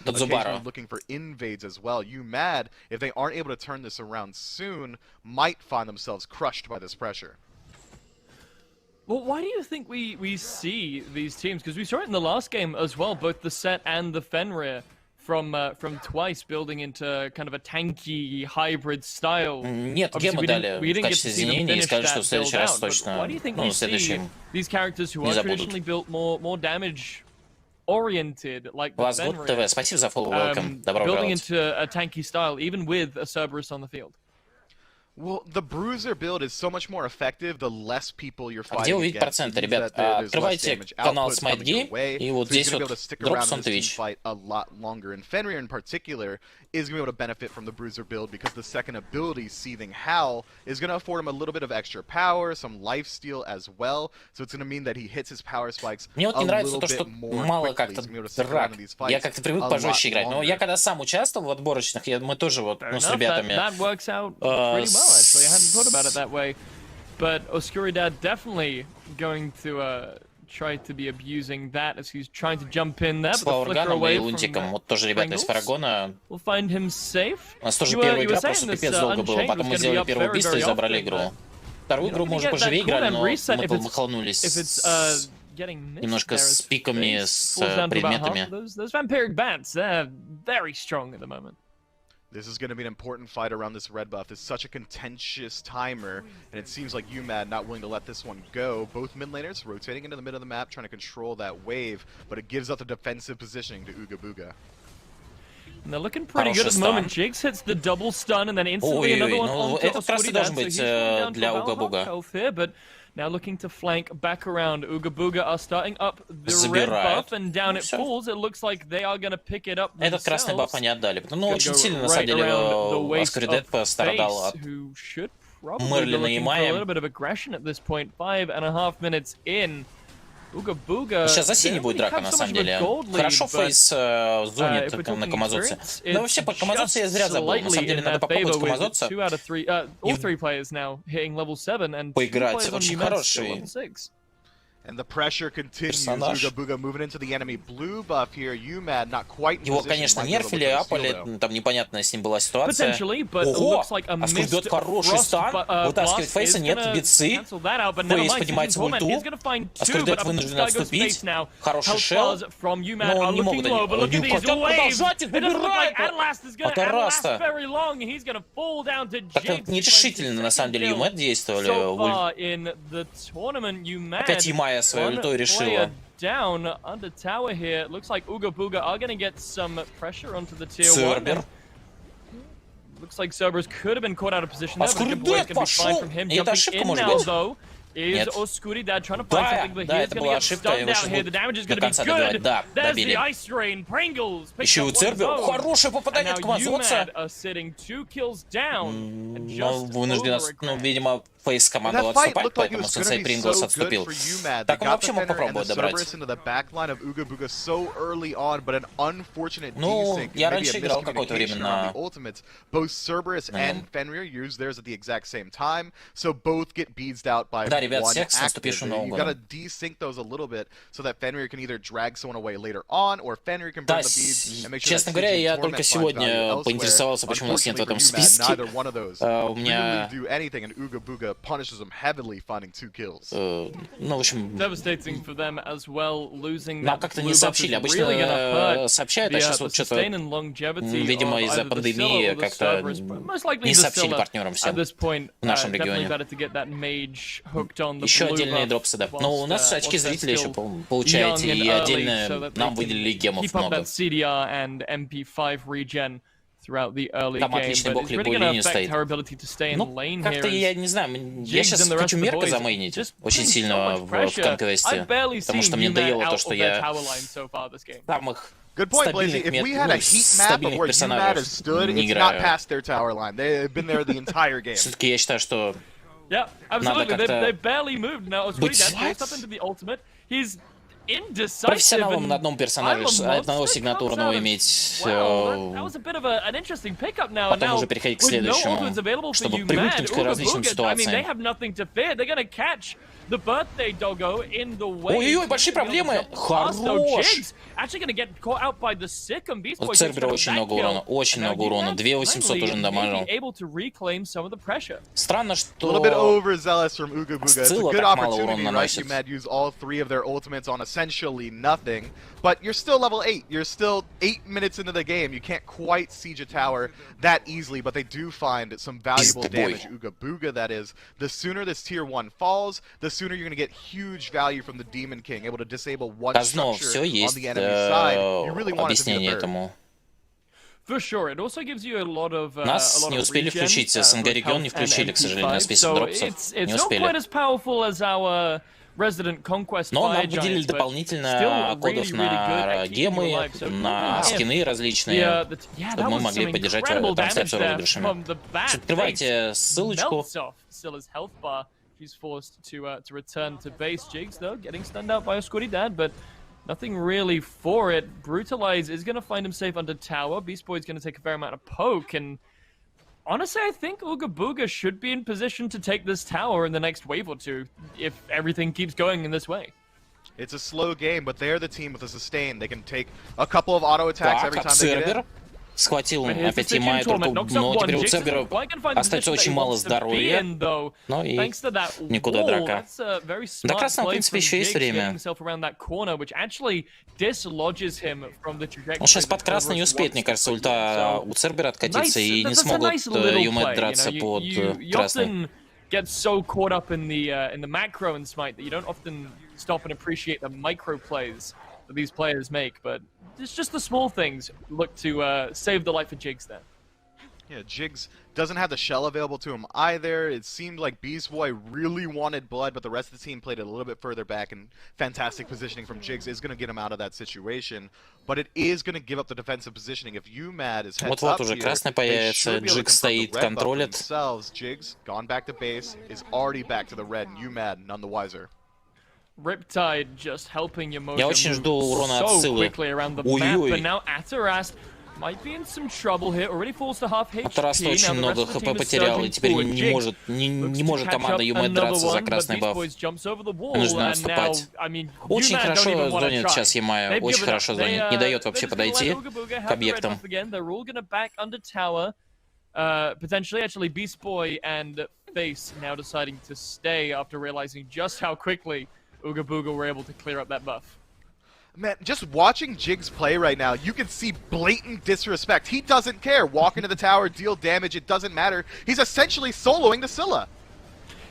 Дадзубара. looking for invades as well. UMAD, if they aren't able to turn this around soon, might find themselves crushed by this pressure. Well, why do you think we see these teams? Because we saw it in the last game as well, both the Set and the Fenrir from Twice building into kind of a tanky hybrid style. Нет, Obviously, гемы дали we в didn't get качестве to see them извинений и finish сказали, что that в следующий build раз out, but точно, why do you think ну, we в следующий see these characters who не are забудут. traditionally built more damage oriented, like the Вас Гуд Fenrir, ТВ, спасибо за фоллоу, welcome, добро building пожаловать. into a tanky style, even with a Cerberus on the field? Well, the Bruiser build is so much more effective the less people you're А fighting где увидеть against. проценты, It means ребят? that there's less Открывайте damage канал output Smite coming your Game, way, и вот so you're здесь gonna be able вот to stick Drops around on in this team Twitch. fight a lot longer. And Fenrir in particular is going to be able to benefit from the Bruiser build because the second ability, Seething Howl, is going to afford him a little bit of extra power, some lifesteal as well. So it's going to mean that he hits his power spikes Мне вот a не нравится little то, что bit more мало quickly. как-то He's gonna be able to stick драк. around in these Я fights как-то привык a пожестче lot играть. Но longer. я когда сам участвовал в отборочных, мы тоже вот, Fair ну, с enough, ребятами. that works out pretty well, actually. I hadn't thought about it that way. But Oscuridad definitely going to try to be abusing that as he's trying to jump in there, С but the flicker Флауэрганом и away Лунтиком, from вот тоже ребята из Pringles Фарагона. will find him safe. У нас тоже You were- первая you were игра saying просто this, пипец долго было. Unchained Потом was мы gonna be сделали up первое very, убийство и very забрали often, игру. but Вторую you're игру not мы gonna уже get поживее that играли, cooldown но reset мы if it's лоханулись getting missed немножко there с as пиками, face с falls down to about half. предметами. Those vampiric bats, they're very strong at the moment. This is going to be an important fight around this red buff. It's such a contentious timer, and it seems like UMAD not willing to let this one go. Both mid laners rotating into the mid of the map, trying to control that wave, but it gives up the defensive positioning to Uga Booga. And they're looking pretty good at the moment. Jigs hits the double stun and then instantly another one onto этот как раз и должен быть для Уга-Буга. But now looking to flank back around. Ooga-Booga are starting up the red buff and down it falls. It looks like they are going to pick it up Этот красный баф они отдали. Ну, очень сильно, на самом деле, StrongEstet пострадал от Мерлина и Майя. A little bit of aggression at this point. 5.5 minutes in. Ooga-Booga. Сейчас за синий будет драка, на самом деле. Хорошо Фейс зонит на Камазоце. Но вообще под Камазоце я зря забыл. На самом деле надо попробовать Камазоце поиграть. Очень хороший. And the pressure continues. Ooga-Booga moving into the enemy blue buff here. UMAD not quite in Его, position. конечно, нерфили, апали, там непонятная с ним была ситуация. Ого! Аскульдет хороший стан, вытаскивает Фейса, нет, битсы. Фейс поднимается в ульту. Аскульдет вынужден отступить. Хороший шел. Но он не могут они не хотят продолжать, их выбирают. От Араста. Как-то нерешительно, на самом деле, UMAD действовали. Опять Ямая свою ульту решила. Down under tower here. It looks like Ooga-Booga are going to get some pressure onto the tier 1. Looks like Cerberus could have been caught out of position there, but good boy is going to be fine from him. Jumping in now, though, is Oscuridad trying to find something, but he's going to get stunned out here. The damage is going to be good. There's the Ice Rain. Pringles picks Еще у up one Цербера zone. хорошее попадание от Камазоца. UMAD are sitting 2 kills down. And Но just вынужден, ну, видимо, Фейс командовал отступать, поэтому Сенсей Принглс отступил. Так он вообще мог попробовать добрать. Ну, я раньше играл какое-то время на... Да, ребят, всех с наступившим Новым годом. Да, честно говоря, я только сегодня поинтересовался, почему у нас нет в этом списке. У меня... punishes them heavily, finding 2 kills. Ну, в общем... Devastating for them as well, losing Нам как-то не сообщили. Обычно сообщают, а сейчас вот что-то, видимо, из-за пандемии как-то не сообщили партнерам всем в нашем регионе. Еще отдельные дропсы, да. Но у нас очки зрителей еще получаете, и отдельно нам выделили гемов много. Там отличный бог линии стоит. Ну, как-то я не знаю, я сейчас хочу Мерка замейнить очень сильно в конквесте, потому что мне надоело то, что я самых стабильных персонажей не играю. Все-таки я считаю, что надо как-то быть профессионалом на одном персонаже, одного сигнатурного иметь, потом уже переходить к следующему, чтобы привыкнуть к различным ситуациям. Ой-ой-ой, большие проблемы! Хорош! У Цербера очень много урона, 2800 уже надамажил. Странно, что Сцилла так мало урона наносит. Essentially nothing, but you're still level 8. You're still 8 minutes into the game. You can't quite siege a tower that easily, but they do find some valuable damage. Ooga-Booga, that is. The sooner this tier 1 falls, the sooner you're going to get huge value from the Demon King, able to disable one structure on the enemy side. You really want it to be a third. For sure, it also gives you a lot of Нас не успели включить, СНГ регион не включили, к сожалению, на список дропсов. Не успели. Но нам выделили дополнительно кодов на гемы, на скины различные, чтобы мы могли поддержать трансляцию розыгрышами. Открывайте ссылочку. Nothing really for it. Brutalize is going to find him safe under tower. Beast Boy's going to take a fair amount of poke, and honestly, I think Ooga-Booga should be in position to take this tower in the next wave or two, if everything keeps going in this way. It's a slow game, but they're the team with a sustain. They can take a couple of auto attacks every time they get in. Схватил опять Ямая, но теперь у Цербера остается очень мало здоровья. Ну и никуда драка. До красного, в принципе, еще есть время. Он сейчас под красный не успеет, мне кажется, ульта у Цербера откатиться, и не смогут UMAD драться под красный. Get so caught up in the macro and smite that you don't often stop and appreciate the micro plays that these players make, but it's just the small things look to save the life of Jigs there. Yeah, Jigs doesn't have the shell available to him either. It seemed like Beast Boy really wanted blood, but the rest of the team played it a little bit further back, and fantastic positioning from Jigs is going to get him out of that situation. But it is going to give up the defensive positioning. If UMAD is heads up уже here, красный they появится, should be able to Джикс confront стоит, the red buff контролит. themselves. Jigs, gone back to base, is already back to the red, and UMAD none the wiser. Riptide just helping Emotion Я очень жду урона от so Силы. quickly around the map, Ой-ой. but now Atarast might be in some trouble here. Already falls to half HP. Атараст Now очень the много rest of the ХП team is потерял, и surging теперь forward. не Jigs может, looks to может catch команда up Юмэ another драться за one, but красный Beast баф. Boys jumps over the wall, Нужно and отступать. now, I mean, Очень UMAD хорошо don't even wanna зонит try. сейчас Ямая, They've очень given хорошо up. зонит, не дает They're вообще just gonna let подойти Ooga Booga have к the red объектам. buff again. They're all gonna back under tower. Potentially, actually, Beast Boy and Face now deciding to stay after realizing just how quickly Ooga Booga were able to clear up that buff. Man, just watching Jigs play right now, you can see blatant disrespect. He doesn't care. Walk into the tower, deal damage, it doesn't matter. He's essentially soloing the Scylla.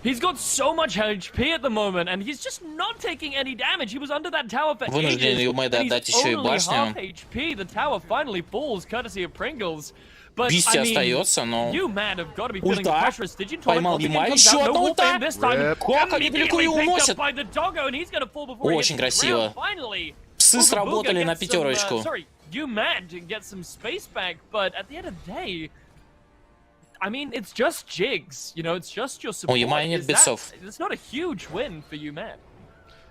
He's got so much HP at the moment, and he's just not taking any damage. He was under that tower for Вынужден ages, Юмэда and отдать he's еще и only башню. half HP. The tower finally falls, courtesy of Pringles. But, Бисти I mean, остается, но... you, man, have got to be feeling the Ульта. pressure. Stygian Tonic Поймал once again Ямай. comes Еще out, одна no ульта. Wolfbane this time. Рэп. Как они далеко Immediately его picked уносят. up by the doggo, and he's gonna fall before he Очень hits the ground. красиво. Finally, Псы Ooga Booga сработали на gets some, пятерочку. sorry, you mad to get some space back, but at the end of the day, I mean, it's just Jigs. You know, it's just your support. Ямая нет битсов. It's not a huge win for you, man.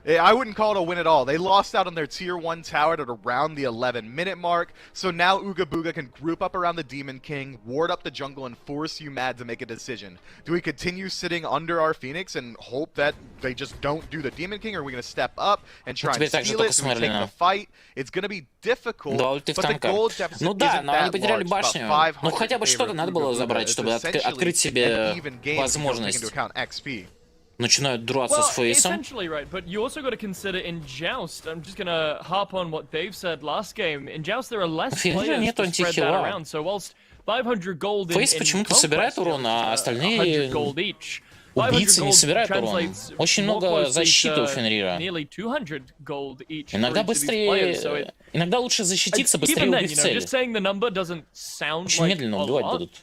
I wouldn't call it a win at all. They lost out on their tier 1 tower at around the 11-minute mark, so now Ooga Booga can group up around the Demon King, ward up the jungle, and force UMAD to make a decision. Do we continue sitting under our Phoenix and hope that they just don't do the Demon King, or are we going to step up and try and теперь также steal только it? с Do we take Мерлина. the fight? It's going to be difficult, Два ульты в but the танка. gold deficit Ну да, isn't но они that потеряли large, башню. about Ну 500 хотя бы in favor что-то of надо Ooga было Booga. забрать, It's чтобы essentially открыть an себе even game if you don't take возможность. into account XP. Начинают драться с Well, Фейсом. essentially, right, but you also got to consider in Joust, I'm just going to harp on what Dave said last game. In Joust, there are less Фигня, players нет to spread that антихила. around, so whilst 500 gold in Фейс in почему-то Conquest собирает урон, а deals, остальные 100 gold each. 500 убийцы не gold собирают урон. translates Очень more много closely защиты у to Фенрира. nearly 200 gold each for Иногда each of these players, so быстрее... Иногда лучше защититься, быстрее even then, убить you know, цель. just saying the number doesn't sound Очень like медленно a убивать lot. будут.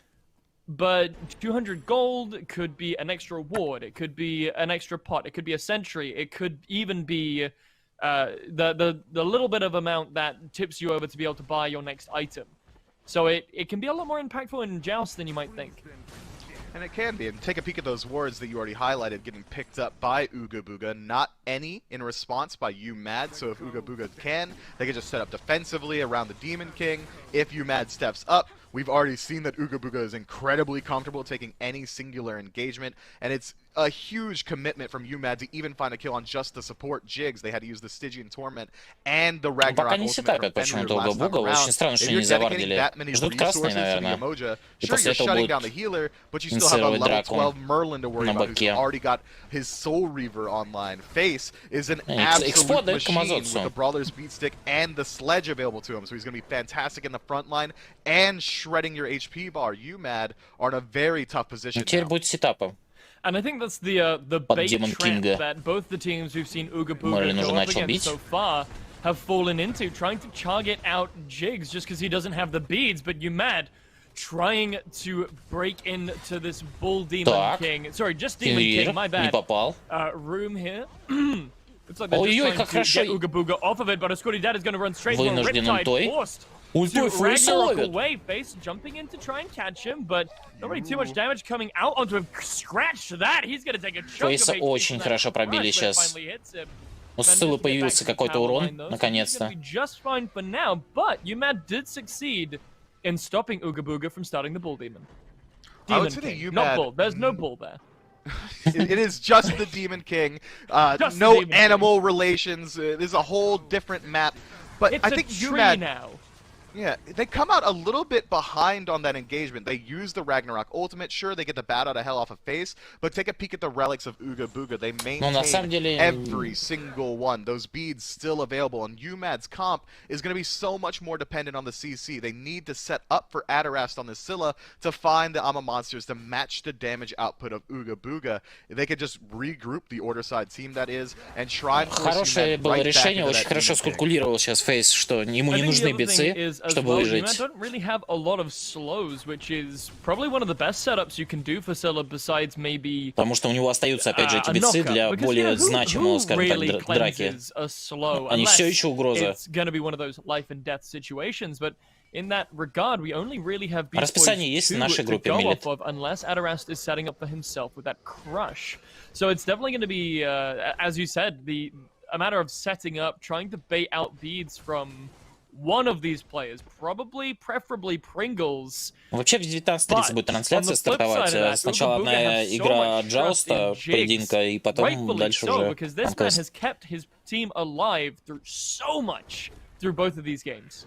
But 200 gold could be an extra ward, it could be an extra pot, it could be a sentry, it could even be the little bit of amount that tips you over to be able to buy your next item. So it can be a lot more impactful in Joust than you might think. And it can be. And take a peek at those wards that you already highlighted getting picked up by Ooga Booga. Not any in response by UMAD. So if Ooga Booga can, they can just set up defensively around the Demon King. If UMAD steps up, we've already seen that Ooga Booga is incredibly comfortable taking any singular engagement. And it's a huge commitment from UMAD to even find a kill on just the support Jigs. They had to use the Stygian Torment and the Ragnarok Пока не ultimate from сетапят Fenrir почему-то last time Уга-Буга. around. Очень странно, If что you're не dedicating завардили. that many Ждут красные, resources to the наверное. Emoja, И sure, после you're этого shutting будет down the healer, but you still have a инсценировать level драку 12 Merlin to worry на about who's боке. already got his Soul Reaver online. Face is an Экспо absolute отдает machine with Камазотсу. the Brawler's Beat Stick and the Sledge available to him, so he's going to be fantastic in the front line and shredding your HP bar. UMAD are in a very tough position Теперь now. будет сетапа. And I think that's the bait Demon trap Kinga. that both the teams we've seen Ooga Booga Merlin уже go up начал against бить. so far have fallen into, trying to target out Jigs just because he doesn't have the beads, but UMAD trying to break into this Bull Demon Так. King. Sorry, just Demon Фенрир King, my не bad. попал. Room here. Looks like they're Ой-ой, just как trying to хорошо. get Ooga Booga off of it, but Ascori Dad is going to run straight for a Вынужден Riptide, ультой. forced Ультой to Фейса Ragnarok ловит. away. Face jumping in to try and catch him, but not really too much damage coming out onto him. Scratch that. He's going to take a chunk of Фейса HP очень from that хорошо пробили crush, but сейчас. finally hits him. У Manages Сциллы to get back появился to the какой-то tower урон, line, though, so he's наконец-то. gonna be just fine for now, but UMAD did succeed in stopping Ooga Booga from starting the Bull Demon. I would Demon say that King, UMAD not Bull. There's no Bull there. It is just the Demon King. Just the No Demon King. animal relations. There's a whole different map. But It's I a think tree UMAD. now. Yeah, they come out a little bit behind on that engagement. They use the Ragnarok ultimate. Sure, they get the bat out of hell off of face, but take a peek at the relics of Uga Booga. They maintain every single one. Those beads still available, and UMAD's comp is going to be so much more dependent on the CC. They need to set up for Adarast on the Scylla to find the Ama monsters to match the damage output of Uga Booga. They could just regroup the order side team, that is, and try and force Хорошее было решение, очень хорошо скалькулировал сейчас Фейс, что ему не нужны бецы, чтобы выжить. You don't really have a lot of slows, which is probably one of the best setups you can do for Scylla besides maybe. Потому что у него остаются опять же эти бецы для более значимого, скажем так, драки. Они все еще угроза. It's going to be one of those life and death situations, but in that regard, we only really have расписание есть в нашей группе Милет. Unless Adarast is setting up for himself with that crush. So it's definitely going to be, as you said, a matter of setting up, trying to bait out beads from one of these players, preferably Pringles. Вообще в 19:30 будет трансляция стартовать. Сначала одна игра Джауста, поединка, и потом дальше уже because this man has kept his team alive through so much through both of these games.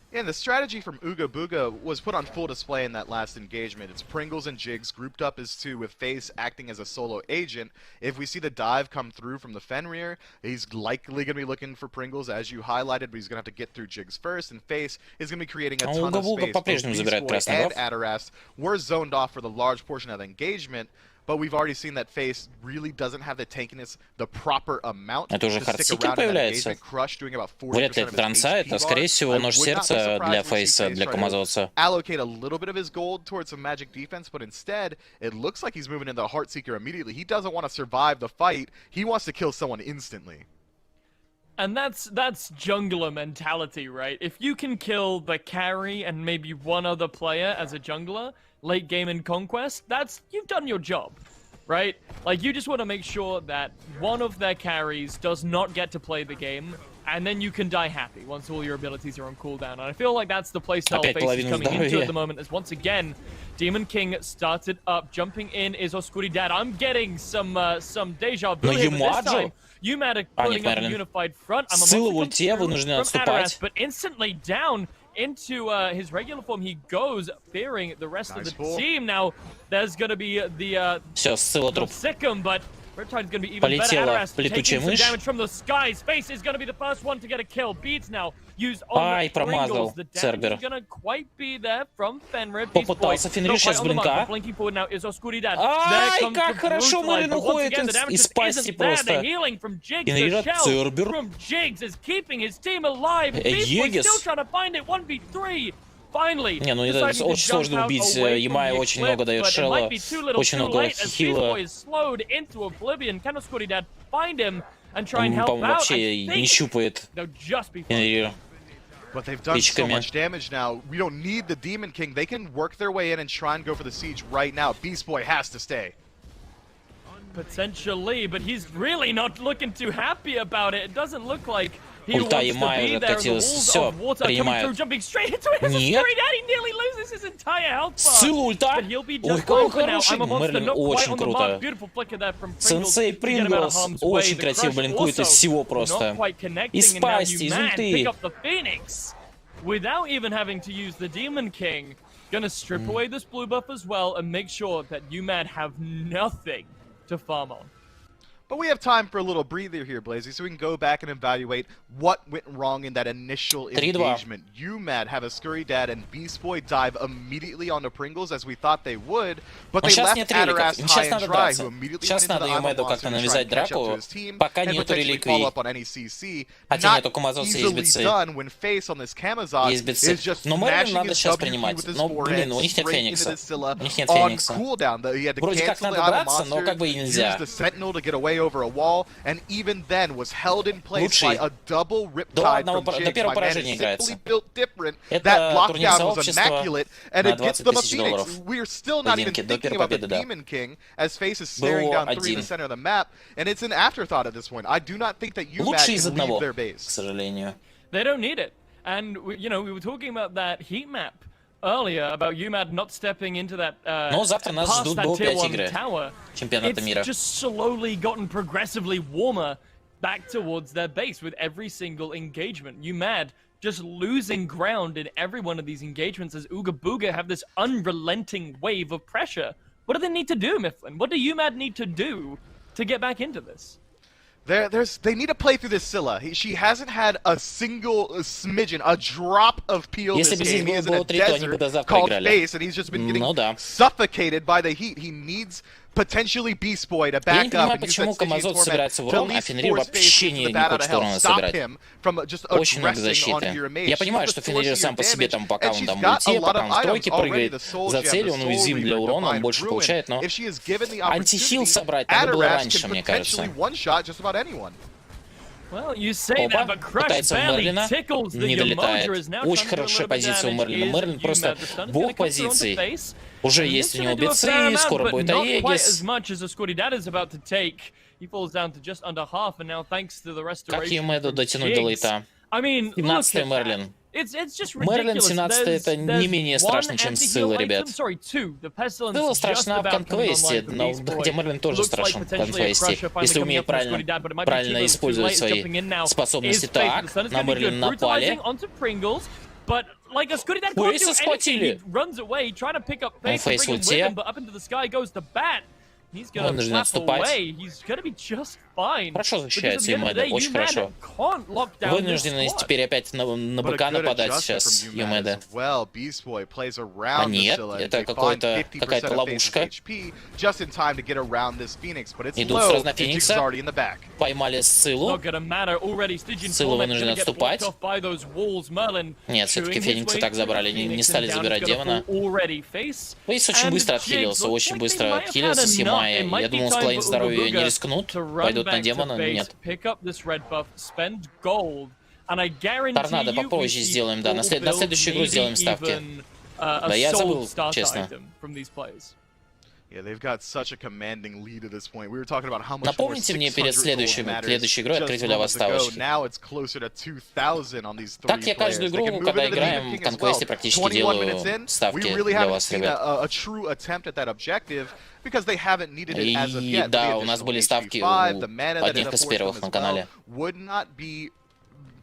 Yeah, and the strategy from Uga Booga was put on full display in that last engagement. It's Pringles and Jigs grouped up as two with Face acting as a solo agent. If we see the dive come through from the Fenrir, he's likely going to be looking for Pringles, as you highlighted, but he's going to have to get through Jigs first, and Face is going to be creating a ton of space. Both Beast Boy and Adarast were zoned off for the large portion of the engagement, but we've already seen that Face really doesn't have the tankiness, the proper amount to stick around in that engagement. Crush doing about 40% Вряд ли это транса, это скорее всего нож сердца для Фейса, для комазовца. Allocate a little bit of his gold towards some magic defense, but instead it looks like he's moving into the Heartseeker immediately. He doesn't want to survive the fight. He wants to kill someone instantly. And that's jungler mentality, right? If you can kill the carry and maybe one other player as a jungler late game in Conquest, you've done your job, right? Like, you just want to make sure that one of their carries does not get to play the game, and then you can die happy once all your abilities are on cooldown. And I feel like that's the playstyle Face is coming into at the moment, as once again, Demon King started up. Jumping in is Oscuridad. I'm getting some deja vu here, but this time, UMAD are putting up a unified front. Сила в ульте, вынуждены отступать. But instantly down into his regular form, he goes, fearing the rest of the team. Now, there's going to be the Sikkim, but Riptide's going to be even better. Adarast taking some damage from the skies. Face is going to be the first one to get a kill. Beats now used on the Pringles. The damage is going to quite be there from Fenrir. Попытался Фенрир сейчас блинка. Blinking forward now is Oscuridad. Ай, как хорошо Мэрин уходит из пасти просто. Фенрира Цербер. Егис. Не, ну это очень сложно убить. Ямая очень много дает шелла, очень много хила. По-моему, вообще не щупает Фенрира. But they've done so much damage now. We don't need the Demon King. They can work their way in and try and go for the siege right now. Beast Boy has to stay. Potentially, but he's really not looking too happy about it. It doesn't look like he Ульта wants to Ямая be уже there. откатилась. Все, принимают. Нет. Сила ульта. Ой, как хороший. Мерлин очень круто. Сенсей Принглс очень красиво блинкует из всего просто. Из пасти, из ульты. Without even having to use the Demon King, gonna strip away this blue buff as well and make sure that UMAD have nothing to farm on. But we have time for a little breather here, Blazy, so we can go back and evaluate what went wrong in that initial engagement. UMAD have a Scurrydad and Beast Boy dive immediately onto Pringles as we thought they would, but they left Adarast high and dry, who immediately went into the Ama monster to try and catch up to his team and potentially follow up on any CC. Not easily done when Face on this Camazotz is just smashing his W with his forehand straight into the Scylla on cooldown. He had to cancel the Ama monster, use the Sentinel to get away over a wall, and even then was held in place by a double Riptide from Jigs. My man is simply built different. That lockdown was immaculate, and it gets them a Phoenix. We're still not even thinking about the Demon King, as Face is staring down 3 in the center of the map, and it's an afterthought at this point. I do not think that UMAD can leave their base. They don't need it. And, you know, we were talking about that heat map earlier, about UMAD not stepping into that past that tier 1 tower. It's just slowly gotten progressively warmer back towards their base with every single engagement. UMAD just losing ground in every one of these engagements as Ooga Booga have this unrelenting wave of pressure. What do they need to do, Mifflin? What do UMAD need to do to get back into this? They need to play through this Scylla. She hasn't had a single smidgen, a drop of peel this game. He is in a desert called Face, and he's just been getting suffocated by the heat. He needs potentially Beast Boy to back up and use that Stygian Torment to at least force Face into the bat out of hell, stop him from just aggressing onto your mage. Я понимаю, что Фенрир сам по себе там, пока он там ульте, пока он в тройке прыгает за целью, он уязвим для урона, он больше получает, но антихил собрать надо было раньше, мне кажется. Well, you say that, but Crush barely tickles the не долетает. Yamodra. Очень хорошая позиция у Мерлина. Мерлин просто бог позиций. Уже есть у него бецы, скоро будет Аегис. Как Юмеду дотянуть до лейта? 17-й Мерлин. Мерлин 17 это не менее страшно, чем Сцилла, ребят. Сцилла страшна в конквесте, но хотя Мерлин тоже страшен в конквесте, если умеет правильно использовать свои способности. Так, на Мерлин напали. Фейса схватили. Он Фейс в ульте. Вынужден отступать. Хорошо защищается Юмеда, очень хорошо. Вынуждены теперь опять на БК нападать сейчас Юмеда. А нет, это какая-то ловушка. Идут сразу на Феникса. Поймали Сциллу. Сцилла вынуждена отступать. Нет, все-таки Феникса так забрали, не стали забирать демона. Фейс очень быстро отхилился, очень быстро отхилился с Ямайя. Я думал, с половиной здоровья не рискнут, пойдут на демона, но нет. Торнадо попозже сделаем, да, на следующую игру сделаем ставки. Да, я забыл, честно. Напомните мне перед следующей игрой открыть для вас ставочки. Так я каждую игру, когда играем в конквесте, практически делаю ставки для вас, ребят. И да, у нас были ставки у одних из первых на канале.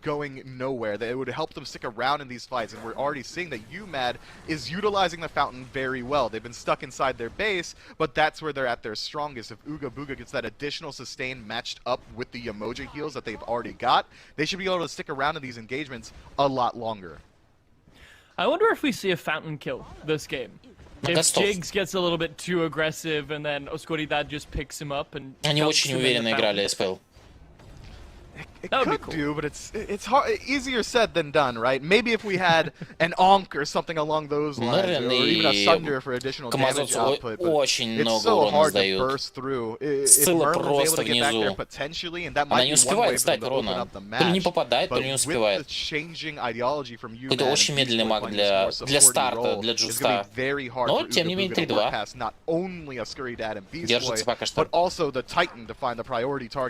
Going nowhere, that it would help them stick around in these fights, and we're already seeing that UMAD is utilizing the fountain very well. They've been stuck inside their base, but that's where they're at their strongest. If Ooga Booga gets that additional sustain matched up with the emoji heals that they've already got, they should be able to stick around in these engagements a lot longer. I wonder if we see a fountain kill this game. If Jigs gets a little bit too aggressive, and then Oscuridad just picks him up and... Они очень уверенно играли, СПЛ. It could do, but it's hard, easier said than done, right? Maybe if we had an Onk or something along those lines, or even a Sunder for additional damage output, but it's so hard to burst through. If Merlin's able to get back there potentially, and that might be one way for them to open up the match, but with the changing ideology from UMAD, это очень медленный маг для старта, для джуста. Но, тем не менее, 3-2. Держится пока что.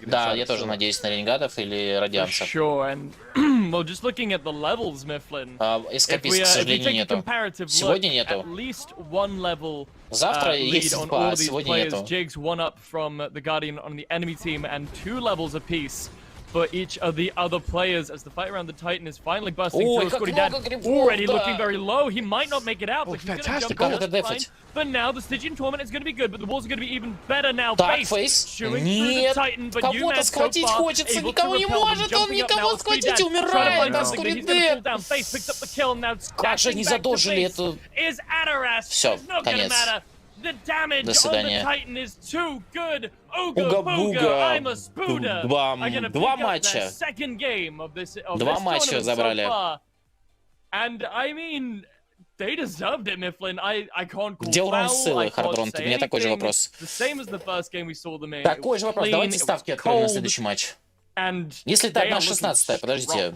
Да, я тоже надеюсь на ренегатов или радианцев. Sure, and well, just looking at the levels, Mifflin. Эскапист, к сожалению, нету. Сегодня нету. Завтра есть два, сегодня нету. Jigs one up from the Guardian on the enemy team and 2 levels apiece for each of the other players as the fight around the Titan is finally busting through. Scotty already looking very low. He might not make it out, but he's going to jump on just fine. But now the Stygian Torment is going to be good, but the walls are going to be even better now. Face chewing through the Titan, but кого-то схватить хочется, никого не может, он никого схватить, умирает, Оскуридет. Как же они задолжили эту... Все, конец. До свидания. Уга-буга. Два матча. Два матча забрали. Где урон Сциллы, Хардрон? У меня такой же вопрос. Такой же вопрос. Давайте ставки откроем на следующий матч. Если это 1/16, подождите.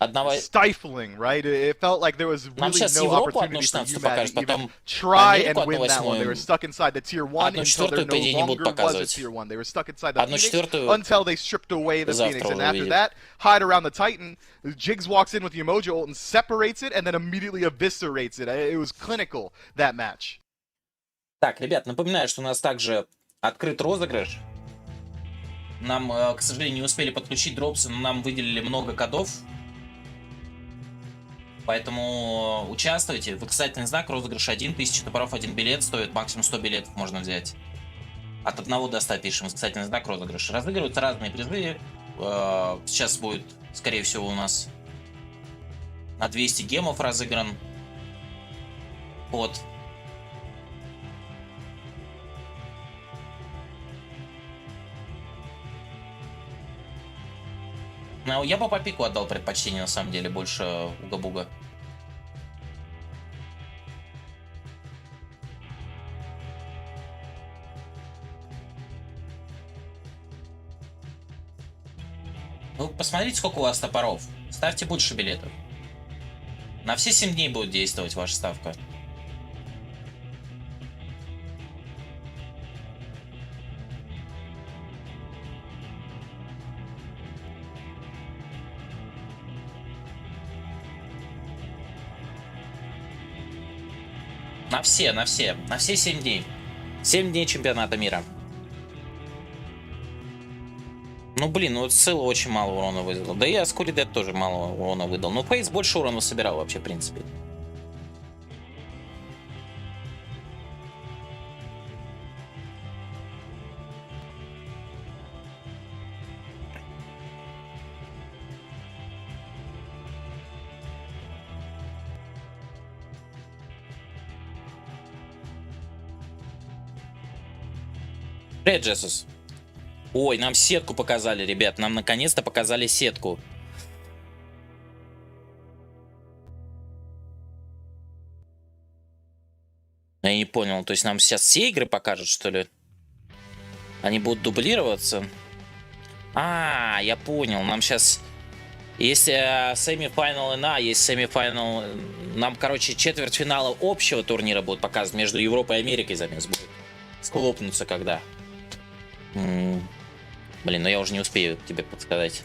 Stifling, right? It felt like there was really no opportunity for UMAD to even try and win that one. They were stuck inside the tier 1 until there no longer was a tier 1. They were stuck inside the Phoenix until they stripped away the Phoenix. And after that, hide around the Titan. Jigs walks in with the emoji ult and separates it and then immediately eviscerates it. It was clinical, that match. Так, ребят, напоминаю, что у нас также открыт розыгрыш. Нам, к сожалению, не успели подключить дропсы, но нам выделили много кодов. Поэтому участвуйте. Восклицательный знак, розыгрыш 1, 1000 топоров, 1 билет, стоит максимум 100 билетов можно взять. От 1 до 100 пишем, восклицательный знак, розыгрыш. Разыгрываются разные призы. Сейчас будет, скорее всего, у нас на 200 гемов разыгран. Вот. Ну, я бы по пику отдал предпочтение, на самом деле, больше уга-буга. Ну, посмотрите, сколько у вас топоров. Ставьте больше билетов. На все 7 дней будет действовать ваша ставка. На все 7 дней. 7 дней чемпионата мира. Ну блин, ну Сила очень мало урона выдал. Да и Аскуридет тоже мало урона выдал. Но Фейс больше урона собирал вообще, в принципе. Привет, Джессус. Ой, нам сетку показали, ребят. Нам наконец-то показали сетку. Я не понял. То есть нам сейчас все игры покажут, что ли? Они будут дублироваться? А, я понял. Нам сейчас... Есть semi-final на, есть semi-final... Нам, короче, четвертьфинала общего турнира будут показывать. Между Европой и Америкой замес будет. Схлопнуться когда. Блин, ну я уже не успею тебе подсказать.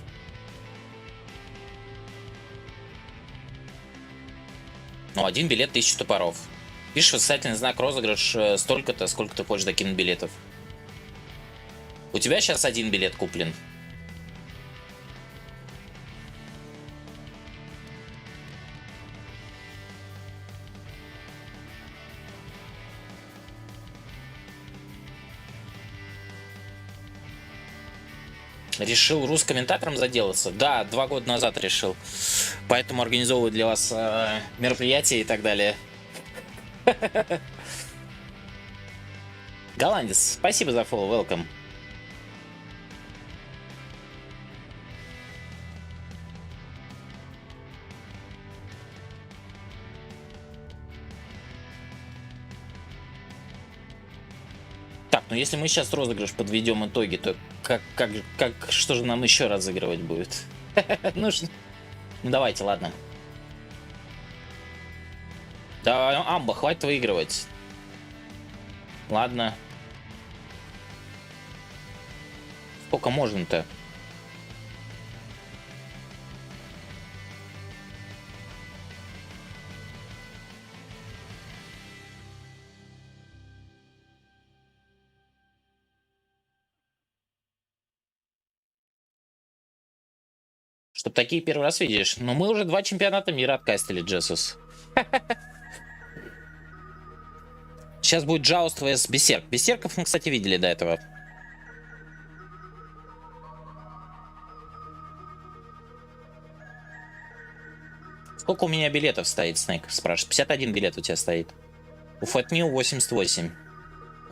Ну, 1 билет, 1000 топоров. Пишешь восклицательный знак, розыгрыш столько-то, сколько ты хочешь докинуть билетов. У тебя сейчас 1 билет куплен. Решил рус-комментатором заделаться? Да, 2 года назад решил. Поэтому организовываю для вас мероприятия и так далее. Голландец, спасибо за фоллоу, welcome. Так, ну если мы сейчас розыгрыш подведем итоги, то что же нам еще разыгрывать будет? Ну давайте, ладно. Да, Амба, хватит выигрывать. Ладно. Сколько можно-то? Чтоб такие первый раз видишь. Но мы уже 2 чемпионата мира откастили, Джессус. Сейчас будет Джауст vs Берсерк. Берсерков мы, кстати, видели до этого. Сколько у меня билетов стоит, Снейк? Спрашивает. 51 билет у тебя стоит. У Фэтмил 88.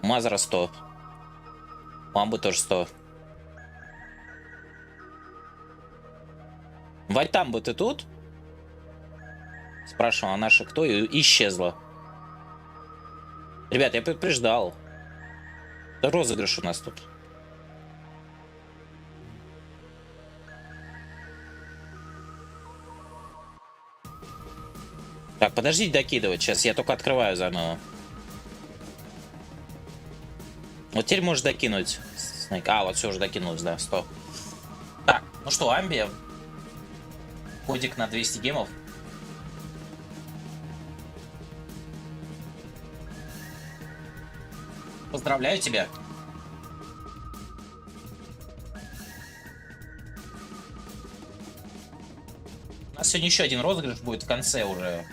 У Мазера 100. У Амбы тоже 100. Вайтамба, ты тут? Спрашивал, а наша кто? И исчезла. Ребят, я предупреждал. Да розыгрыш у нас тут. Так, подождите докидывать. Сейчас я только открываю заново. Вот теперь можешь докинуть. А, вот все уже докинулось, да, 100. Так, ну что, Амби. Кодик на 200 гемов. Поздравляю тебя. У нас сегодня еще один розыгрыш будет в конце уже.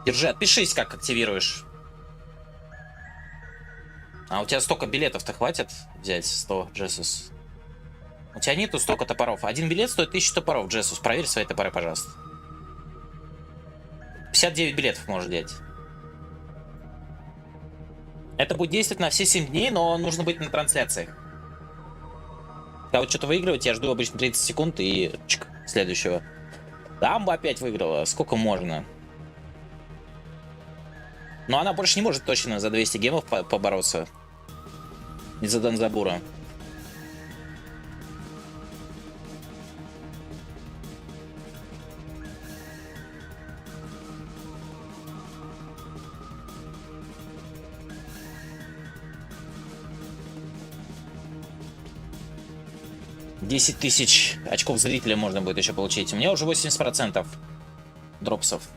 Держи, отпишись, как активируешь. А у тебя столько билетов-то хватит взять? 100 Джесус. У тебя нету столько топоров. Один билет стоит 1000 топоров, Джесус. Проверь свои топоры, пожалуйста. 59 билетов можешь взять. Это будет действовать на все 7 дней, но нужно быть на трансляциях. Когда вот что-то выигрывать, я жду обычно 30 секунд и чик, следующего. Дамба опять выиграла. Сколько можно? Но она больше не может точно за 200 гемов побороться. Из-за Данзабура. $10 000 очков зрителя можно будет еще получить. У меня уже 80% дропсов.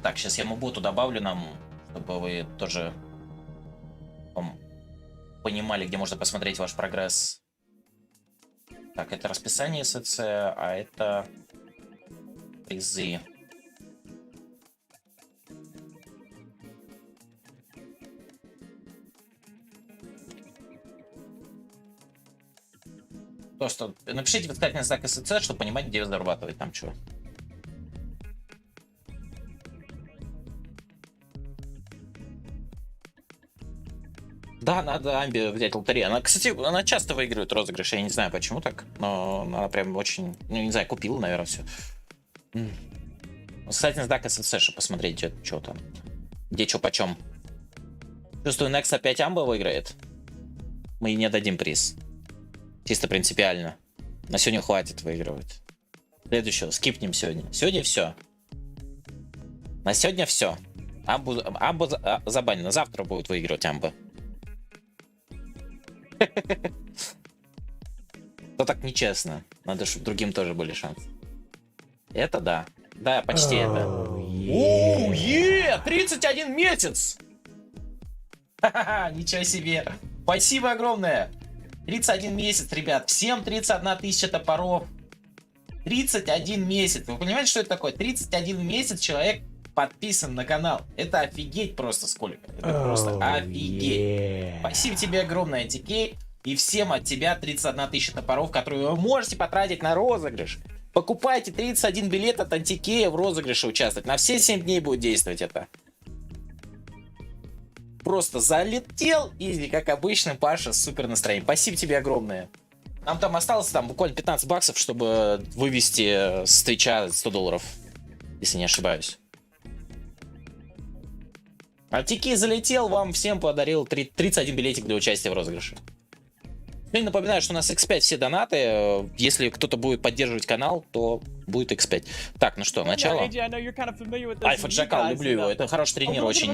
Так, сейчас я боту добавлю нам, чтобы вы тоже понимали, где можно посмотреть ваш прогресс. Так, это расписание СЦ, а это призы. Просто напишите восклицательный знак СЦ, чтобы понимать, где зарабатывать там что. Да, надо Амби взять лотерею. Она, кстати, она часто выигрывает розыгрыши. Я не знаю, почему так, но она прям очень... Ну, не знаю, купила, наверное, все. Кстати, знак ССС, чтобы посмотреть, что там. Где, что, почем. Чувствую, Next опять Амба выиграет. Мы ей не дадим приз. Чисто принципиально. На сегодня хватит выигрывать. Следующего, скипнем сегодня. Сегодня все. На сегодня все. Амбу забанено. Завтра будет выигрывать Амба. То так нечестно. Надо, чтобы другим тоже были шансы. Это да. Да, почти это. Оу, 31 месяц! Ха-ха-ха, ничего себе. Спасибо огромное. 31 месяц, ребят. Всем 31 000 топоров. 31 месяц. Вы понимаете, что это такое? 31 месяц человек подписан на канал. Это офигеть просто сколько. Это просто офигеть. Спасибо тебе огромное, ТК. И всем от тебя 31 000 топоров, которые вы можете потратить на розыгрыш. Покупайте 31 билет от Антикея в розыгрыше участвовать. На все 7 дней будет действовать это. Просто залетел, изи, как обычно, Паша, супер настроение. Спасибо тебе огромное. Нам там осталось буквально 15 баксов, чтобы вывести с Твича $100, если не ошибаюсь. А Тики залетел, вам всем подарил 31 билетик для участия в розыгрыше. Ну и напоминаю, что у нас X5 все донаты. Если кто-то будет поддерживать канал, то будет X5. Так, ну что, начало. Альфа Джакал, люблю его. Это хороший тренер, очень...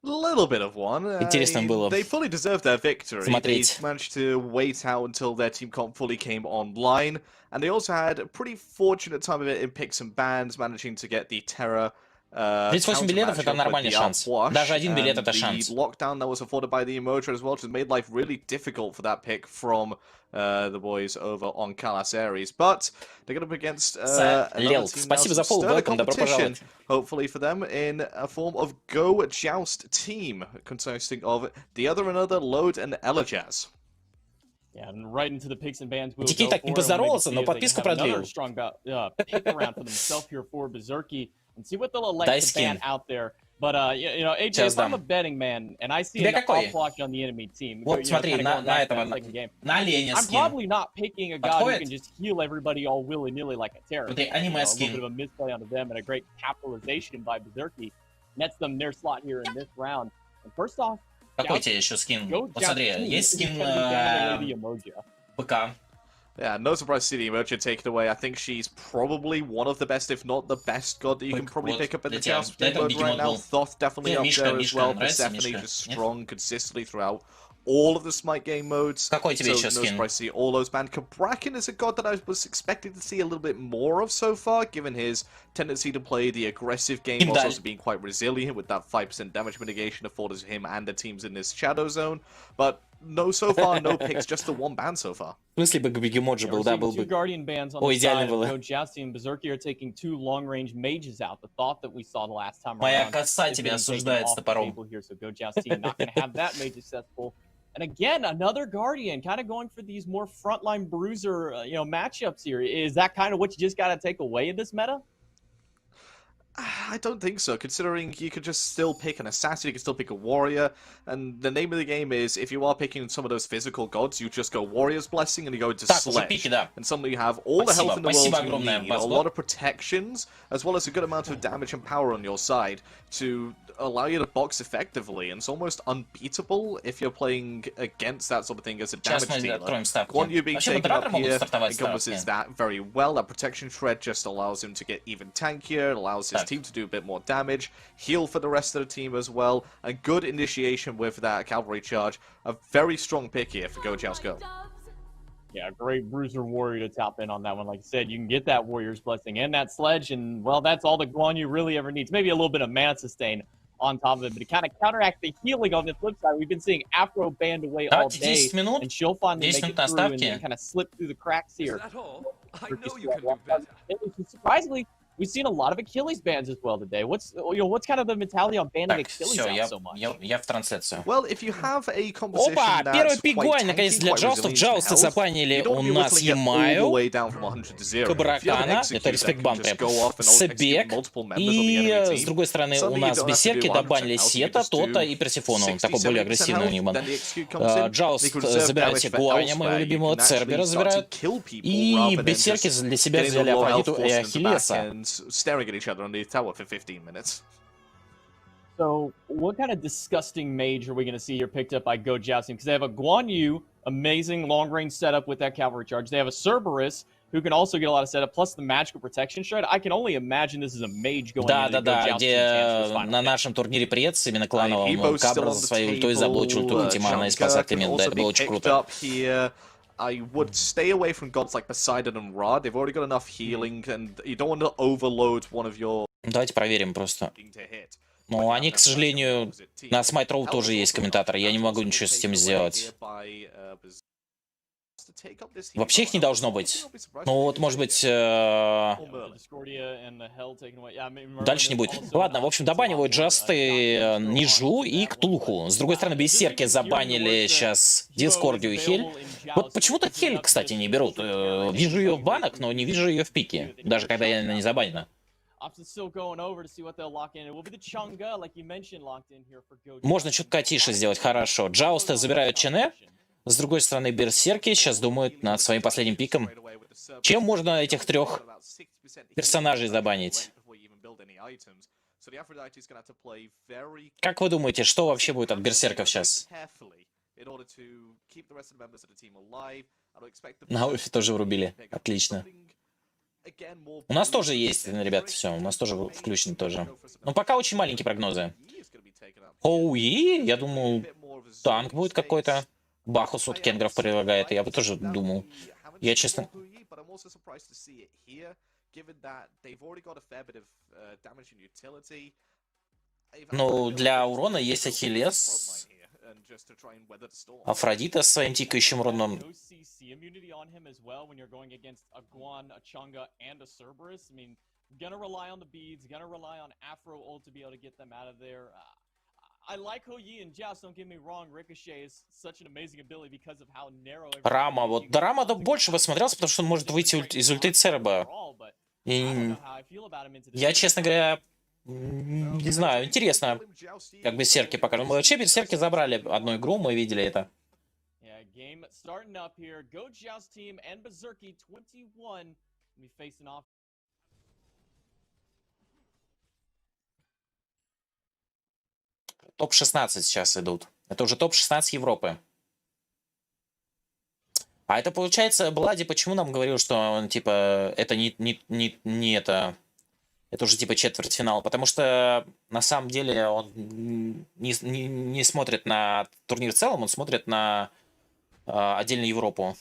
Little bit of one. Интересно было They fully deserved their victory. смотреть. They managed to wait out until their team comp fully came online, and they also had a pretty fortunate time of it in picks and bans, managing to get the Terror. 38 билетов это нормальный шанс. Даже один билет это шанс. Lockdown that was afforded by the emoji as well, just made life really difficult for that pick from the boys over on Kalas Aries. But they're going up against Лел, спасибо за фоллоу, welcome, добро пожаловать. Hopefully for them in a form of Go Joust team, consisting of the other another, Load and Elajaz. Yeah, and right into the picks and bans. Дикий так не поздоровался, но подписку продлил. And see what they'll elect to ban out there. But, you know, AJ, if I'm a betting man, and I see an off-block on the enemy team, вот смотри, на этого, на оленя I'm probably not picking a guy who can just heal everybody all willy-nilly like a terror. Вот аниме скин. A little bit of a misplay onto them and a great capitalization by Berserky. Nets them their slot here in this round. And first off, какой тебе еще скин? Вот смотри, есть скин ПК. Yeah, no surprise to see the emoji taken away. I think she's probably one of the best, if not the best god that you can probably pick up in the Joust mode right now. Thoth definitely up there as well. Persephone just strong consistently throughout all of the Smite game modes. Какой тебе so еще no скин? surprise to see all those banned. Kabrakan is a god that I was expecting to see a little bit more of so far, given his tendency to play the aggressive game, whilst also being quite resilient with that 5% damage mitigation afforded to him and the teams in this shadow zone. But no, so far, no picks, just the one ban so far. В смысле бы Бегемоджи был, да, был бы... Ой, идеально было. Моя коса тебя осуждает с топором. And again, another Guardian, kind of going for these more frontline bruiser, matchups here. Is that kind of what you just got to take away in this meta? I don't think so, considering you could just still pick an assassin, you can still pick a warrior, and the name of the game is, if you are picking some of those physical gods, you just go Warrior's Blessing and you go into Sledge, and suddenly you have all the health in the world you need, a lot of protections, as well as a good amount of damage and power on your side to allow you to box effectively, and it's almost unbeatable if you're playing against that sort of thing as a damage dealer. One you being taken up here encompasses that very well. That protection shred just allows him to get even tankier, it allows his team to do a bit more damage, heal for the rest of the team as well, a good initiation with that cavalry charge. A very strong pick here for Go Joust Go. Yeah, great bruiser warrior to tap in on that one. Like I said, you can get that Warrior's Blessing and that Sledge, and well, that's all the Guan Yu really ever needs. Maybe a little bit of mana sustain on top of it, but to kind of counteract the healing on the flip side, we've been seeing Afro banned away all day, and she'll finally make it through and kind of slip through the cracks here. I know you can do better. Surprisingly, we've seen a lot of Achilles bans as well today. What's kind of the mentality on banning Achilles out so much? Я в трансляцию. Well, if you have a composition Опа! that's Первый quite пик-гонь, tanky, наконец, для quite Джаустов. resilient Джаусты health, забанили you don't у be нас whittling it all the Ямаю, way down from 100 to 0. If you have an Кабракана, execute это that респект can бан just прям, go off and execute Себек, multiple members of the enemy и team, с другой стороны у suddenly you нас don't have to Берсерки do 100% добанили health, you Сета, just do Тота и Персифону, такой более 60-70% агрессивный у них health, бан. then the execute comes in, Джауст they can reserve забирает damage себе for Гуаня, моего elsewhere, you любимого, can Цербера actually start to забирают, kill people и rather than Берсерки just для себя getting взяли the low health, Афродиту и forcing them to back Ахиллеса. and staring at each other underneath tower for 15 minutes. So, what kind of disgusting mage are we going to see here picked up by Go Jousting? Because they have a Guan Yu, amazing long-range setup with that cavalry charge. They have a Cerberus, who can also get a lot of setup, plus the magical protection shred. I can only imagine this is a mage going into the Go Jousting chance for this на нашем турнире Прец, именно клановом, Кабра за своей ультой заблочил ту ультимана и спас от Эмин. Да, это было очень круто. I would stay away from gods like Poseidon and Ra. They've already got enough healing, and you don't want to overload one of your... Давайте проверим просто. Ну, они, к сожалению, на Smite Roll тоже есть комментаторы. Я не могу ничего с этим сделать. Вообще их не должно быть. Ну вот, может быть, дальше не будет. Ладно, в общем, добанивают Джасты, Нижу и Ктулху. С другой стороны, Берсерки забанили сейчас Дискордию и Хель. Вот почему-то Хель, кстати, не берут. Вижу ее в банах, но не вижу ее в пике. Даже когда она не забанена. Можно чутка тише сделать, хорошо. Джаусты забирают Чене. С другой стороны, Берсерки сейчас думают над своим последним пиком. Чем можно этих трех персонажей забанить? Как вы думаете, что вообще будет от Берсерков сейчас? На Ульфе тоже врубили. Отлично. У нас тоже есть, ребят, все. У нас тоже включено тоже. Но пока очень маленькие прогнозы. Оуи, я думаю, танк будет какой-то. Бахус от Кенгров предлагает, я бы тоже думал. Я честно... Ну, для урона есть Ахиллес, Афродита с своим тикающим уроном. Рама, вот до Рама больше бы смотрелся, потому что он может выйти из ульты Церба. И я, честно говоря, не знаю, интересно, как Берсерки покажут. Вообще Берсерки забрали одну игру, мы видели это. Топ-16 сейчас идут. Это уже топ-16 Европы. А это получается, Блади почему нам говорил, что он, типа, это не это... Это уже типа четвертьфинал, потому что на самом деле он не смотрит на турнир в целом, он смотрит на отдельно Европу.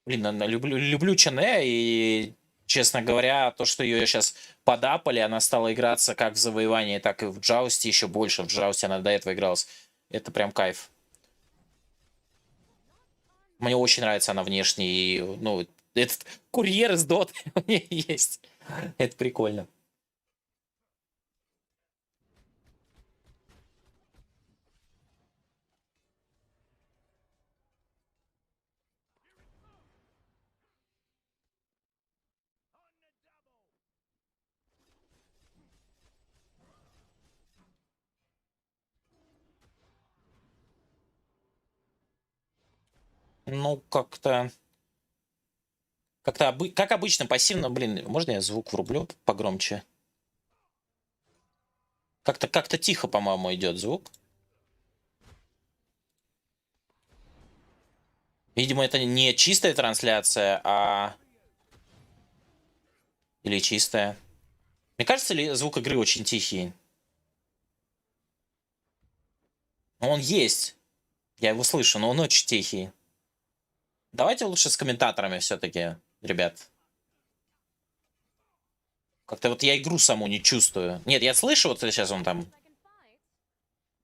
Блин, люблю Чене, и, честно говоря, то, что ее сейчас подапали, она стала играться как в завоевании, так и в джаусте, еще больше. В джаусте она до этого игралась. Это прям кайф. Мне очень нравится она внешне, и, ну, этот курьер из доты у меня есть. Это прикольно. Ну, как-то... Как обычно, пассивно, блин, можно я звук врублю погромче? Как-то тихо, по-моему, идет звук. Видимо, это не чистая трансляция, а... Или чистая. Мне кажется, ли звук игры очень тихий? Он есть. Я его слышу, но он очень тихий. Давайте лучше с комментаторами все-таки, ребят. Как-то вот я игру саму не чувствую. Нет, я слышу, вот сейчас он там...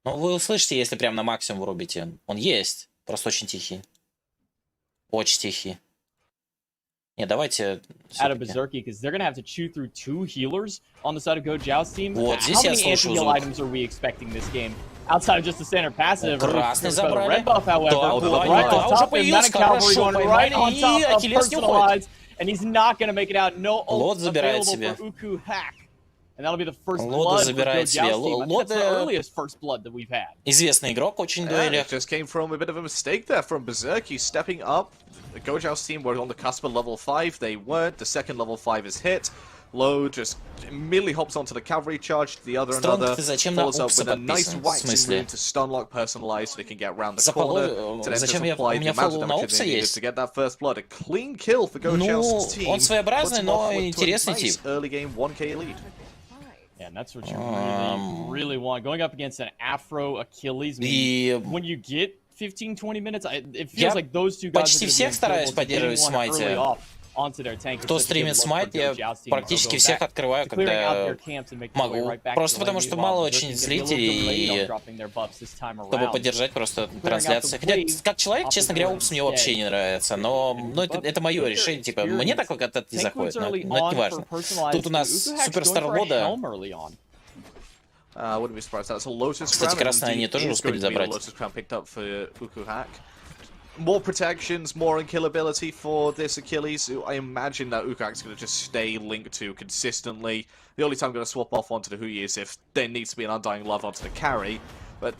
Ну, вы услышите, если прям на максимум врубите. Он есть, просто очень тихий. Очень тихий. Не, давайте... Out of Berserky, because they're gonna have to chew through 2 healers on the side of Go Joust team. Вот, здесь How я many слышу anti-heal звук. items are we expecting this game? Outside of just the standard passive. Красный The забрали. red buff, however, Да, right да, on уже top, and появился, Manic Cavalry хорошо, going right on и top of Ахиллес не уходит. personalized, and he's not gonna make it out. No Лот ult забирает available себе. for Uku Hack. And that'll be the first Лода blood for Go забирает себе. Joust team. I think that's the Лода- earliest first blood that we've had. Известный игрок, очень Yeah, дуэлях. it just came from a bit of a mistake there from Berserky stepping up. The Gojoust team were on the cusp of level 5, they weren't. The second level 5 is hit. Low just immediately hops onto the cavalry charge to the other Strong, another. ты зачем на Follows up Упса with a nice подписан? В waxing смысле? rune to stunlock personalize so they can get round the За corner. полу- To then зачем just я- apply у меня the amount of фоллоу на damage Упса they needed есть? to get that first blood. A clean kill for Ну, Gojoust's team. он своеобразный, Puts him но off with to a интересный nice тип. early game 1k lead. Yeah, and that's what you really want. Going up against an Afro Achilles, I mean, И when you get 15-20 minutes, it Я feels like those two guys почти are gonna be всех стараюсь unplayable to поддерживать anyone смайте. early off onto their tank. Кто It's such a good стримит look for смайт, я Go Joust team. практически They'll go всех back открываю, to clearing out когда their camps and making their way могу. right back Просто to потому lane. что Meanwhile, мало Berserky очень gonna be a little зрителей, delayed on и dropping their buffs this time чтобы around. поддержать просто Clearing out трансляции. the Хотя, wave как человек, off честно the говоря, board Упс мне instead. вообще не нравится. Но это мое решение. Типа, мне так как это не Tank заходит, boots но early это не on for важно. personalized. Тут у нас Uku Hack's суперстар going for a Лода. helm early on. Wouldn't be surprised. That's a Lotus Кстати, Crown. красные and они indeed тоже is успели going to be the забрать. Lotus Crown picked up for Uku Hack. More protections, more unkillability for this Achilles, who I imagine that Uku Hack's going to just stay linked to consistently. The only time I'm going to swap off onto the Hui is if there needs to be an Undying Love onto the carry. But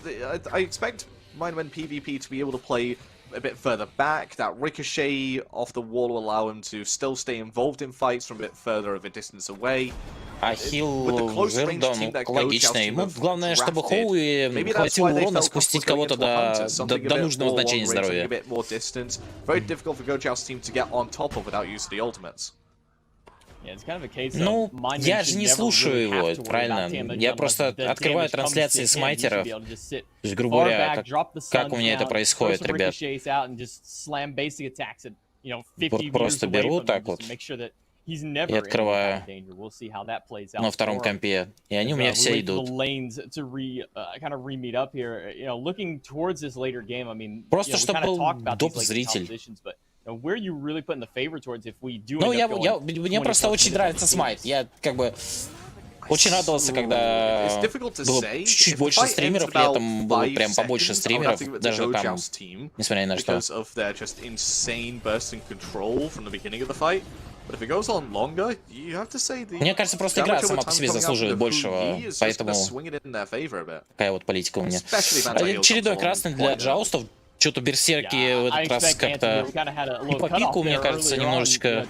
I expect Mindman PvP to be able to play a bit further back. That ricochet off the wall will allow him to still stay involved in fights from a bit further of a distance away. Ахилл With the close range Жерда, team ну, that логично. Gojoust Ему have главное, чтобы drafted, Хоуи maybe that's хватило why they урона felt спустить comfortable going кого-то into a hunter, something a до bit нужного more значения long range, something здоровья. a bit more distance. Very difficult for Gojoust's team to get on top of without using the ultimates. Yeah, it's kind of a case Ну, of Mindman я should же не never слушаю really его, have to worry правильно? about damage Я unless просто the открываю damage comes трансляции to him. He should смайтеров. be able to just sit То есть, грубо far говоря, back, drop the как у sun меня это down, происходит, throw some ребят. ricochets out and just slam basic attacks at, you know, 50 Вот meters просто away беру from them так just вот to make sure that he's never и in any открываю kind of danger. We'll see how that plays out на втором for him. компе. И они у меня We все wait for идут. the lanes to kind of re-meet up here. You know, looking towards this later game, I mean, Просто you know, we чтобы kind of был talked about these like доп-зритель. competitions, but you know, where are you really putting the favor towards if we do Ну, end up going мне 20 просто очень minutes нравится on the смайт. teams? Я как бы очень радовался, когда It's difficult to было say. чуть-чуть If the больше fight стримеров, ends about летом было 5 прям побольше seconds, I would have стримеров, to give it to даже там, Gojoust's team несмотря ни на что. because of their just insane burst in control from the beginning of the fight. But if it goes on longer, you have to say the Мне кажется, просто игра сама по себе заслуживает большего, поэтому такая вот политика у меня. Очередной красный для джаустов. Что-то берсерки в этот раз как-то и по пику, мне кажется, немножечко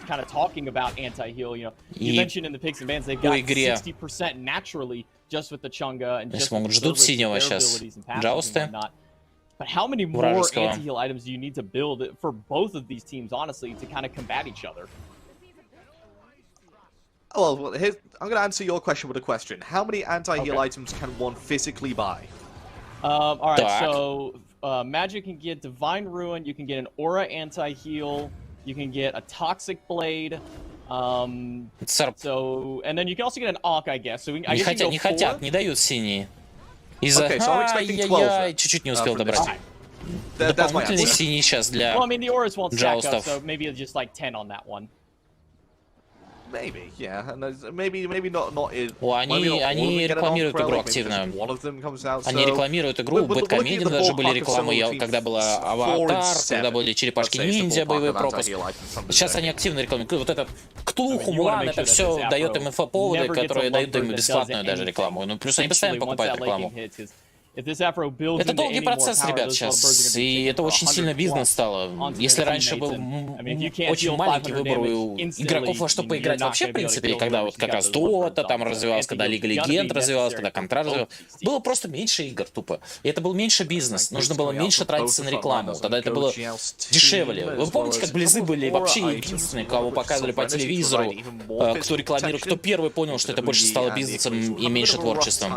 и по игре. Они смогут ждут синего сейчас джаусты. But how many more Вражеского. anti-heal items do you need to build for both of these teams, honestly, to kind of combat each other? Well, here's, I'm going to answer your question with a question. How many anti-heal Okay. items can one physically buy? All right, Так. so magic can get Divine Ruin, you can get an Aura anti-heal, you can get a Toxic Blade, so, and then you can also get an Ankh, I guess. So we, I Не guess you хотят, can не go хотят, 4. не дают синие. Из-за... Okay, so I'm expecting 12 Ай-яй-яй, чуть-чуть не успел for this добрать. team. That's my Дополнительный answer. синий сейчас для... Well, I mean, the Auras won't stack up, Joustов. so maybe it's just like 10 on that one. Maybe, yeah. And maybe not in. О, они рекламируют игру активно. Они рекламируют игру, в Бэткомедиан даже были рекламы, когда была Аватар, когда были Черепашки-ниндзя, боевой пропуск. Сейчас они активно рекламируют. Вот этот Ктулху, Мулан, это все дает им инфоповоды, которые дают им бесплатную даже рекламу. Ну, плюс они постоянно покупают рекламу. Это долгий процесс, ребят, сейчас, и это очень сильно бизнес стало. Если раньше был очень маленький выбор у игроков во что поиграть вообще, в принципе, когда вот как раз Дота там развивалась, когда Лига Легенд развивалась, когда Контра развивалась, было просто меньше игр, тупо. И это был меньше бизнес, нужно было меньше тратиться на рекламу, тогда это было дешевле. Вы помните, как Близы были вообще единственные, кого показывали по телевизору, кто рекламирует, кто первый понял, что это больше стало бизнесом и меньше творчеством.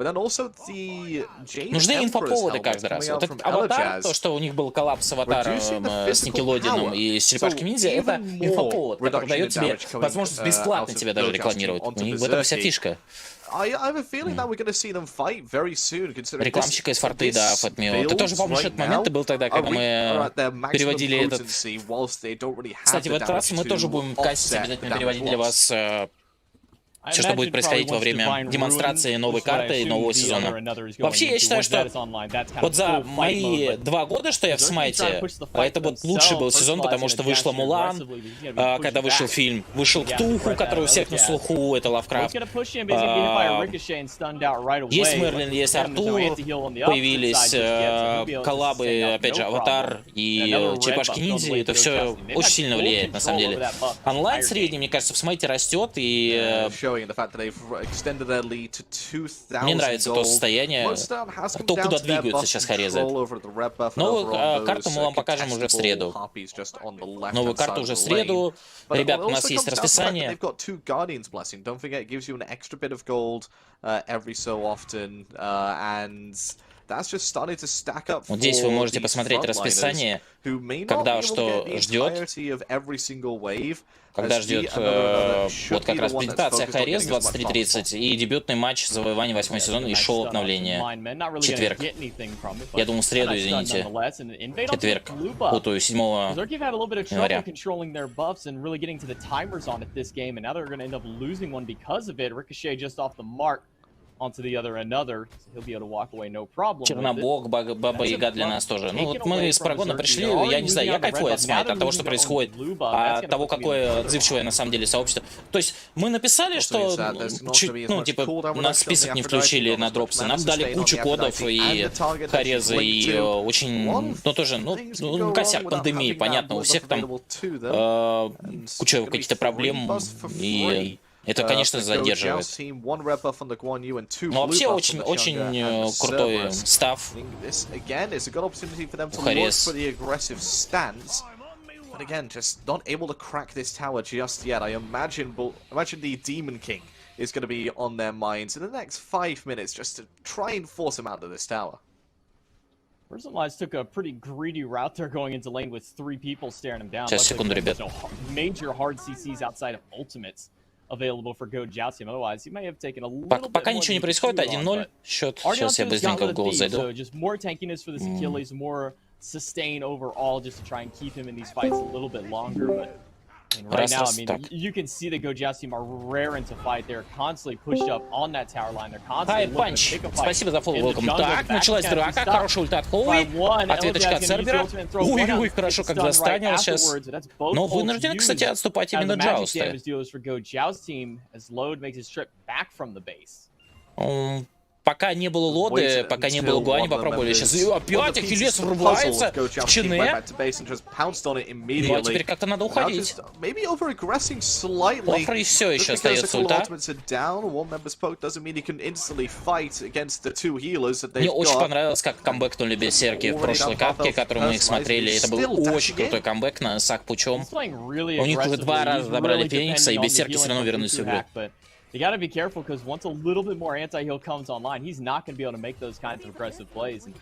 Нужны инфоповоды каждый раз. Вот этот Аватар, то, что у них был коллапс с Аватаром, с Никелодианом и с Черепашками-ниндзя, это инфоповод, который дает тебе возможность бесплатно тебя даже рекламировать. У них в этом вся фишка. Рекламщика из Форты, да, Фатмио. Ты тоже помнишь этот момент? Ты был тогда, когда мы переводили этот... Кстати, в этот раз мы тоже будем кастить, обязательно переводить для вас... Все, что будет происходить во время демонстрации новой карты и нового сезона. Вообще, я считаю, что вот за мои 2 года, что я в Смайте, это вот лучший был сезон, потому что вышла Мулан, когда вышел фильм, вышел Ктулху, который у всех на слуху, это Лавкрафт. Есть Мерлин, есть Артур, появились коллабы, опять же, Аватар и Черепашки-ниндзя, это все очень сильно влияет, на самом деле. Онлайн средний, мне кажется, в Смайте растет, и... Мне нравится то состояние, то, куда двигаются сейчас Хорезы. Новую карту мы вам покажем уже в среду. Новую карту уже в среду. Ребят, у нас есть расписание. Вот здесь вы можете посмотреть расписание, когда что ждет. Когда ждет вот как раз презентация Хайрез 23:30 и дебютный матч завоевания 8-го сезона и шоу обновления. Четверг. Я думал, среду, извините. Четверг. Путаю, 7 января. Чернобог, Баба Яга для нас тоже. Ну вот мы из Парагона пришли, я не знаю, я кайфую от Смайта, от того, что происходит, от того, какое отзывчивое на самом деле сообщество. То есть мы написали, что ну типа нас в список не включили на дропсы, нам дали кучу кодов и Хорезы, и очень, ну тоже, ну косяк пандемии, понятно, у всех там куча каких-то проблем и... Это, конечно, задерживает. Но вообще очень крутой став у Хорез. But again, just not able to crack this tower just yet. I imagine the Demon King is going to be on their minds in the next 5 minutes just to try and force him out of this tower. Person Lies took a pretty greedy route there going into lane with 3 people staring him down. Сейчас, секунду, ребят. Major hard CCs outside of ultimates available for Go Jousting. Otherwise, he may have taken a little bit Пока ничего не происходит, 1-0 счет. Сейчас я быстренько в гол зайду. So just more tankiness for this Achilles, more sustain overall just to try and keep him in these fights a little bit longer. But right now, I mean, you can see the Go Joust team are raring to fight. They're constantly pushed up on that tower line. They're constantly looking to pick a fight. Спасибо за фоллоу, welcome. Так, началась драка, хороший ульт от Хоуи, ответочка от Цербера. Ой-ой-ой, хорошо, как застанил сейчас. Но вынужден, кстати, отступать именно Джаусты. Пока не было Лоды, пока не было Гуани, попробовали. Сейчас опять Ахиллес врубается в Чине. Ну а теперь как-то надо уходить. Лофрей все еще остается ульта. Мне очень понравилось, как камбэкнули берсерки в прошлой катке, которую мы их смотрели. Это был очень крутой камбэк на Сак Пучом. У них уже 2 раза забрали Феникса, и берсерки все равно вернулись в игру. You gotta be careful because once a little bit more anti-heal comes online, he's not gonna be able to make those kinds of aggressive plays. And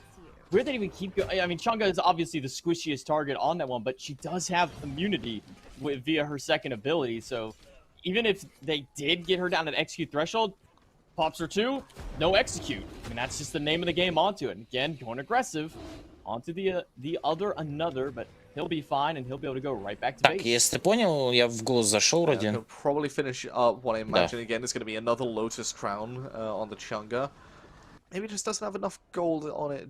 weird that he would keep going. I mean, Chunga is obviously the squishiest target on that one, but she does have immunity via her second ability. So even if they did get her down to the execute threshold, pops her 2, no execute. I mean, that's just the name of the game onto it. And again, going aggressive onto the other another, but he'll be fine and he'll be able to go right back to base. Так, если ты понял, я в голос зашел вроде. He'll probably finish up what I imagine again is going to be another Lotus Crown on the Chunga. Maybe just doesn't have enough gold on it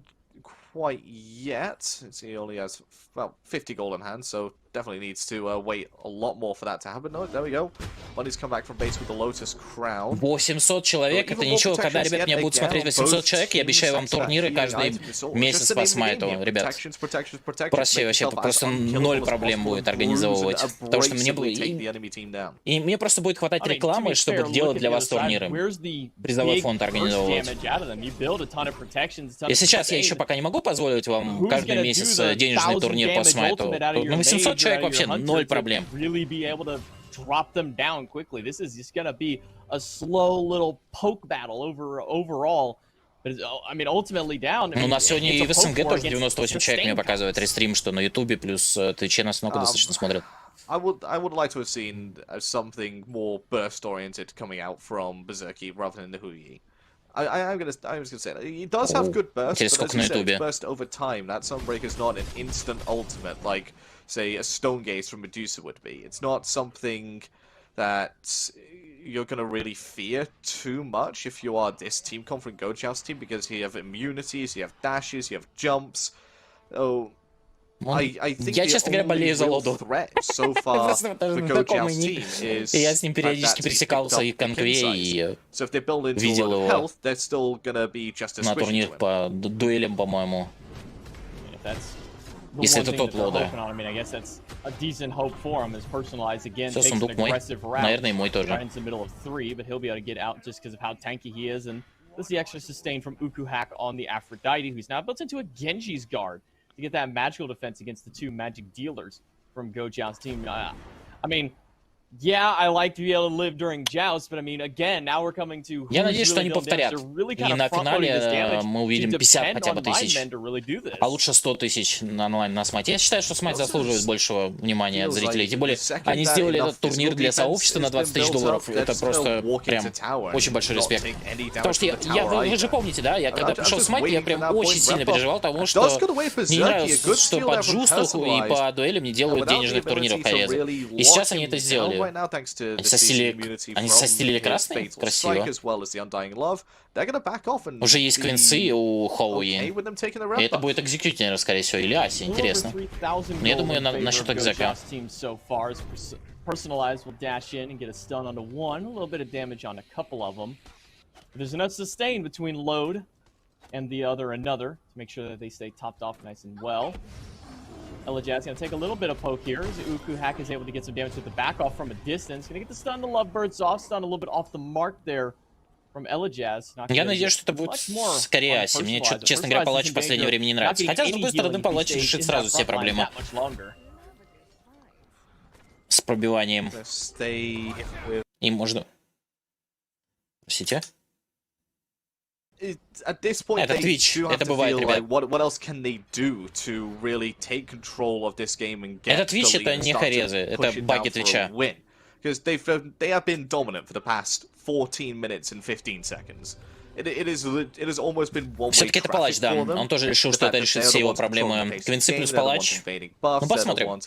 quite yet. He only has about 50 gold in hand, so definitely needs to wait a lot more for that to happen. No, there we go. Money's come back from base with the Lotus Crown. 800 человек, это ничего, когда, ребят, меня будут смотреть 800 человек, я обещаю вам турниры каждый месяц по смайту, ребят. Просто вообще просто 0 проблем будет организовывать, потому что мне будет... И мне просто будет хватать рекламы, чтобы делать для вас турниры. Призовой фонд организовывать. И сейчас я еще пока не могу позволить вам каждый месяц денежный турнир по смайту. Ну 800 человек вообще 0 проблем. Drop them down quickly. This is just gonna be a slow little poke battle overall. But I mean, ultimately down. У нас сегодня и в СНГ тоже 98 человек мне показывает рестрим, что на Ютубе, плюс Твиче нас много достаточно смотрят. I would like to have seen something more burst-oriented coming out from Berserky rather than the Huyi. I was gonna say that. He does have good burst, but as you said, it's burst over time. That Sunbreaker is not an instant ultimate like, say, a Stone Gaze from Medusa would be. It's not something that you're gonna really fear too much if you are this Team Confident Gojoust team, because you have immunities, you have dashes, you have jumps. Oh, I think я, честно говоря, болею за Лоду. Я с ним периодически пересекался и в конкве, и видел его на турнирах по дуэлям, по-моему. Если это тот Лода. Все, сундук мой. Наверное, и мой тоже. To get that magical defense against the 2 magic dealers from Gojoust's team. I mean, yeah, I like to be able to live during Joust, but I mean, again, now we're coming to... Я надеюсь, что они повторят. И на финале мы увидим 50 хотя бы тысяч. А лучше 100 тысяч онлайн на смайте. Я считаю, что смайт заслуживает большего внимания от зрителей. Тем более, они сделали этот турнир для сообщества на 20 тысяч долларов. Это просто прям очень большой респект. Потому что вы же помните, да? Я когда пришел в смайт, я прям очень сильно переживал того, что мне не нравилось, что по джусту и по дуэлям не делают денежных турниров Хорезы. И сейчас они это сделали. Они состилили красный? Красиво. Уже есть квинцы у Хоуи. И это будет экзекьютер, скорее всего, или Аси. Интересно. Но я думаю насчет экзека. Personalized will dash in and get a stun onto one, a little bit of damage on a couple of them. There's enough sustain between load and the other another to make sure that they stay topped off nice and well. Elijah's gonna take a little bit of poke here as Uku Hack is able to get some damage with the back off from a distance. Gonna get the stun to Lovebirds off, stun a little bit off the mark there from Elijah's. Я надеюсь, что это будет скорее Аси. Мне, честно говоря, палач в последнее время не нравится. Хотя, с другой стороны, палач решит сразу все проблемы. С пробиванием. И можно... Просите? Это Twitch, это бывает, ребят. Это Twitch, это не Хорезы, это баги Твича. Все-таки это палач, да. Он тоже решил, что это решит все его проблемы. Квинцы плюс палач. Ну, посмотрим.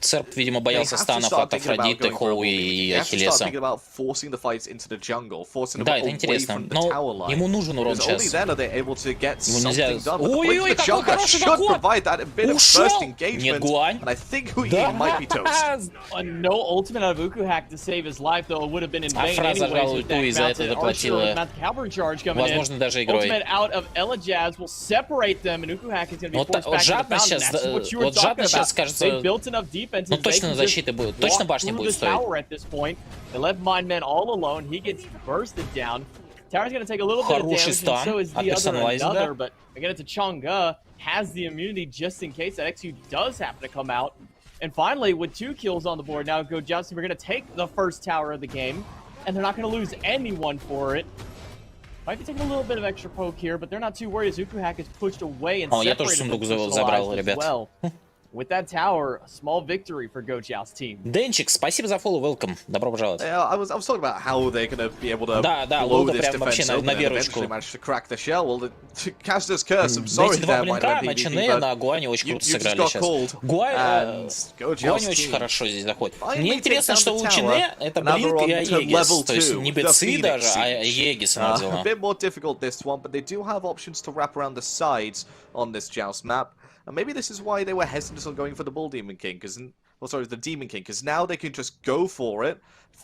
Церп, видимо, They боялся have to станов start от thinking about Афродиты, going for a Хоуи movie. и They have to start Ахиллеса. thinking about forcing the fights into the jungle, forcing them Да, это away интересно. from the Но tower line. ему нужен урон Because only сейчас. then are they able to get Ему нельзя... something done. But the Ой-ой-ой, point of the какой jungle хороший should заход! provide that bit of Ушел! first Нет, engagement, Гуань. and I think Hui Да! might be toast. No ultimate out of Ukuhak to save his life, though it would have been in vain Фраза anyways жалует with that Туи, за это mounted archer заплатила. with mounted cavalry charge coming in. Возможно, даже игрой. Ultimate out of Elijaz will separate them, and Ukuhak is going to be Вот forced вот back to the жадность fountain. сейчас, That's what you were вот talking жадность сейчас, about. кажется, They built enough defenses. ну They точно can на just защите будет, walk точно башня through будет the стоить. tower at this point. They left Mindman all alone. He gets bursted down. Tower's going to take a little bit of Хороший damage, and стан so is от the other персоналайзинга. another. But again, it's a Chang'e has the immunity just in case that XU does happen to come out. And finally, with 2 kills on the board, now go Jousting. We're going to take the first tower of the game, and they're not going to lose anyone for it. Might be taking a little bit of extra poke here, but they're not too worried as Ukuhak is pushed away and О, я тоже separated сундук with забрал, personalized as ребят. well. With that tower, a small victory for Go Jiao's team. Денчик, спасибо за фоллоу, welcome. Добро пожаловать. Yeah, I was talking about how they're going to be able to Да, да, blow Лода this прям вообще defense на open and верочку. eventually manage to crack the shell. Well, Caster's curse. I'm sorry Эти два there, my блинка PvP, на Чене, but на Гуане очень you круто just сыграли got сейчас. called, and Go Гуань Jiao's очень team хорошо здесь заходит. finally Мне takes интересно, down что the у tower, Чене это and now Блинк they're и on to Аегис. level То есть 2, не the бецы Phoenix даже, а siege. Аегиса A надела. bit more difficult this one, but they do have options to wrap around the sides on this Joust map. And maybe this is why they were hesitant on going for the Bull Demon King, the Demon King, because now they can just go for it.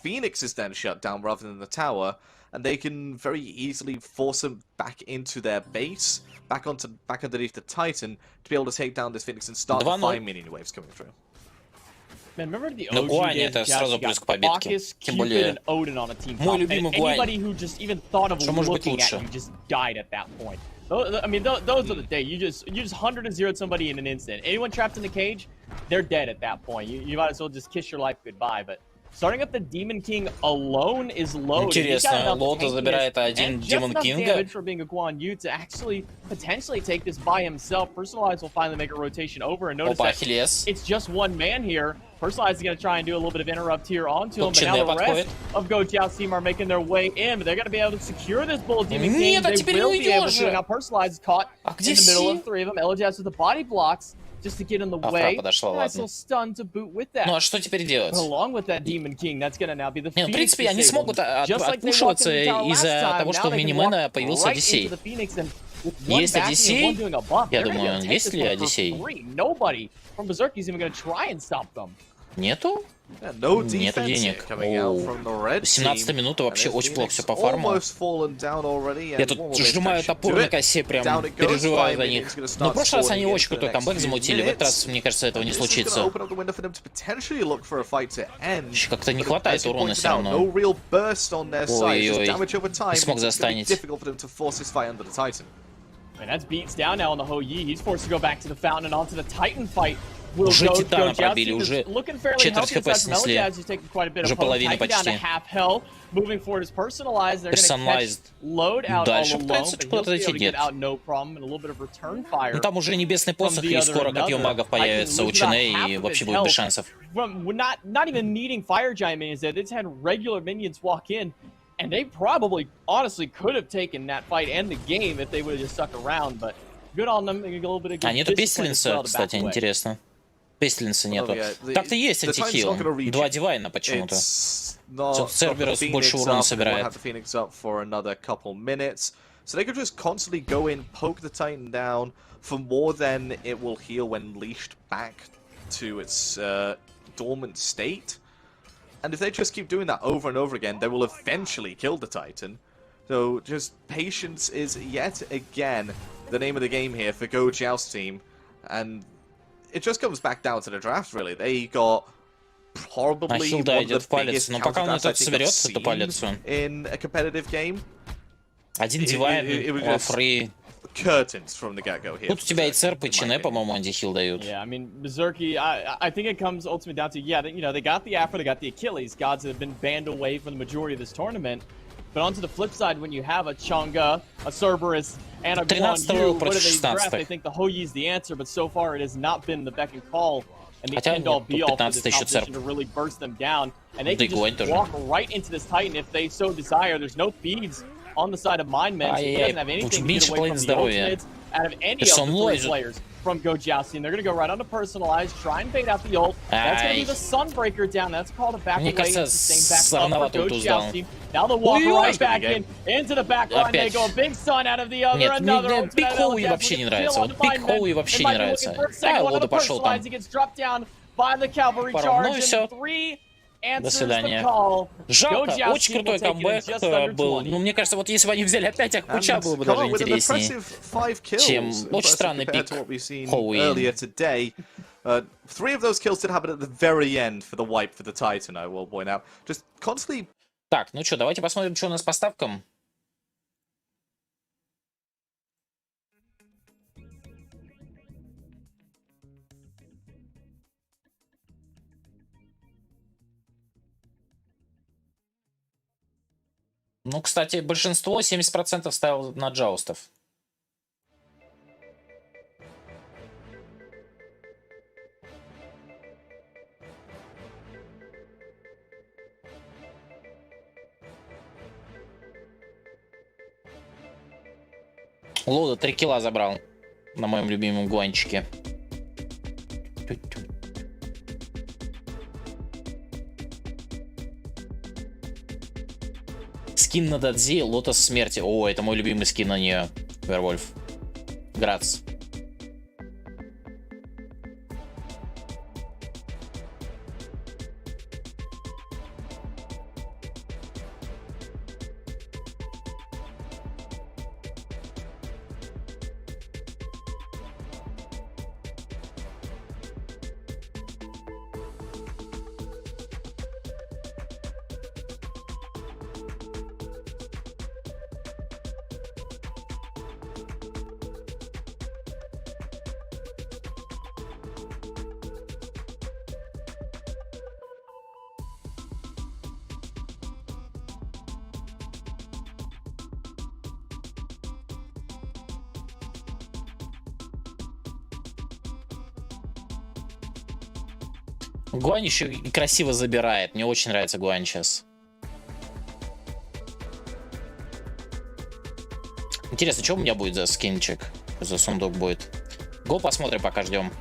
Phoenix is then shut down rather than the tower, and they can very easily force them back into their base, back underneath the Titan, to be able to take down this Phoenix and start the 5 minion waves coming through. Man, remember the Но OG Гуань days это of сразу Jiao's? плюс к You got победке. Bacchus, Тем Cupid, более and Odin on a team мой top. любимый And Гуань. anybody who just even thought of Что может быть looking at лучше? you just died at that point. I mean, those are the days. You just 100 and 0'd somebody in an instant. Anyone trapped in the cage, they're dead at that point. You might as well just kiss your life goodbye. But starting up the Demon King alone is low. Интересно, Лота забирает один Демон Кинга. For being a Guan Yu to actually potentially take this by himself. Personalized will finally make a rotation over and notice Опа, that Ахиллес. it's just one man here. Personalized is going to try and do a little bit of interrupt here onto him, but now Чене the подходит. rest of Go Jiao's team are making their way in, but they're going to be able to secure this Bull Demon King. Нет, а They теперь will не be able уйдешь to. же. Now Personalized is caught А in где the middle все? of 3 of them. Elijaz with the body blocks just to get in the А, way. Фра подошла, Nice ладно. little stun to boot with that. Ну а что теперь делать? But along with that Demon King, that's going to now be the Не, ну, в Phoenix принципе, они disabled. смогут Just like they walked отпушиваться into the tower из-за last time, того, now что у they can Минимена walk появился right Одиссей. into the Phoenix and with one Есть backing and Одиссей? one doing a buff, Я they're gonna be able думаю, to take есть this ли one for Одиссей? free. Nobody from Berserk is even going to try and stop them. Нету? Yeah, no Нету defense here денег. coming out from the red 17 team. минута вообще And очень плохо Phoenix все по фарму. almost fallen down already, Я and тут one more сжимаю base топор do на it. косе, прям Down it goes, переживаю 5 за minutes них. gonna Но start в прошлый раз они spawning in очень for the крутой next камбэк few замутили, в этот minutes. раз, мне кажется, этого не This is gonna случится. open up the window for them to potentially look for a fight to end. Еще как-то не But хватает as you урона pointed все out, равно. no real burst on their side, just Ой-ой. damage over time. Не смог It's gonna be застанить. difficult for them to force this fight under the Titan. And that's beats down now on the Ho Yi. He's forced to go back to the fountain and onto the Titan fight. Will Уже go Титана Jiao пробили, Team is уже looking fairly четверть healthy хп aside from снесли. Elijaz, who's taking quite a bit Уже of poke. половина Titan down to почти. half health. Moving forward is Personalized. They're going to catch Personalized. Load out Дальше all alone, пытается but he'll куда-то be able идти, to get нет. out no problem and a little bit of return fire. Ну там уже небесный from посох, the и other скоро копье another. магов появится у Titan loses about Чене, half и of вообще his будет без health. шансов. From not even needing Fire Giant minions there. They just had regular minions walk in, and they probably, honestly, could have taken that fight and the game if they would have just stuck around, but good on them. A little bit of good А нету discipline as Пестилинса, well to back кстати, away. интересно. Пестилинса нету. Oh, yeah. Так-то есть The Titan's антихил. not gonna reach. Два Дивайна почему-то. It's not Тут Cerberus the больше Phoenix урона up. They won't собирает. have the Phoenix up for another couple minutes. So they could just constantly go in, poke the Titan down for more than it will heal when leashed back to its dormant state. And if they just keep doing that over and over again, they will eventually kill the Titan. So just patience is yet again the name of the game here for Go Jiao's team. And it just comes back down to the draft, really. They got probably Ахилл, one да, of идет the в палец, biggest но пока он counter этот drafts I think соберет I've эту палицу. seen in a competitive game. Один it Дивайн, was у just- Фри. Curtains from the get-go here. Тут у тебя и Церп, и in my Чене, opinion. по-моему, антихил дают. Yeah, I mean, Berserky, I think it comes ultimately down to, yeah, they got the Afro, they got the Achilles, gods that have been banned away from the majority of this tournament. But onto the flip side, when you have a Chang'e, a Cerberus, and a Guan 13 Yu, what do против they draft? 16. They think the Ho Yi is the answer, but so far it has not been the beck and call and the Хотя end-all нет, тут be-all for this 15 еще competition Церп. to really burst them down. And they Да и can Гуань just тоже. walk right into this Titan if they so desire. There's no feeds on the side of Mindmen, so he Ай-яй-яй, doesn't have anything тут to меньше get away половины from the здоровья. ultimates out of any of the Персон three лезет. players. from Go Jousting. They're going to go right onto personalize, try and bait out the ult. That's going to be the Sunbreaker down. That's called a back away. Sustain back up for Go Jousting. Now the walk right back into the back line. They go a big sun out of the other. Нет, мне Биг Хоуи вообще не нравится. Вот Биг Хоуи вообще не нравится. А, Лода пошел там. Пором. Ну и все. До свидания. Жалко, очень крутой камбэк был. Ну, мне кажется, вот если бы они взяли опять Акпуча, было бы даже интереснее, чем очень странный пик Хоуи. 3 of those kills did happen at the very end for the wipe for the Titan, I will point out. Just constantly... Так, ну что, давайте посмотрим, что у нас по ставкам. Ну, кстати, большинство, 70% ставил на джаустов. Лода 3 килла забрал на моем любимом гуанчике. Скин на Дадзи, Лотос смерти. О, это мой любимый скин на нее. Вервольф. Грац. Гуань еще и красиво забирает. Мне очень нравится Гуань сейчас. Интересно, что у меня будет за скинчик? За сундук будет? Го посмотрим, пока ждем.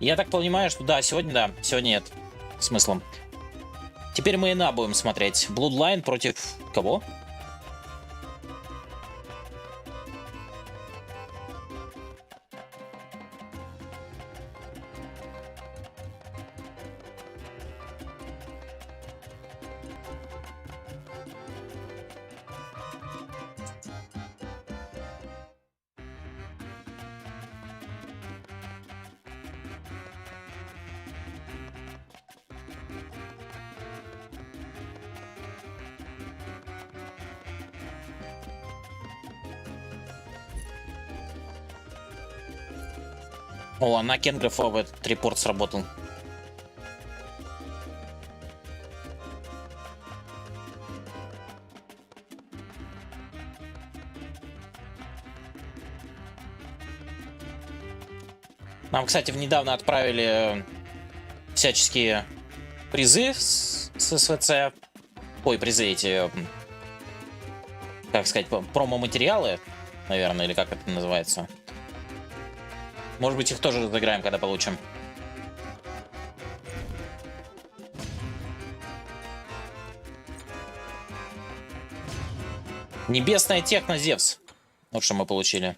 Я так понимаю, что да, сегодня нет смысла. Теперь мы и на будем смотреть. Bloodline против кого? О, на Кенграфа этот репорт сработал. Нам, кстати, недавно отправили всяческие призы с СВЦ. Ой, призы эти, как сказать, промо-материалы, наверное, или как это называется. Может быть, их тоже разыграем, когда получим. Небесная техно Зевс. Вот что мы получили.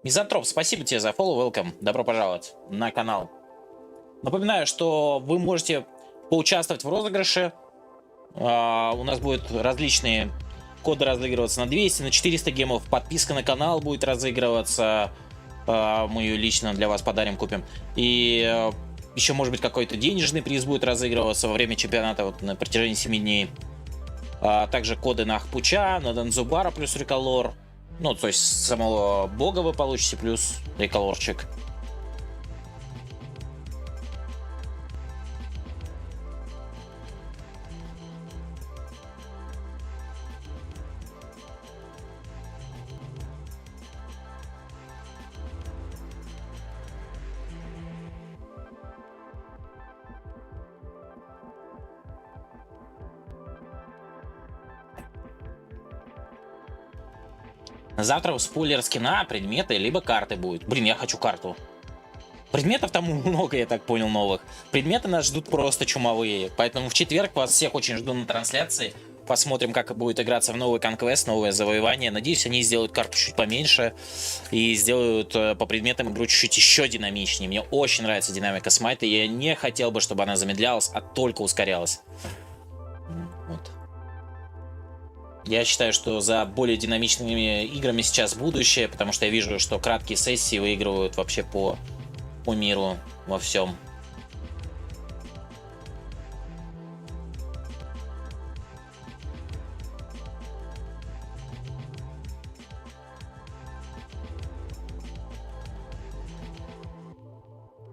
Мизантроп, спасибо тебе за follow, welcome. Добро пожаловать на канал. Напоминаю, что вы можете поучаствовать в розыгрыше. У нас будут различные коды разыгрываться на 200, на 400 гемов. Подписка на канал будет разыгрываться. Мы ее лично для вас подарим, купим. И еще, может быть, какой-то денежный приз будет разыгрываться во время чемпионата вот, на протяжении 7 дней. Также коды на Ахпуча, на Данзубара плюс реколор. Ну, то есть самого бога вы получите плюс реколорчик. Завтра спойлер скина, предметы, либо карты будет. Блин, я хочу карту. Предметов там много, я так понял, новых. Предметы нас ждут просто чумовые. Поэтому в четверг вас всех очень жду на трансляции. Посмотрим, как будет играться в новый конквест, новое завоевание. Надеюсь, они сделают карту чуть поменьше и сделают по предметам игру чуть-чуть еще динамичнее. Мне очень нравится динамика смайта, и я не хотел бы, чтобы она замедлялась, а только ускорялась. Вот. Я считаю, что за более динамичными играми сейчас будущее, потому что я вижу, что краткие сессии выигрывают вообще по миру во всем.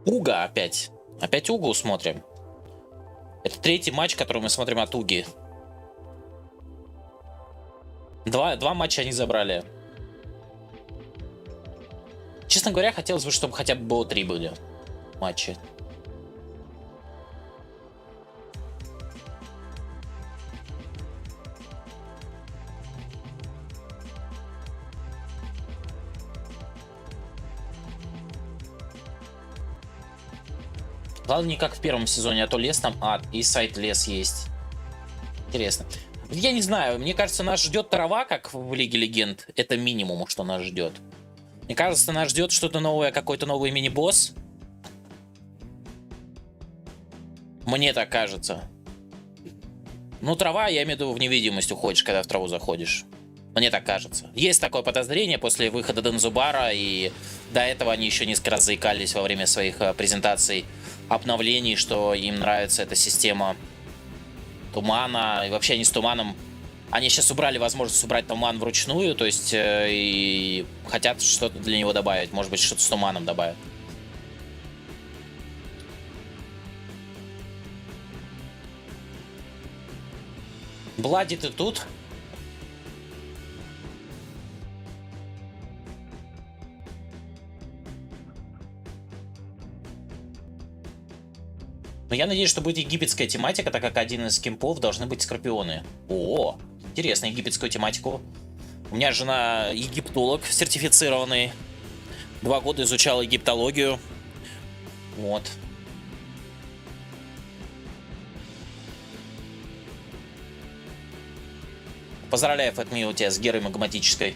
Уга опять. Опять Угу смотрим. Это третий матч, который мы смотрим от Уги. Два матча они забрали. Честно говоря, хотелось бы, чтобы хотя бы было 3 были матчи. Ладно, не как в первом сезоне, а то лес там ад, и сайт лес есть. Интересно. Я не знаю, мне кажется, нас ждет трава, как в Лиге Легенд. Это минимум, что нас ждет. Мне кажется, нас ждет что-то новое, какой-то новый мини-босс. Мне так кажется. Ну, трава, я имею в виду, в невидимость уходишь, когда в траву заходишь. Мне так кажется. Есть такое подозрение после выхода Дензубара, и до этого они еще несколько раз заикались во время своих презентаций обновлений, что им нравится эта система тумана. И вообще они с туманом... Они сейчас убрали возможность убрать туман вручную, то есть и хотят что-то для него добавить. Может быть, что-то с туманом добавят. Блади, ты тут? Но я надеюсь, что будет египетская тематика, так как один из кемпов должны быть скорпионы. О, интересно, египетскую тематику. У меня жена египтолог сертифицированный. 2 года изучала египтологию. Вот. Поздравляю, Фатми, у тебя с герой магматической.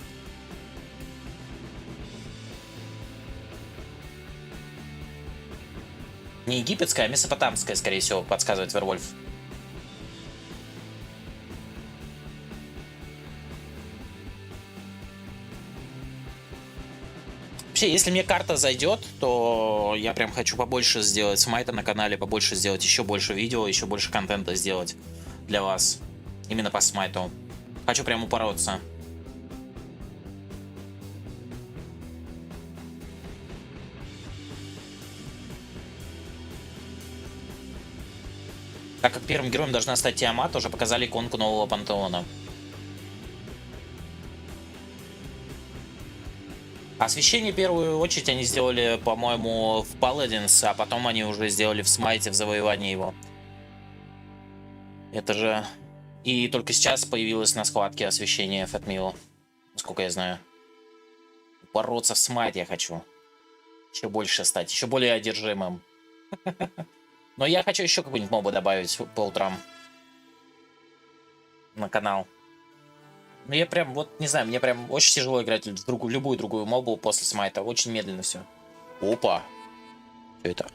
Не египетская, а месопотамская, скорее всего, подсказывает Вервольф. Вообще, если мне карта зайдет, то я прям хочу побольше сделать смайта на канале, побольше сделать еще больше видео, еще больше контента сделать для вас. Именно по смайту. Хочу прям упороться. Так как первым героем должна стать Тиамат, уже показали иконку нового пантеона. Освещение в первую очередь они сделали, по-моему, в Paladins, а потом они уже сделали в смайте, в завоевании его. Это же... И только сейчас появилось на схватке освещение Фатмилу, насколько я знаю. Бороться в смайт я хочу. Еще больше стать, еще более одержимым. Но я хочу еще какую-нибудь мобу добавить по утрам на канал. Ну я прям, вот, не знаю, мне прям очень тяжело играть в любую другую мобу после смайта. Очень медленно все. Опа. Что это?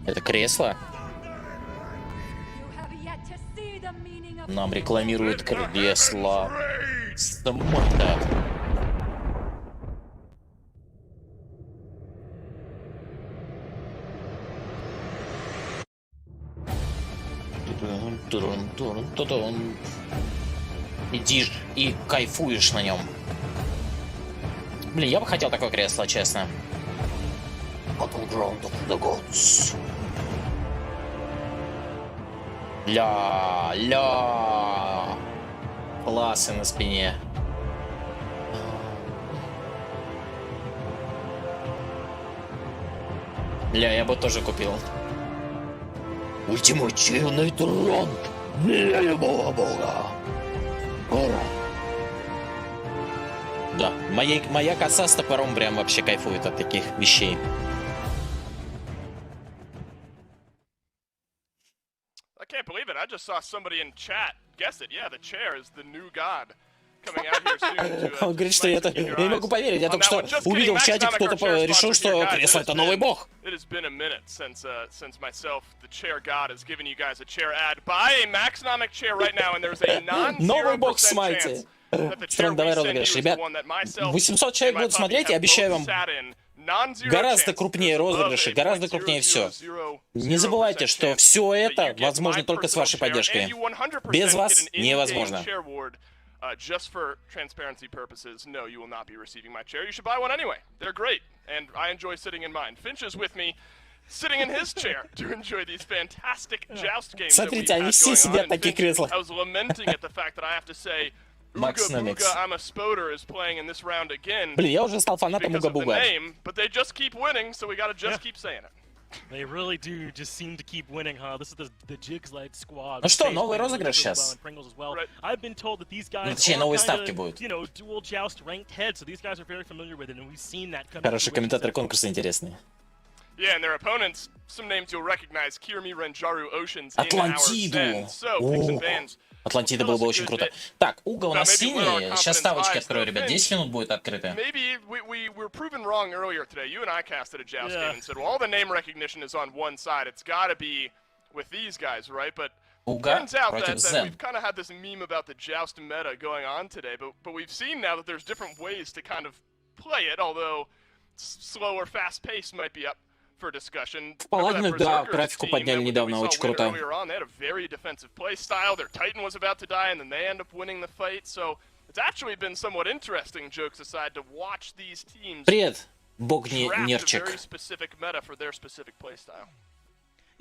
Это кресло? Нам рекламируют кресло смайта. Идишь и кайфуешь на нем. Блин, я бы хотел такое кресло, честно. Battleground of the Gods. Ля. Классы на спине. Ля, я бы тоже купил. Ультимативный трон для любого бога. Ура! Да, моя коса с топором прям вообще кайфует от таких вещей. I can't believe it. I just saw somebody in chat guess it. Yeah, the chair is the new god coming out here soon to, Он говорит, что я не могу поверить. Я только что увидел в чате, кто-то решил, что кресло это новый бог. It has been a minute since myself, the chair god, has given you guys a chair ad. Buy a Maxnomic chair right now, and there's a Новый бог в non-0% смайте. chance that the chair Стронг, давай we send you розыгрыш. is the Ребят, one that myself 800 человек and my будут смотреть, puppy я have обещаю both вам sat in. Non-zero гораздо chance. крупнее There's above розыгрыши, a гораздо крупнее все. 0.000% Не забывайте, что chance все that это you get возможно my только с personal вашей chair, поддержкой. and you 100% Без get вас an in-game невозможно. chair award. Just for transparency purposes, no, you will not be receiving my chair. You should buy one anyway. They're great, and I enjoy sitting in mine. Finch is with me, sitting in his chair to enjoy these fantastic joust games that we've Смотрите, они had все going сидят on. в таких And Finch, креслах. I was lamenting at the fact that I have to say, Ooga Maxnomics. Booga, I'm a Spoder is playing in this round again Блин, я уже стал фанатом because of the Уга-Буга. name, but they just keep winning, so we gotta just keep saying it. They really do just seem to keep winning, huh? This is the Jigs-led squad. Ну что, Space новый playing really, розыгрыш really well, сейчас. and Pringles as well. Right. I've been told that these guys Ну, точнее, are новые kinda, ставки будут. you know, dual joust ranked heads, so these guys are very familiar with it, and we've seen that come Хорошие to fruition. комментаторы конкурса интересные. Yeah, and their opponents, some names you'll recognize, Kirmi, Renjaru, Oceans, in our Атлантиду! Zen. So, picks and О, bans. Атлантида было бы очень круто. Так, Уга у нас синий. Сейчас ставочки открою, ребят. 10 минут будет открыты. Maybe we were proven wrong earlier today. You and I casted a joust game and said, well, all the name recognition is on one side. It's got to be with these guys, right? But Уга turns out против that Зен. we've kind of had this meme about the joust meta going on today, but we've seen now that there's different ways to kind of play it, although slower, fast-paced might be up for discussion. Паладины, да, графику подняли недавно, очень круто. Earlier on, they had a very defensive play style. Their Titan was about to die, and then they end up winning the fight. So it's actually been somewhat interesting, jokes aside, to watch these teams Привет, бог draft a Нерчик. very specific meta for their specific play style.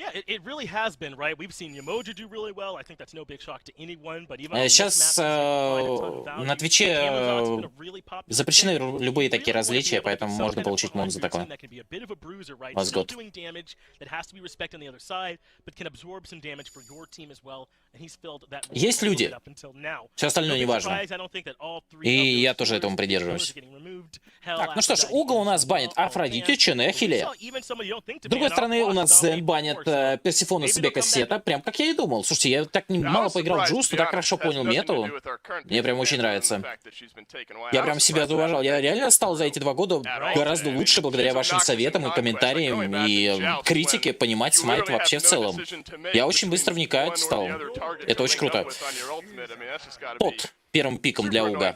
Yeah, it really has been, right? We've seen Yamoja do really well. I think that's no big shock to anyone, but even Сейчас на Твиче запрещены любые такие различия, поэтому можно получить мон за такое. Возгод. Есть люди. Все остальное не важно. И я тоже этому придерживаюсь. Так, ну что ж, Угол у нас банит Афродитю, Чен и Ахиллея. С другой стороны, у нас Зен банит Персифону, себе Кассета, прям как я и думал. Слушайте, я так мало поиграл в Джуст, но так хорошо понял мету. Мне прям очень нравится. Я прям себя зауважал. Я реально стал за эти 2 года гораздо лучше благодаря вашим советам и комментариям и критике понимать смайт вообще в целом. Я очень быстро вникать стал. Это очень круто. Тот первым пиком для Уга.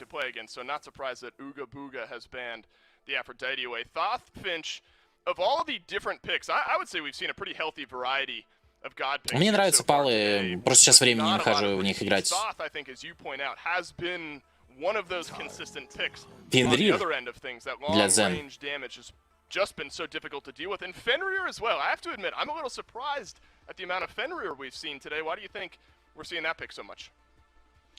Мне нравятся палы, просто сейчас времени не нахожу в них играть. Фенрир для Зен. Just been so difficult to deal with, and Fenrir as well. I have to admit, I'm a little surprised at the amount of Fenrir we've seen today. Why do you think we're seeing that pick so much?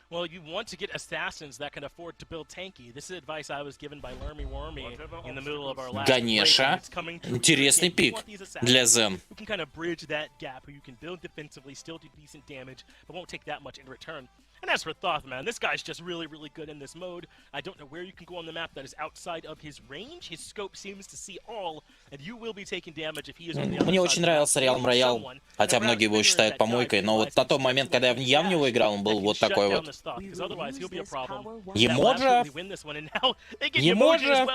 Well, you want to get assassins that can afford to build tanky. This is advice I was given by Lermy Wormy in the middle of our last Ganesha. Интересный пик для Зен. Who can kind of bridge that gap, who you can build defensively, still do decent damage, but won't take that much in return. And as for Thoth, man, this guy's just really, really good in this mode. I don't know where you can go on the map that is outside of his range. His scope seems to see all, and you will be taking damage if he is on the other side. Мне очень нравился Реалм Роял, хотя многие его считают помойкой, но вот на тот момент, когда я в него играл, он был вот такой вот. Емоджа? Емоджа?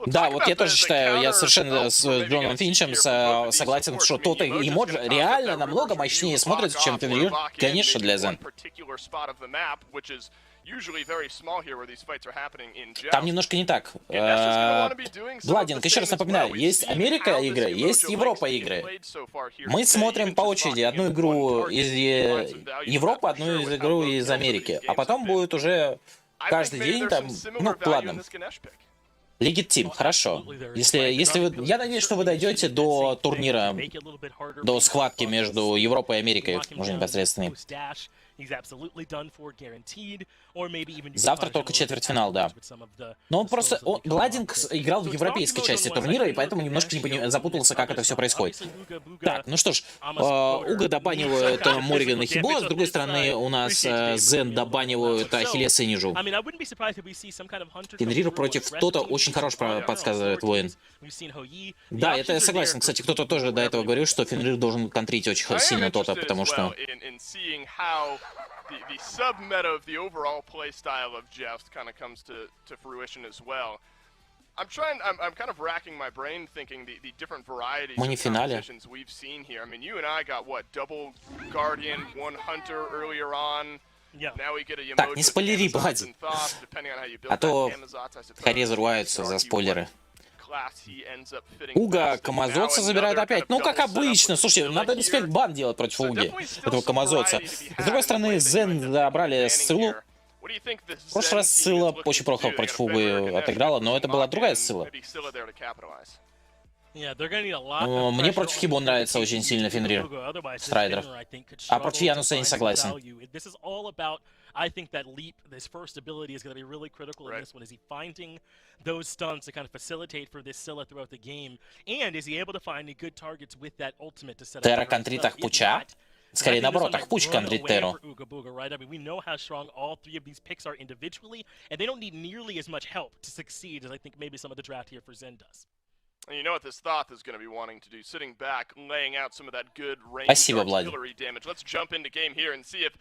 Да, вот я тоже считаю, я совершенно с Джоном Финчем согласен, что тот эмоджи реально намного мощнее смотрится, чем Фенрир, конечно, для Зен. Там немножко не так. Владинг, еще раз напоминаю, есть Америка игры, есть Европа игры. Мы смотрим по очереди одну игру из Европы, одну игру из Америки, а потом будет уже каждый день там, ну ладно. Легитим, хорошо. Если вы... Я надеюсь, что вы дойдете до турнира, до схватки между Европой и Америкой, уже непосредственно. Завтра только четвертьфинал, да. Но он просто... Бладинг играл в европейской части турнира, и поэтому немножко запутался, как это все происходит. Так, ну что ж, Уга добанивают Морриган и Хибо, с другой стороны у нас Зен добанивают Ахиллеса и Нижу. Фенрир против кто-то очень хорош, подсказывает воин. Да, это я согласен. Кстати, кто-то тоже до этого говорил, что Фенрир должен контрить очень сильно то-то, потому что... The sub-meta of the overall play style of Joust kind of comes to fruition as well. I'm kind of racking my brain thinking the different varieties of compositions we've seen here. I mean, you and I got, what, double Guardian, one Hunter earlier on. Now we get a Yamoja. Так, не спойлери, Блади. А то харе зарываются за спойлеры. Уга Камазоца забирает опять. Ну, как обычно. Слушай, надо респект бан делать против Уги, этого Камазоца. С другой стороны, Зен забрали Ссылу. В прошлый раз Ссыла очень плохо против Уги отыграла, но это была другая Ссыла. Мне против Хибо нравится очень сильно Фенрир Страйдеров. А против Януса я не согласен. I think that leap, this first ability, is going to be really critical in this one. Is he finding those stuns to kind of facilitate for this Scylla throughout the game? And is he able to find any good targets with that ultimate to set up... Терра контрит Ахпуча? Скорее наоборот, Ахпуч контрит Терру. We know how strong all three of these picks are individually, and they don't need nearly as much help to succeed as I think maybe some of the draft here for Zen does. And you know what this Thoth is going to be wanting to do, sitting back, laying out some of that good range artillery damage. Let's jump into game here and see if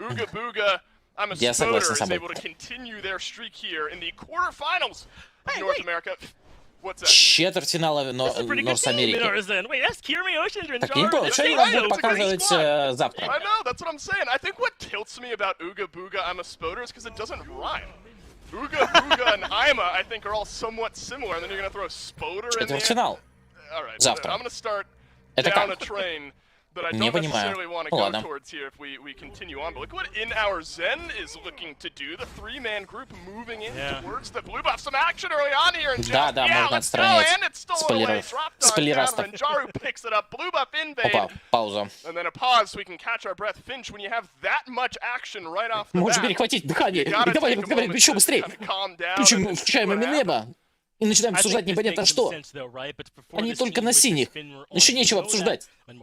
Ooga Booga, I'm a spotter, is able to continue their streak here in the quarterfinals of North America. What's that? Четвертьфинала Норс-Америки. Так не было, что они нам будут показывать завтра? I know, that's what I'm saying. I think what tilts me about Ooga Booga, I'm a spotter, is because it doesn't rhyme. Ooga Booga and Ima, I think, are all somewhat similar, and then you're going to throw spotter in there. Четвертьфинал. Завтра. I'm going to start Это down как? a train that I don't necessarily want to go Ладно. towards here if we continue on. But look what In Our Zen is looking to do. The three-man group moving in towards the blue buff. Some action early on here. And Да, да, можно отстранять спойлеров. Renjaru picks it up. Blue buff invade. Опа, пауза. And then a pause so we can catch our breath. Finch, when you have that much action right off the Можешь bat, перехватить дыхание. И давай разговаривать еще быстрее. Включаем Эминеба. И начинаем обсуждать непонятно что. Они только на синих. Еще нечего обсуждать. F.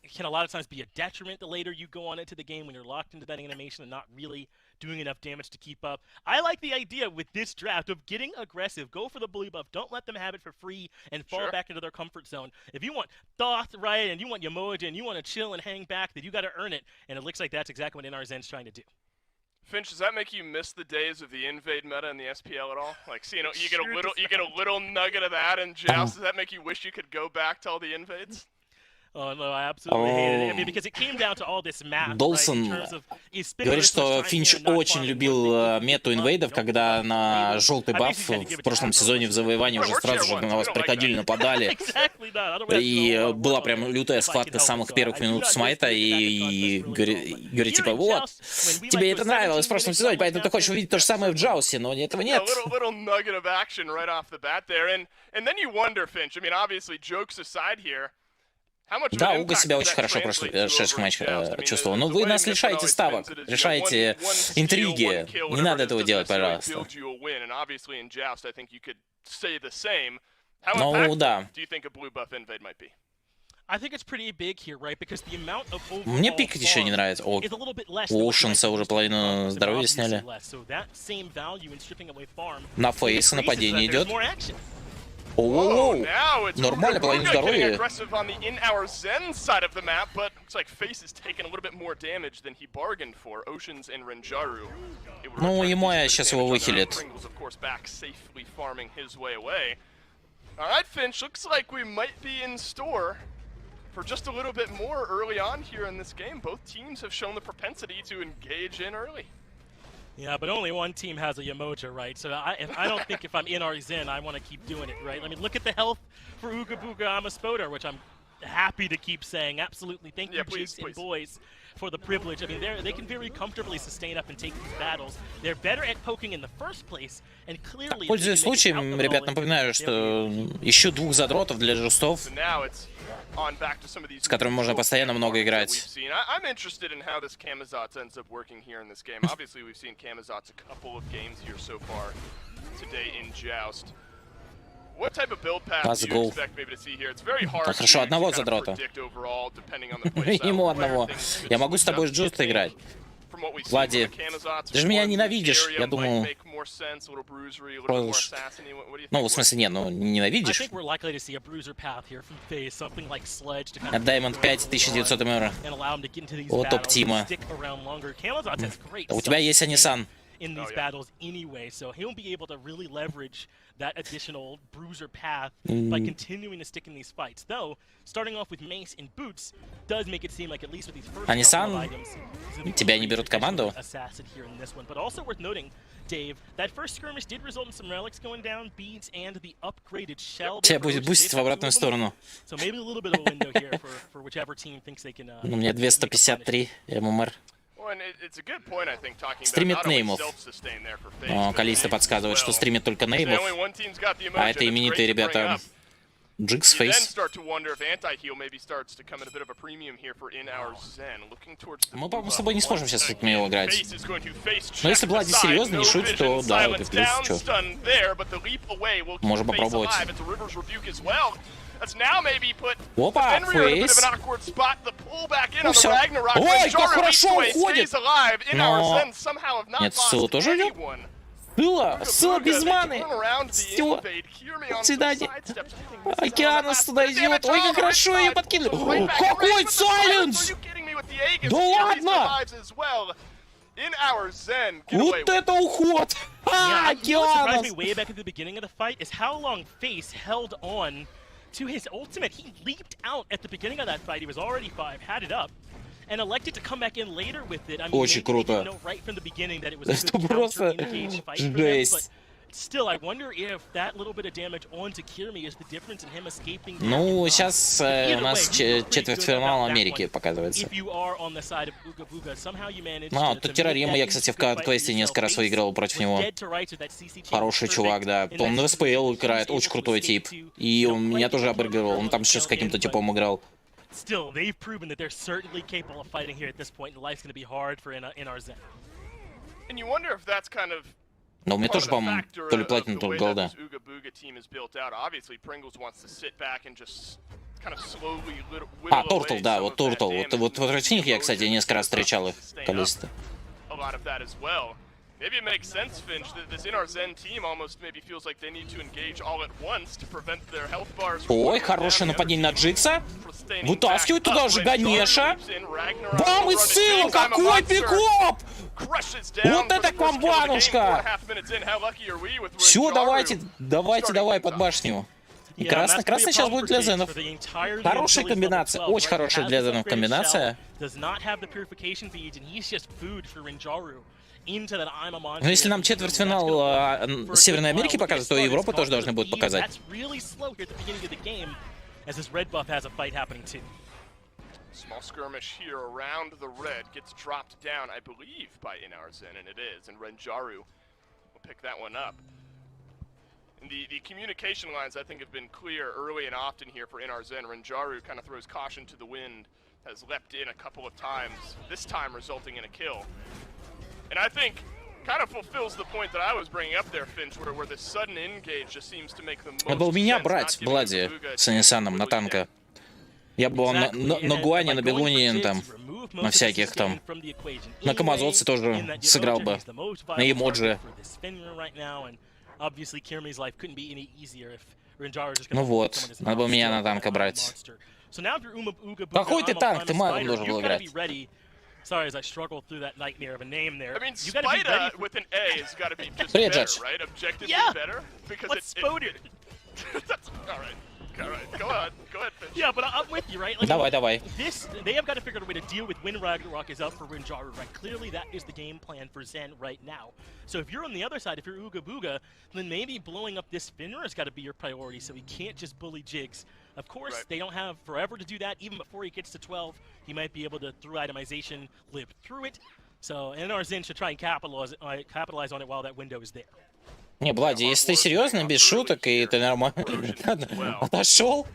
Can a lot of times be a detriment the later you go on into the game when you're locked into that animation and not really doing enough damage to keep up. I like the idea with this draft of getting aggressive. Go for the blue buff. Don't let them have it for free and fall back into their comfort zone. If you want Thoth, right, and you want Yamoja, and you want to chill and hang back, then you got to earn it. And it looks like that's exactly what NR Zen's trying to do. Finch, does that make you miss the days of the invade meta in the SPL at all? Like, see, you get a little nugget of that in Joust. Does that make you wish you could go back to all the invades? Oh no, I absolutely hated it. I mean, because it came down to all this math. Долсон говорит, что Финч очень любил мету инвейдов, когда на желтый баф в прошлом сезоне в завоевании уже сразу же на вас приходили, нападали. И была прям лютая схватка с самых первых минут смайта, и говорит, типа, вот, тебе это нравилось в прошлом сезоне, поэтому ты хочешь увидеть то же самое в Джаусе, но этого нет. Да, Уга себя очень хорошо в прошедших матчах чувствовал. Но вы нас лишаете ставок, лишаете интриги. Не надо этого делать, пожалуйста. Ну да. Мне пикать еще не нравится. О, у Ошенса уже половину здоровья сняли. На фейс нападение идет. Оу, нормально, половину здоровья. Ну, ему я сейчас его выхилит. For just a little bit more early on here in this game, both teams have shown the propensity to engage in early. Yeah, but only one team has a Yamoja, right? So I don't think if I'm in our Zen, I want to keep doing it, right? I mean, look at the health for Ooga Booga. I'm a spotter, which I'm happy to keep saying. Absolutely. Thank you, Jigs and boys, for the privilege. I mean, they can very comfortably sustain up and take these battles. They're better at poking in the first place, and clearly... Пользуясь случаем, ребят, напоминаю, что ищу двух задротов для жестов. с которыми можно постоянно много играть. I'm interested in how this Camazotz ends up working here in this game. Obviously, we've seen Camazotz a couple of games here so far today in Joust. What type of build path do you expect maybe to see here? It's very hard Хорошо, одного to kind of задрота. predict overall, depending on the playstyle. Ему одного. Я могу с тобой Джуст играть. Влади, ты же меня ненавидишь, я думаю. Ну, в смысле, нет, ну, ненавидишь. Даймонд 5, 1900 евро. От Оптима. У тебя есть Анисан. In these battles anyway, so he'll be able to really leverage that additional bruiser path by continuing to stick in these fights. Though, starting off with Mace and Boots does make it seem like at least with these first couple of items, тебя не берут команду? Assassin here in this one. But also worth noting, Dave, that first skirmish did result in some relics going down, beads, and the upgraded shell. Тебя будет бустить в обратную сторону. So maybe a little bit of a window here for whichever team thinks they can. У меня 253 ММР. Стримит неймов. Калиста подсказывает, что стримит только неймов. А это именитые ребята. Джикс, Фейс. Мы, по-моему, с тобой не сможем сейчас с этими играть. Но если Влади серьезно, не шутит, то да, это плюс, чё. Можем попробовать. Опа, Фейс. Ну все. Ой, как хорошо уходит! Но... Нет, Сыла тоже идет? Сыла без маны! Все. Свидание. Океанус туда идет. Ой, как хорошо ее подкинули. Какой сайленс! Да ладно! Вот это уход! Океанус! To his ultimate, he leaped out at the beginning of that fight. He was already 5, had it up, and elected to come back in later with it. I mean, очень круто. Know right from the beginning that it was a good counter-engage fight for them, but still, I wonder if that little bit of damage onto Kirmi is the difference in him escaping. Ну, сейчас у нас четвертьфинал Америки показывается. А, тут Террарима, я, кстати, в квесте несколько раз выиграл против него. Хороший чувак, да. Он в СПЛ играет, очень крутой тип. И он меня тоже обыгрывал, он там еще с каким-то типом играл. Still, they've proven that they're certainly capable of fighting here at this point, and life's going to be hard for NRZ. And you wonder if that's kind of но у меня тоже, по-моему, то ли платина, то ли голда. А, Туртл, да, вот Туртл. Вот против них я, кстати, несколько раз встречал их. Количество. Maybe it makes sense, Finch, that this NRZ team almost maybe feels like they need to engage all at once to prevent their health bars. Ой, хорошее нападение на Джикса. Вытаскивает туда же Ганеша. Бам, и Сыла, какой пикоп! Вот это комбанушка! Все, давай под башню. И красный сейчас будет для зенов. Хорошая комбинация, очень хорошая для зенов комбинация. Но если нам четвертьфинал Северной Америки показывают, то Европы тоже должны будут показать. Small skirmish here around the red gets dropped down, I believe, by Inarzen, and it is, and Renjaru will pick that one up. And the communication lines, I think, have been clear early and often here for Inarzen. Renjaru kind of throws caution to the wind, has leapt in a couple of times, this time resulting in a kill. And I think kind of fulfills the point that I was bringing up there, Finch, where the sudden engage just seems to make the most sense. Надо было меня брать, Влади, с Анисаном на танка. Я бы на Гуане, на Белуне, там, на всяких там. На Камазотце тоже сыграл бы. На Емоджи. Ну вот, надо было меня на танка брать. Какой ты танк? Ты магом должен был играть. Sorry, as I struggle through that nightmare of a name there. I mean, Spida with an A has got to be just better, right? Objectively better? Because let's vote it. All right. All right, go ahead, Finch. Yeah, but I'm with you, right? Like, Давай. They have got to figure out a way to deal with when Ragnarok is up for Renjaru, right? Clearly, that is the game plan for Zen right now. So if you're on the other side, if you're Ooga Booga, then maybe blowing up this Finner has got to be your priority, so he can't just bully Jigs. Of course, they don't have forever to do that. Even before he gets to 12, he might be able to, through itemization, live through it. So NR Zen should try and capitalize on it while that window is there. Не, Влади, если ты серьезно, без шуток, и ты нормально отошел,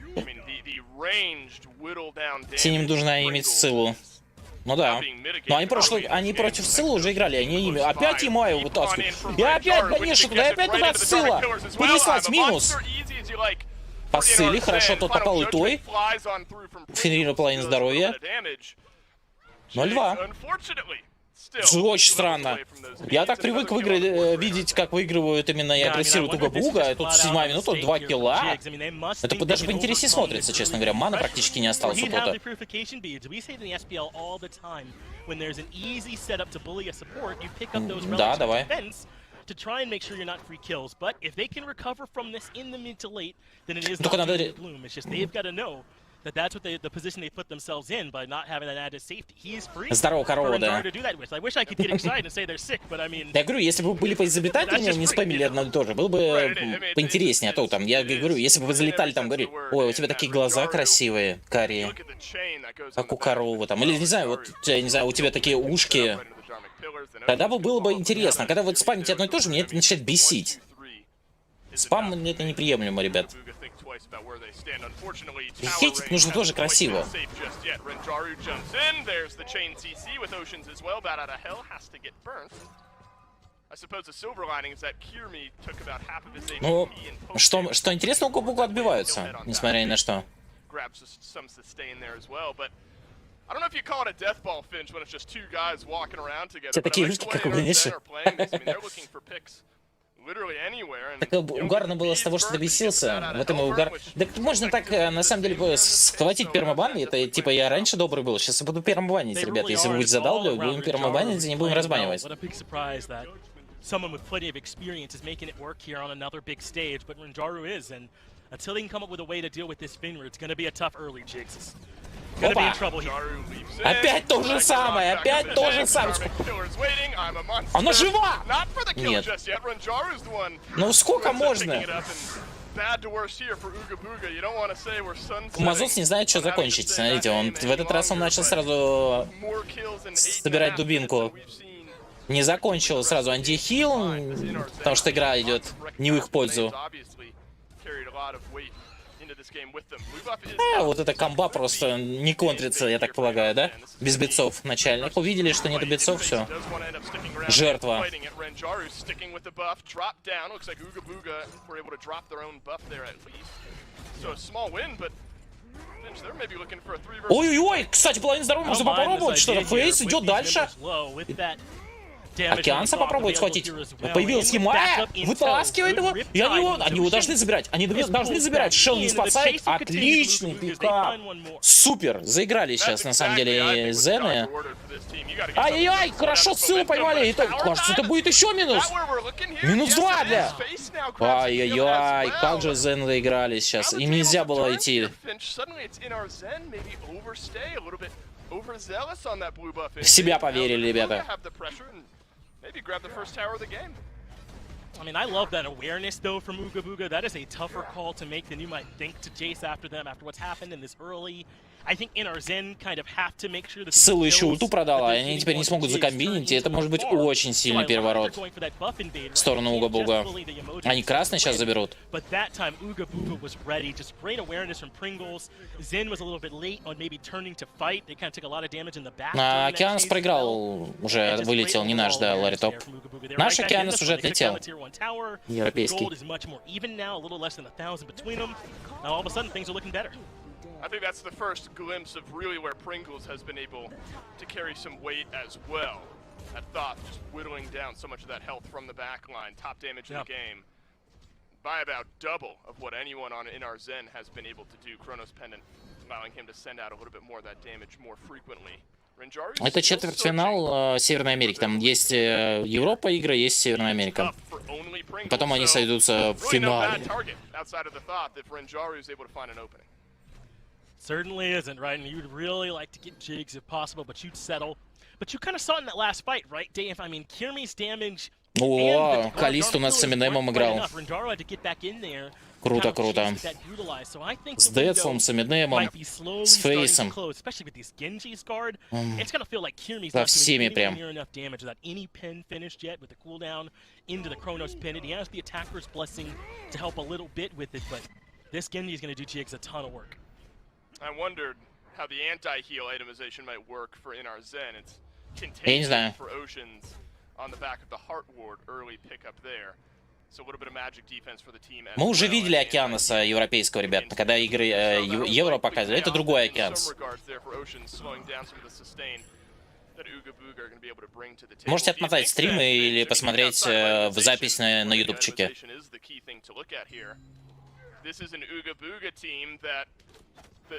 Синим нужно иметь ссылу. Ну да. Но они против ссылы уже играли, они опять Ямаю вытаскивают. И опять, конечно, туда, и опять туда ссыла. Понеслась, минус. По ссыле, хорошо, тот попал и той. Фенрира половина здоровья. 0-2. Очень странно. Я так привык видеть, как выигрывают именно и агрессируют Уга-Буга. Тут 7-я минута, 2 килла. Это даже поинтереснее смотрится, честно говоря. Мана практически не осталось у бота. Да, давай. Только надо... Здорово, корова, да. Я говорю, если бы вы были по изобретателям, не спамили одно и то же, было бы поинтереснее. А то там, я говорю, если бы вы залетали там, говорили, ой, у тебя такие глаза красивые, карие, как у коровы там. Или, не знаю, вот, я не знаю, у тебя такие ушки. Тогда бы было бы интересно. Когда вы спамите одно и то же, мне это начинает бесить. Спам — это неприемлемо, ребят. И хейтить нужно тоже красиво. Ну, что интересно, у Уга-Буга отбиваются, несмотря ни на что. Все такие русские, как у Ганиши. Так угарно было с того, что ты бесился. В этом и угар. Да можно так, на самом деле, схватить пермабан. Это типа я раньше добрый был, сейчас я буду пермабанить, ребят. Если вы будете задалбливать, будем пермабанить и не будем разбанивать. Опа! Опять то же самое, опять то же самое. Она жива! Нет. Ну сколько можно? Мазос не знает, что закончить. Смотрите, он в этот раз он начал сразу собирать дубинку. Не закончил сразу антихил, потому что игра идет не в их пользу. Вот эта комба просто не контрится, я так полагаю, да? Без битцов начальник. Увидели, что нет битцов, все. Жертва. Ой-ой-ой, кстати, половина здоровья, можно попробовать что-то. Фейс идет дальше. Океанца попробует схватить. Появилась Ямая, вытаскивает его. И они его должны забирать. Они должны забирать. Шел не спасает. Отличный пикап. Супер. Заиграли сейчас, на самом деле, Зены. Ай-яй-яй, хорошо ссылу поймали. И так, кажется, это будет еще минус. Минус 2, бля. Ай-яй-яй, как же Зены доиграли сейчас. Им нельзя было идти. В себя поверили, ребята. I mean, I love that awareness, though, from Uga-Buga. That is a tougher call to make than you might think to chase after them after what's happened in this early. I think NRZen kind of have to make sure that Ссылу еще ульту продала, и они теперь не смогут закомбинить, и это может быть очень сильный переворот в сторону Уга-Буга. Они красный сейчас заберут. А Океанс проиграл, уже вылетел, не наш, да, Ларри Топ. Наш Океанс уже отлетел. Европейский. I think that's the first glimpse of really where Pringles has been able to carry some weight as well. That Thoth just whittling down so much of that health from the back line, top damage in the game, by about double of what anyone in our Zen has been able to do. Chronos Pendant allowing him to send out a little bit more of that damage more frequently. Это четвертьфинал Северной Америки. Там есть Европа игры, есть Северная Америка. Потом они сойдутся в финале. Certainly isn't, right? And you'd really like to get jigs if possible, but you'd settle. But you kind of saw it in that last fight, right, Dave? I mean, Kirmi's damage. О, Калист у нас с Эминемом играл. Круто, круто. С Децлом, с Эминемом, с Фейсом. Да, всеми прям. I wondered how the anti-heal itemization might work for NRZen. It's Я не знаю. contagious for Oceans on the back of the Heart Ward, early pickup there. So a little bit of magic defense for the team as Мы уже well. видели Океаноса европейского, ребят, когда игры Евро показывали. Это другой Океанос. Можете отмотать стримы или посмотреть в запись на ютубчике. This is an Ooga Booga team that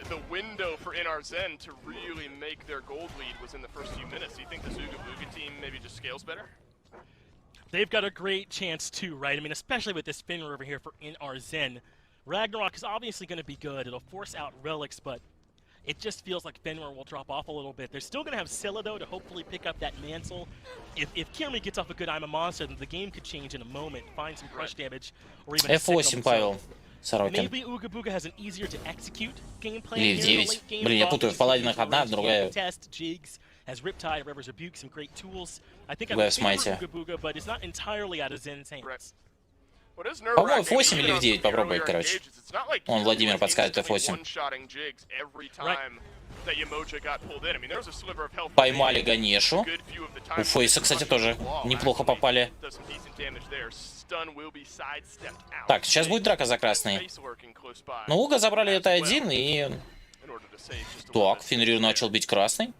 the window for NRZen to really make their gold lead was in the first few minutes. Do you think this Ooga Booga team maybe just scales better? They've got a great chance too, right? I mean, especially with this Finner over here for NRZen. Ragnarok is obviously going to be good. It'll force out Relics, but it just feels like Fenrir will drop off a little bit. They're still going to have Scylla, though, to hopefully pick up that mantle. If Kirmi gets off a good I'm a Monster, then the game could change in a moment, find some crush damage, or even F8, Павел. Сорокин. Maybe Ooga Booga has an easier to execute gameplay Или here in the в 9. late game. Блин, я путаю, в Паладинах одна, другая. Test, Jigs, has Riptide, Rever's Rebuke, some great tools. I think Другая I'm в смайте. Ooga Booga, but it's not entirely out of Zen's hands. По-моему, F8 или в 9 попробуй, короче. Он, Владимир, подскажет F8. Поймали Ганешу. У Фейса, кстати, тоже неплохо попали. Так, сейчас будет драка за красный. Но Уга забрали это один и... Так, Фенрир начал бить красный.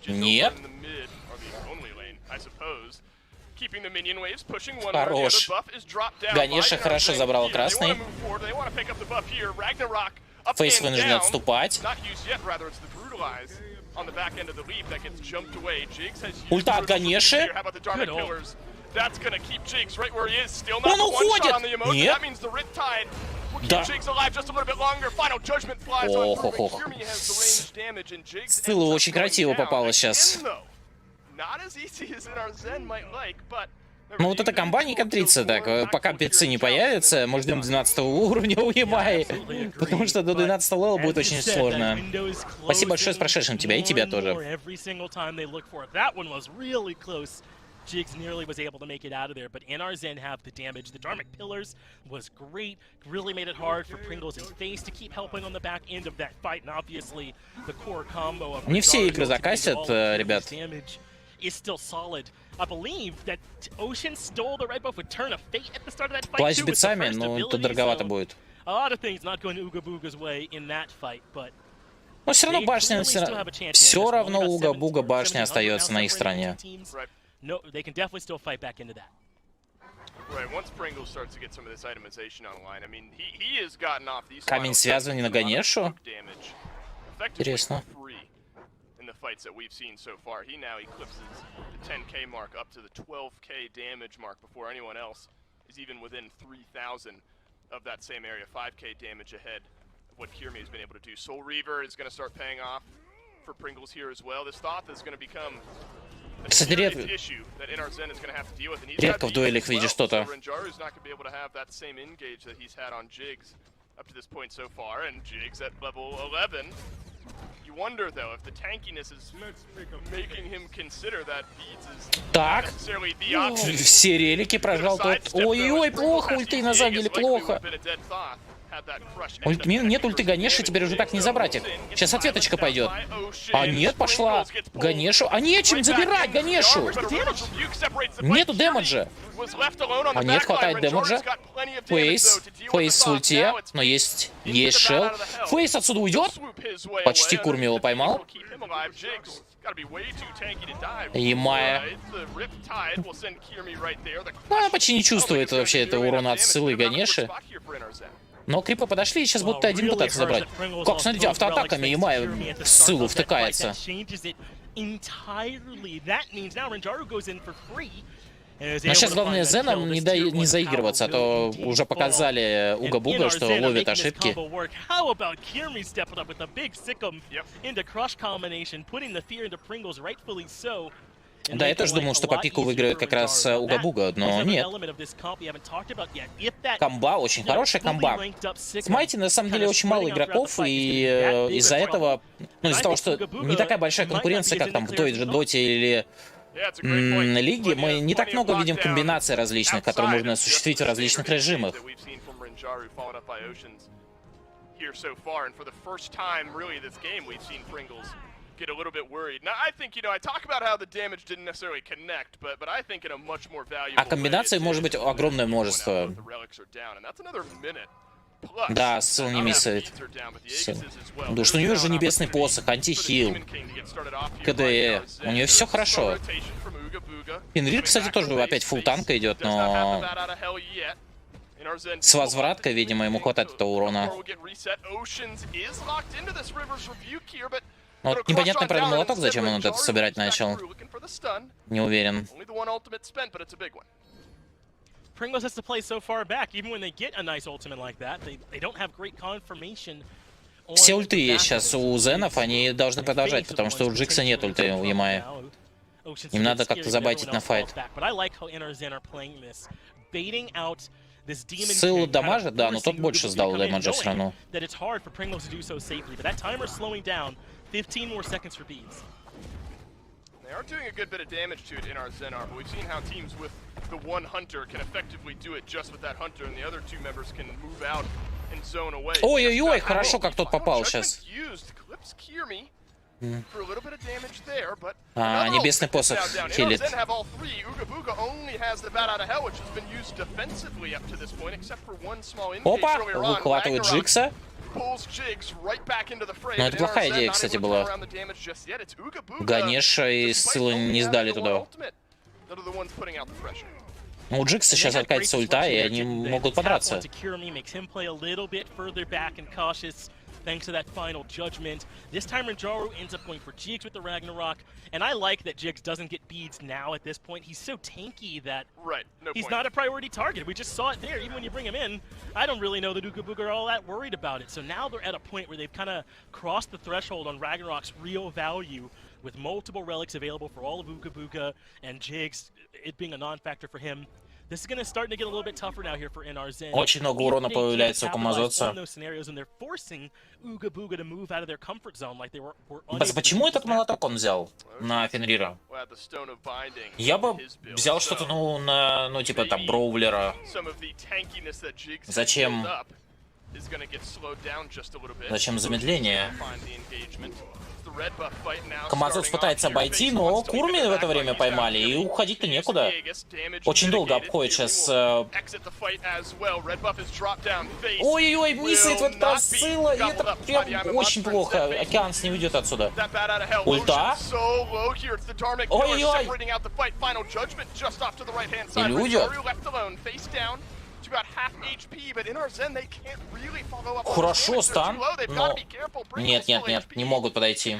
Нет. Хорош. Ганеша хорошо забрала красный. Фейс вынужден отступать. Ульта от Ганеши. Он уходит! Нет. Да. Ох, ох, ох. С тыла очень красиво попало сейчас. Ну вот это комба не контрится так. Пока пицы не появятся, мы ждем 12 уровня у Ямаи. Потому что до 12 левела будет очень сложно. Спасибо большое с прошедшим тебя и тебя тоже. Jigs nearly was able to make it out of there, but NRZen have the damage. The Dharmic Pillars was great, really made it hard for Pringles and Face to keep helping on the back end of that fight, and obviously the core combo of не все игры закасят, ребят. Is still solid. I believe that Ocean stole the red buff with Turn of Fate at the start of that fight. Плащ с бицами, но это дороговато будет. A lot of things not going Ooga Booga's way in that fight, but но все равно башня, все равно Уга-Буга башня остается на их стороне. No, they can definitely still fight back into that. Right, once Pringles starts to get some of this itemization online, I mean, he has gotten off these. Камень связывания на Ганешу? Интересно. In the fights that we've seen so far, he now eclipses the 10k mark up to the 12k damage mark before anyone else is even within 3,000 of that same area. 5k damage ahead of what Kirmi has been able to do. Soul Reaver is going to start paying off for Pringles here as well. This Thoth is going to become Кстати, редко в дуэлях видишь что-то. Так, все релики прожал тот. Ой-ой, плохо, ульты на самом деле плохо. Нет ульты Ганеши, теперь уже так не забрать их. Сейчас ответочка пойдет. А нет, пошла Ганешу. А нечем забирать Ганешу. Нету дэмэджа. А нет, хватает дэмэджа. Фейс в ульте, но есть шел. Фейс отсюда уйдет. Почти Курми его поймал. Ямая. Почти не чувствует вообще этого урона от ссылы Ганеши. Но крипы подошли и сейчас будут один пытаться забрать. Как, смотрите, автоатаками Ямая в ссылу втыкается. Но сейчас главное Зеном не заигрываться, а то уже показали Уга-Буга, что ловят ошибки. Да, я тоже думал, что по пику выиграет как раз Уга-Буга, но нет. Комба, очень хорошая комба. Смайте, на самом деле, очень мало игроков, и из-за этого, ну, из-за того, что не такая большая конкуренция, как там в той же Доте или лиги мы не так много видим комбинаций различных, которые можно осуществить в различных режимах. Get a little bit worried. Now, I think, I talk about how the damage didn't necessarily connect, but I think in a much more valuable А комбинаций может быть огромное множество. Да, ссыл не миссает. Да что у нее же небесный посох, антихил, КДЭ. У нее все хорошо. Фенрир, кстати, тоже опять фулл танка идет, но с возвраткой, видимо, ему хватает этого урона. Ну, вот непонятно, правда, молоток, зачем он это собирать начал. Не уверен. Pringles has to play so far back, even when they get a nice ultimate like that, they don't have great confirmation. Все ульты есть сейчас у Зенов, они должны продолжать, потому что у Джикса нет ульты у Ямая. Им надо как-то забайтить на файт. Ссыл дамажит, да, но тот больше сдал дэмэджа все равно. 15 more seconds for beads. They are doing a good bit of damage to it in our Zenar, but we've seen how teams with the one hunter can effectively do it just with that hunter, and the other two members can move out and zone away. Ой-ой-ой, хорошо, как тот попал сейчас. А, небесный посох хилит. Опа, выхватывает Джикса. Но это плохая идея, кстати, была. Ганеша и Ссылы не сдали туда. Ну, у Джикса сейчас откатится ульта, и они могут подраться. Thanks to that final judgment. This time Rinjaru ends up going for Jigs with the Ragnarok, and I like that Jigs doesn't get beads now at this point. He's so tanky that he's not a priority target. We just saw it there. Even when you bring him in, I don't really know that Uga Booga are all that worried about it. So now they're at a point where they've kind of crossed the threshold on Ragnarok's real value, with multiple relics available for all of Uga Booga and Jigs, it being a non-factor for him. This is going to start to get a little bit tougher now here for NRZ. Очень много урона появляется у Камазотца. Почему этот молоток он взял на Фенрира? Я бы взял что-то, ну, типа там Броулера. Зачем? Зачем замедление? Камазотс пытается обойти, но Курми в это время поймали, и уходить-то некуда. Очень долго обходит сейчас. Ой-ой-ой, миссит вот та Ссыла, и это прям очень плохо. Океанс не уйдет отсюда. Ульта. Ой-ой-ой. Или уйдет. Хорошо, стан, но... Нет, нет, нет, не могут подойти.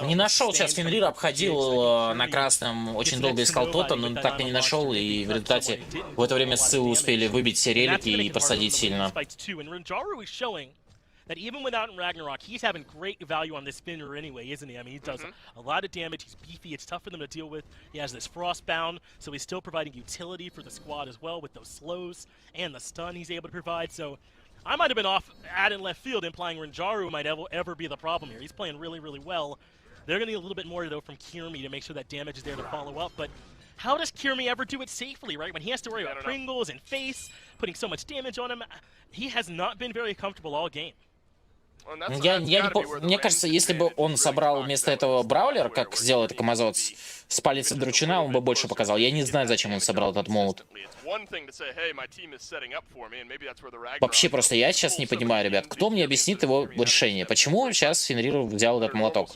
Не нашел сейчас Фенрир, обходил на красном, очень долго искал то-то, но так и не нашел, и в результате в это время Ссылы успели выбить все релики и просадить сильно. That even without Ragnarok, he's having great value on this spinner anyway, isn't he? I mean, he does a lot of damage, he's beefy, it's tough for them to deal with. He has this Frostbound, so he's still providing utility for the squad as well with those slows and the stun he's able to provide. So I might have been off in left field, implying Rinjaru might ever be the problem here. He's playing really, really well. They're going to need a little bit more, though, from Kirmi to make sure that damage is there to follow up. But how does Kirmi ever do it safely, right? When he has to worry about Pringles and Face, putting so much damage on him, he has not been very comfortable all game. Мне кажется, если бы он собрал вместо этого Браулер, как сделал это Камазотс, с палицы Дручина, он бы больше показал. Я не знаю, зачем он собрал этот молот. Вообще, просто я сейчас не понимаю, ребят, кто мне объяснит его решение? Почему сейчас Фенрир взял этот молоток?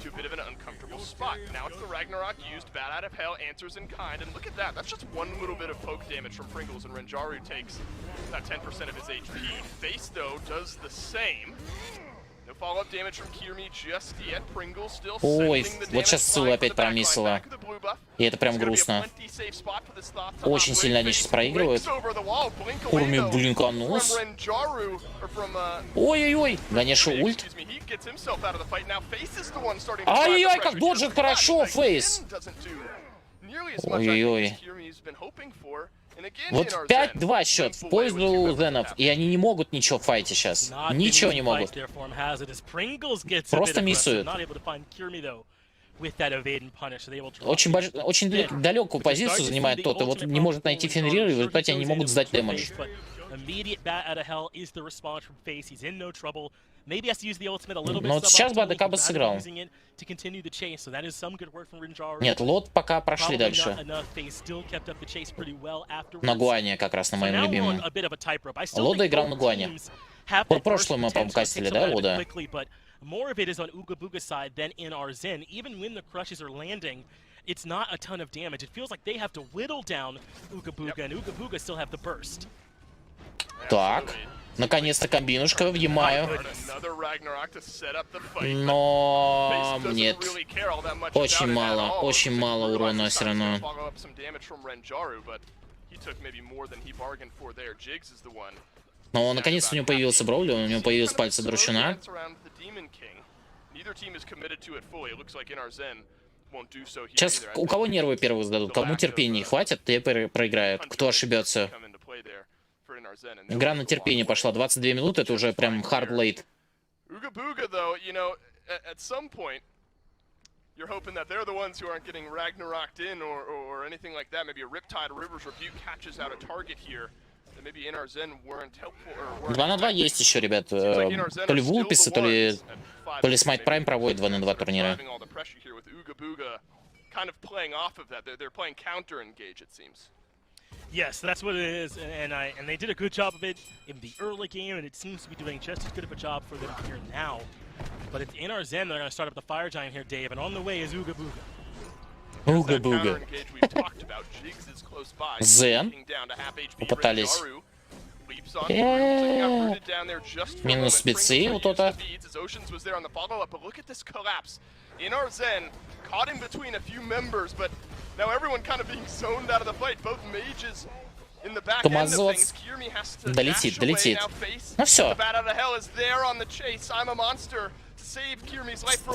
To a bit of an uncomfortable spot. Now it's the Ragnarok used, bad out of hell, answers in kind, and look at that. That's just one little bit of poke damage from Pringles, and Rinjaru takes about 10% of his HP. Face, though, does the same. No follow-up damage from Kirmi just yet. Pringles still Ой, вот сейчас Ссыла опять промиссила. И это прям грустно. Очень сильно они сейчас проигрывают. Курми блинконос. Ой-ой-ой, Ганеша ульт. Ай-яй, как доджит хорошо, Фейс. Ой-ой-ой. Вот 5-2 счет в пользу Зенов, и они не могут ничего в файте сейчас. Ничего не могут. Просто миссуют. Очень далекую позицию занимает тот, и вот не может найти фенрир, и в результате они не могут сдать дэмэдж. Но вот сейчас бы АДК бы сыграл. Нет, лот пока прошли дальше. На Гуане как раз, на моем любимом. Лода играл на Гуане. По прошлому мы, по-моему, кастили, да, Лода? More of it is on Ooga Booga's side than in our Zen. Even when the crushes are landing, it's not a ton of damage. It feels like they have to whittle down Ooga Booga, and Ooga Booga still have the burst. Так, наконец-то комбинушка, въемаю. Но нет. Очень мало урона все равно. Но наконец-то у него появился Броули, у него появились пальцы Дручуна. Сейчас у кого нервы первые сдадут, кому терпения не хватит, те проиграют. Кто ошибется? Игра на терпение пошла, 22 минуты, это уже прям hard late. You're hoping that they're the ones who aren't getting Ragnaroked in or anything like that. Maybe a Riptide or River's Rebuke catches out a target here. Maybe in our Zen weren't helpful or 2 на 2 есть еще, ребят. То ли Вулписы, то ли Смайт Прайм проводит 2 на 2 турнира. Kind of playing off of that. They're playing counter engage, it seems. Yes, that's what it is, and they did a good job of it in the early game, and it seems to be doing just as good of a job for them here now. But it's in our Zen, they're going to start up the Fire Giant here, Dave, and on the way is Ooga Booga. Ooga Booga. Зен попытались. Минус спецы у тота. Томазоц. Долетит, долетит. Ну все.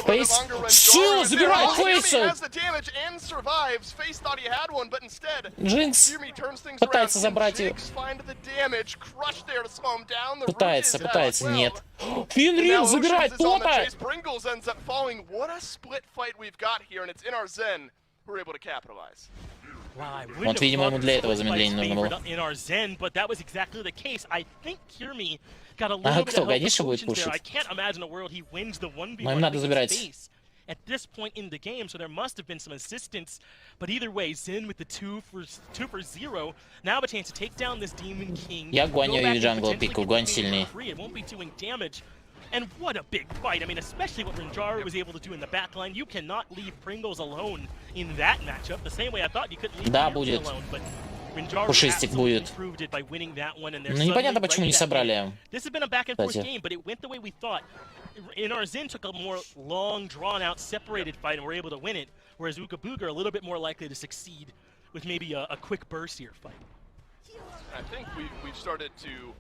Фейс. Все, забирает Фейса. Джинкс пытается забрать ее. Пытается, нет. Фенрир забирает тота. Вот, видимо, ему для этого замедление нужно было. А кто, Ганиша будет пушить? Но им надо забирать. At this point in the game, so there must have been some assistance. But either way, Zen with the 2 for 0 now have a chance to take down this Demon King. Я Гуанью и джангл пику, Гуань сильнее. It won't be doing damage. And what a big fight. I mean, especially what Rinjaru was able to do in the backline. You cannot leave Pringles alone in that matchup. The same way I thought you couldn't leave Pringles alone, but Пушистик будет. Ну непонятно, почему не собрали. This has been a back and forth game, but it went the way we thought. In our Zen took a more long, drawn-out, separated fight and were able to win it, whereas Ooga Booga are a little bit more likely to succeed with maybe a quick burst here fight. I think we've started to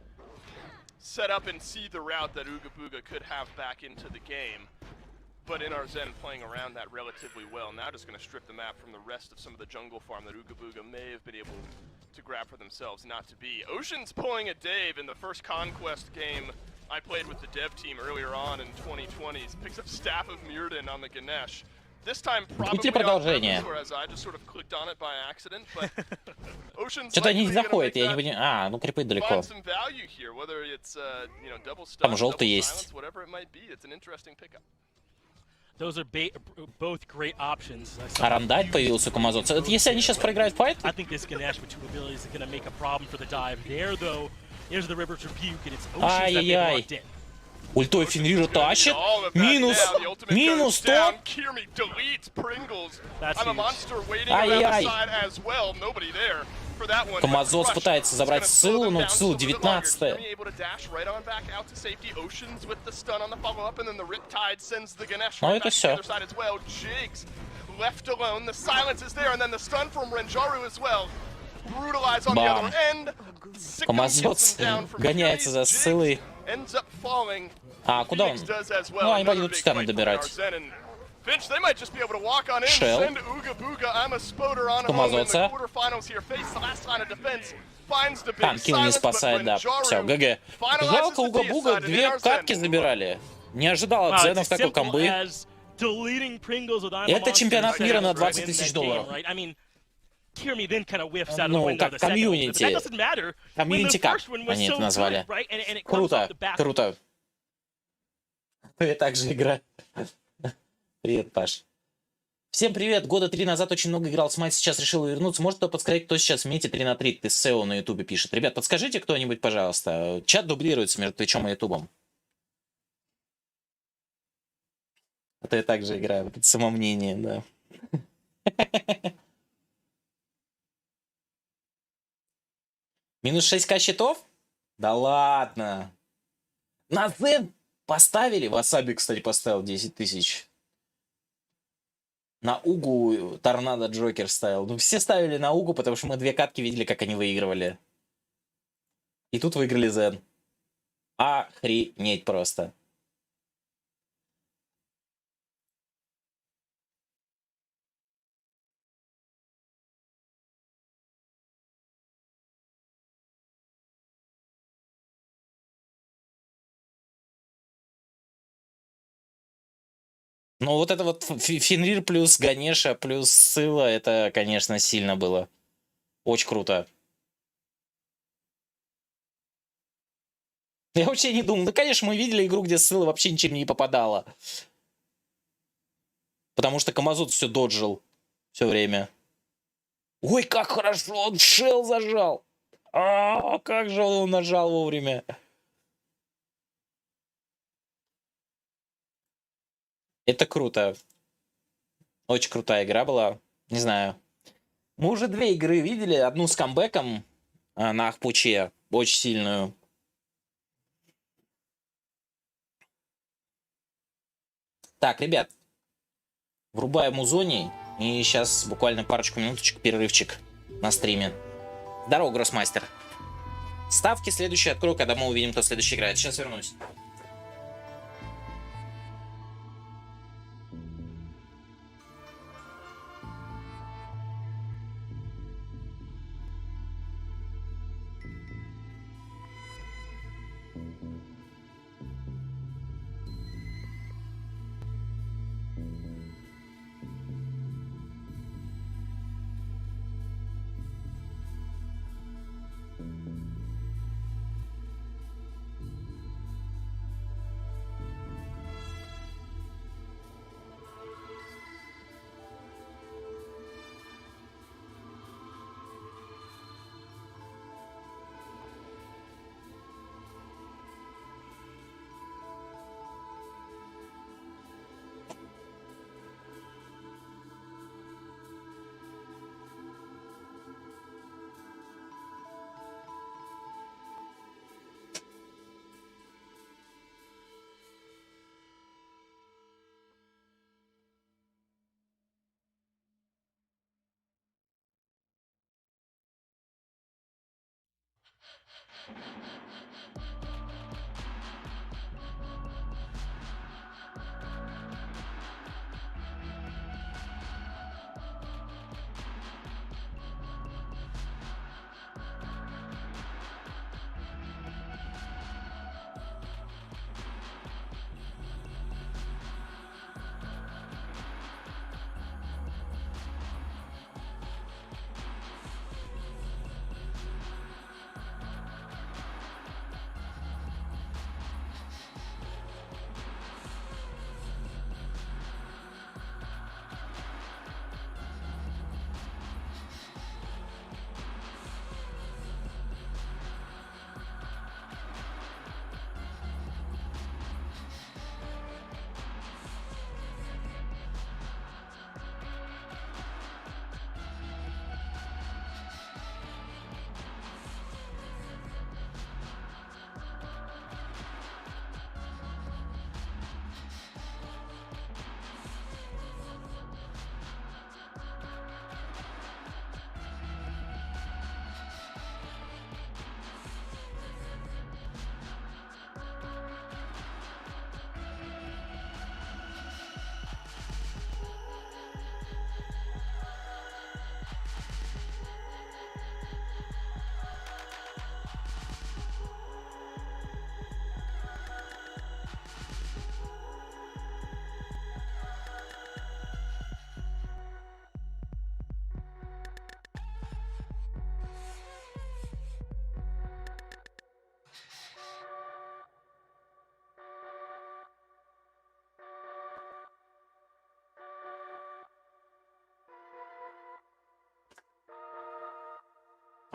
set up and see the route that Ooga Booga could have back into the game. But in our Zen playing around that relatively well. Now just going to strip the map from the rest of some of the jungle farm that Ooga Booga may have been able to grab for themselves, not to be. Ocean's pulling a Dave in the first Conquest game I played with the dev team earlier on in 2020. Picks up Staff of Mirrodin on the Ganesh. This time probably on purpose, whereas I just sort of clicked on it by accident, but Ocean's что-то не заходит, я не понимаю. А, ну крипы далеко. Там желтый есть. Арандать появился Камазоц. Если они сейчас проиграют файт? Ай-яй-яй. Ультой Фенрира тащит. Минус топ. Ай-яй. Камазоц пытается забрать Сылу, но Сылу 19-е. Ну это все. Бам. Камазоц гоняется за Сылой. А, куда он? Ну, они пойдут станы добирать. Finch, they might just be able to walk on in, Shell. send Ooga Booga, I'm a spoder on home in the Помазаться. quarterfinals here. Face the last line of defense, finds the big Танкил не silence, but спасает, when да. Все, Jaru ГГ. finalizes Жалко, the Уга-Буга deicide, две it is катки Zen. забирали. Не ожидал от Wow, Зенов it's as такой simple комбы. as deleting Pringles with I'm a Это Monster чемпионат instead мира of на win 20 that тысяч game, долларов. right? I mean, Kirby then kind of whiffs out of the Ну, window как the second one, but комьюнити. that doesn't matter when the Комьюнити кап first one was они это so назвали. good, right? And it comes off Круто, the back. круто. Я также играю. Привет, Паш. Всем привет. Года 3 назад очень много играл с Мать, сейчас решил вернуться. Может кто подсказать, кто сейчас в мете 3 на 3? Ты SEO на ютубе пишет. Ребят, подскажите кто-нибудь, пожалуйста. Чат дублируется между Твичом и ютубом. А то я также играю. Это самомнение, да. Минус 6к счетов? Да ладно. На Zen поставили. Васаби, кстати, поставил 10 тысяч. На Угу Торнадо Джокер ставил. Ну, все ставили на Угу, потому что мы две катки видели, как они выигрывали. И тут выиграли Zen. Охренеть просто. Ну, вот это вот Фенрир плюс Ганеша плюс Сыла, это, конечно, сильно было. Очень круто. Я вообще не думал. Ну, конечно, мы видели игру, где Сыла вообще ничем не попадала. Потому что Камазут все доджил все время. Ой, как хорошо, он шел зажал. А, как же он нажал вовремя. Это круто. Очень крутая игра была. Не знаю. Мы уже две игры видели. Одну с камбэком на Ахпуче. Очень сильную. Так, ребят. Врубаем музоний. И сейчас буквально парочку минуточек перерывчик на стриме. Здорово, гроссмастер. Ставки следующие открою, когда мы увидим, кто следующий играет. Сейчас вернусь.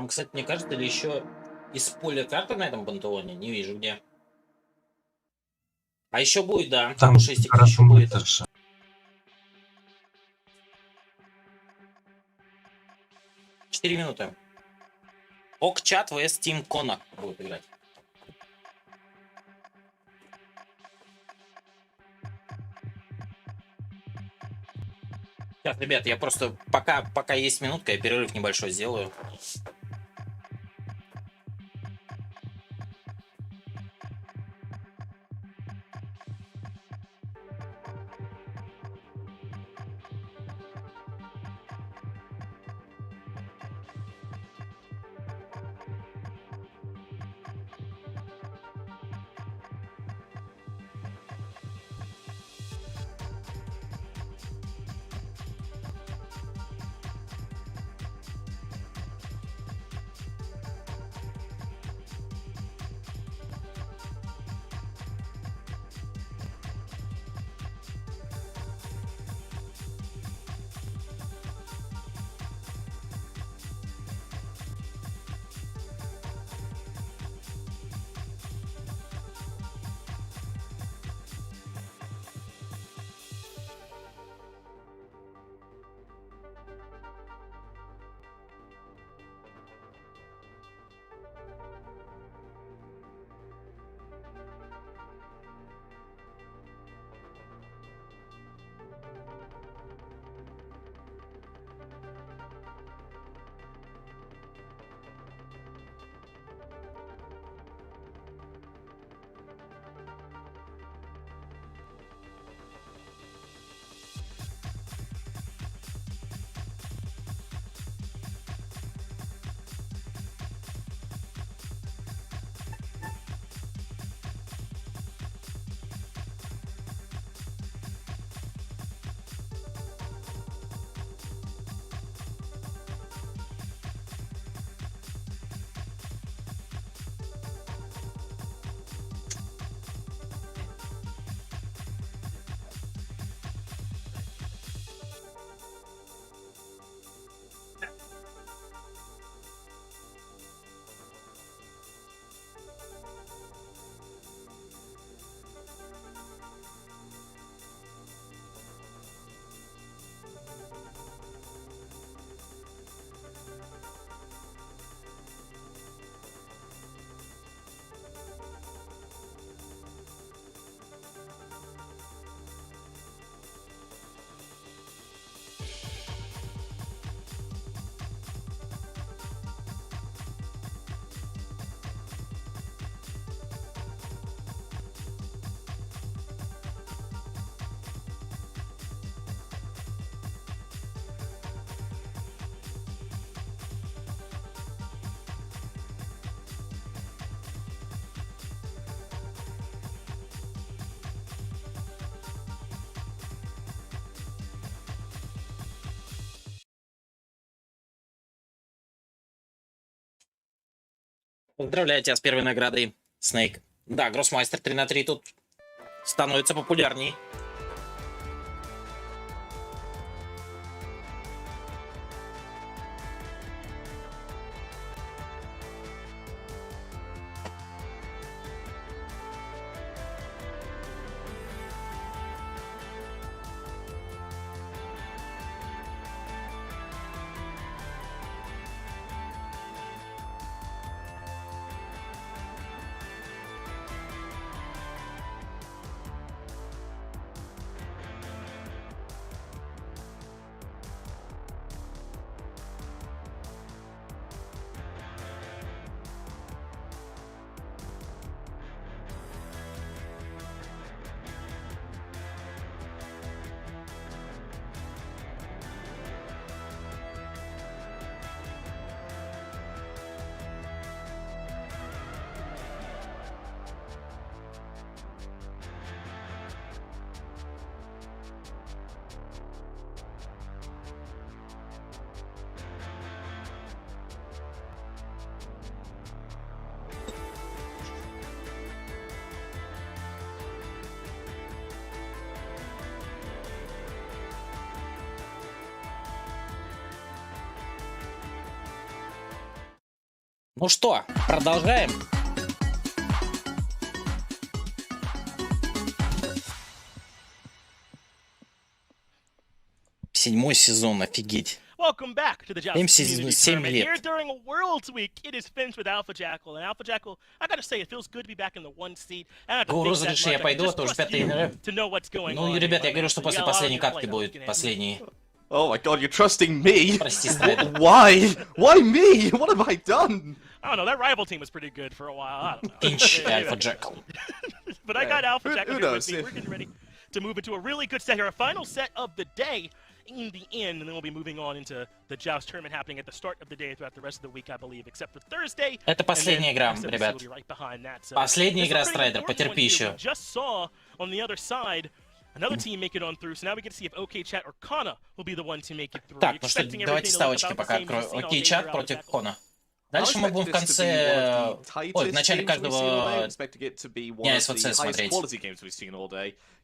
Там, кстати, мне кажется, ли еще и спойлер-карта на этом пантеоне? Не вижу где. А еще будет, да. Там Шестик как раз еще будет. moderators. 4 минуты. Окчат vs Team Kona будет играть. Сейчас, ребят, я просто пока есть минутка, я перерыв небольшой сделаю. Поздравляю тебя с первой наградой, Снейк. Да, Гроссмастер 3 на 3 тут становится популярней. Ну что, продолжаем. Седьмой сезон, офигеть. Welcome back to the Joust Community 7 Tournament. лет. Here during Worlds Week, it is finished with Alpha Jackal. And Alpha Jackal, I gotta say, it feels good to be back in the one seat. Go розыгрыше я пойду, это уже 5-й игры. Ну, ребят, я говорю, что после последней катки будет последний. Oh my god, you're trusting me? Прости, Страйдер. Why? Why me? What have I done? I don't know, that rival team was pretty good for a while. I don't know. Pinch Alpha Jackal. But I got Alpha Jackal who here with knows? me. We're getting ready to move into a really good set here. A final set of the day in the end, and then we'll be moving on into the Joust tournament happening at the start of the day throughout the rest of the week, I believe, except for Thursday. Это последняя игра, ребят. Последняя игра, Страйдер, потерпи еще. Just saw on the other side another team make it on through, so now we get to see if OK Chat or Kana will be the one to make it through. Так, ну что, давайте ставочки пока открою. Окей, чат против Кона. Дальше мы будем в конце... Ой, в начале каждого дня СВЦ смотреть.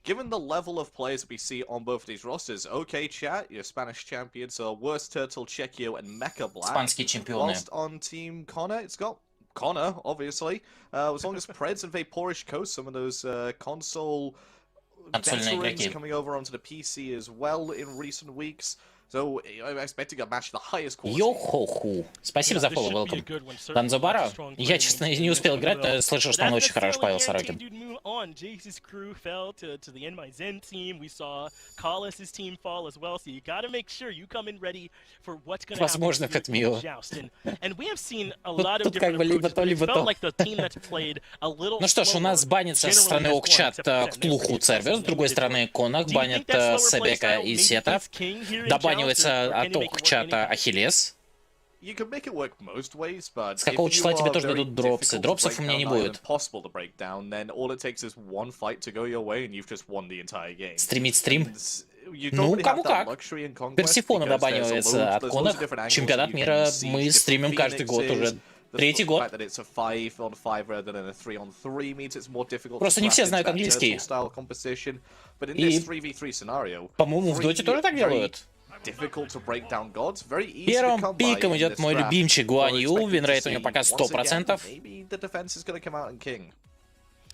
Given the level of players that we see on both of these rosters, OK Chat, your Spanish champions, are Worst Turtle, Chekio, and Mecha Black. Испанские чемпионы. Whilst on Team Connor, it's got Connor, obviously. As long as Preds and Vaporish Coast, some of those console veterans coming over onto the PC as well in recent weeks. So I'm expecting a match the highest quality. Йо-хо-ху. Спасибо за фоллоу, welcome. Данзобара? Я, честно, не успел играть, но слышал, что он очень хорош, Павел Сорокин. Возможно, Фэтмио. Тут как бы либо то, либо то. Ну что ж, у нас банится со стороны Окчат Ктулху Цербер, с другой стороны Конах банит Себека и Сета. Добанивается от Окчата Ахиллес. С какого числа тебе тоже дадут дропсы? Дропсов у меня не будет. Стримить стрим? Ну, кому как. Персифона добанивается от Конах. Чемпионат мира мы стримим каждый год уже. Третий год. Просто не все знают английский. И, по-моему, в Доте тоже так делают. Первым пиком идет мой любимчик Гуань Ю, винрейт у него пока 100%.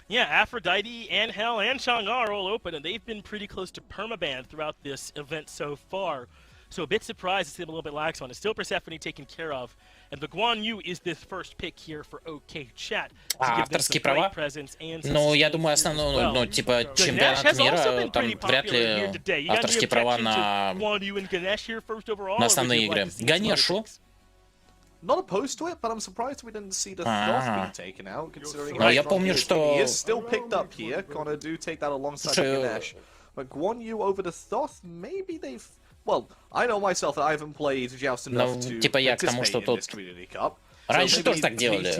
Yeah, Aphrodite and Hell and Chang'e are all open, and they've been pretty close to permaban throughout this event so far. So a bit surprised to see them a little bit lax on it. Still Persephone taken care of. And the Guan Yu is this first pick here for OK Chat. Авторские права? Ну, я думаю, основной, ну, типа, чемпионат мира, там вряд ли авторские права на основные игры. Ганешу. Not opposed to it, but I'm surprised we didn't see the Thoth being taken out, considering Но я помню, что... he is still picked up here. Connor do take that alongside Ganesh. But Guan Yu over the Thoth, maybe they've... Well, I know myself that I haven't played Joust enough to типа я к тому, что тут... Раньше тоже так делали.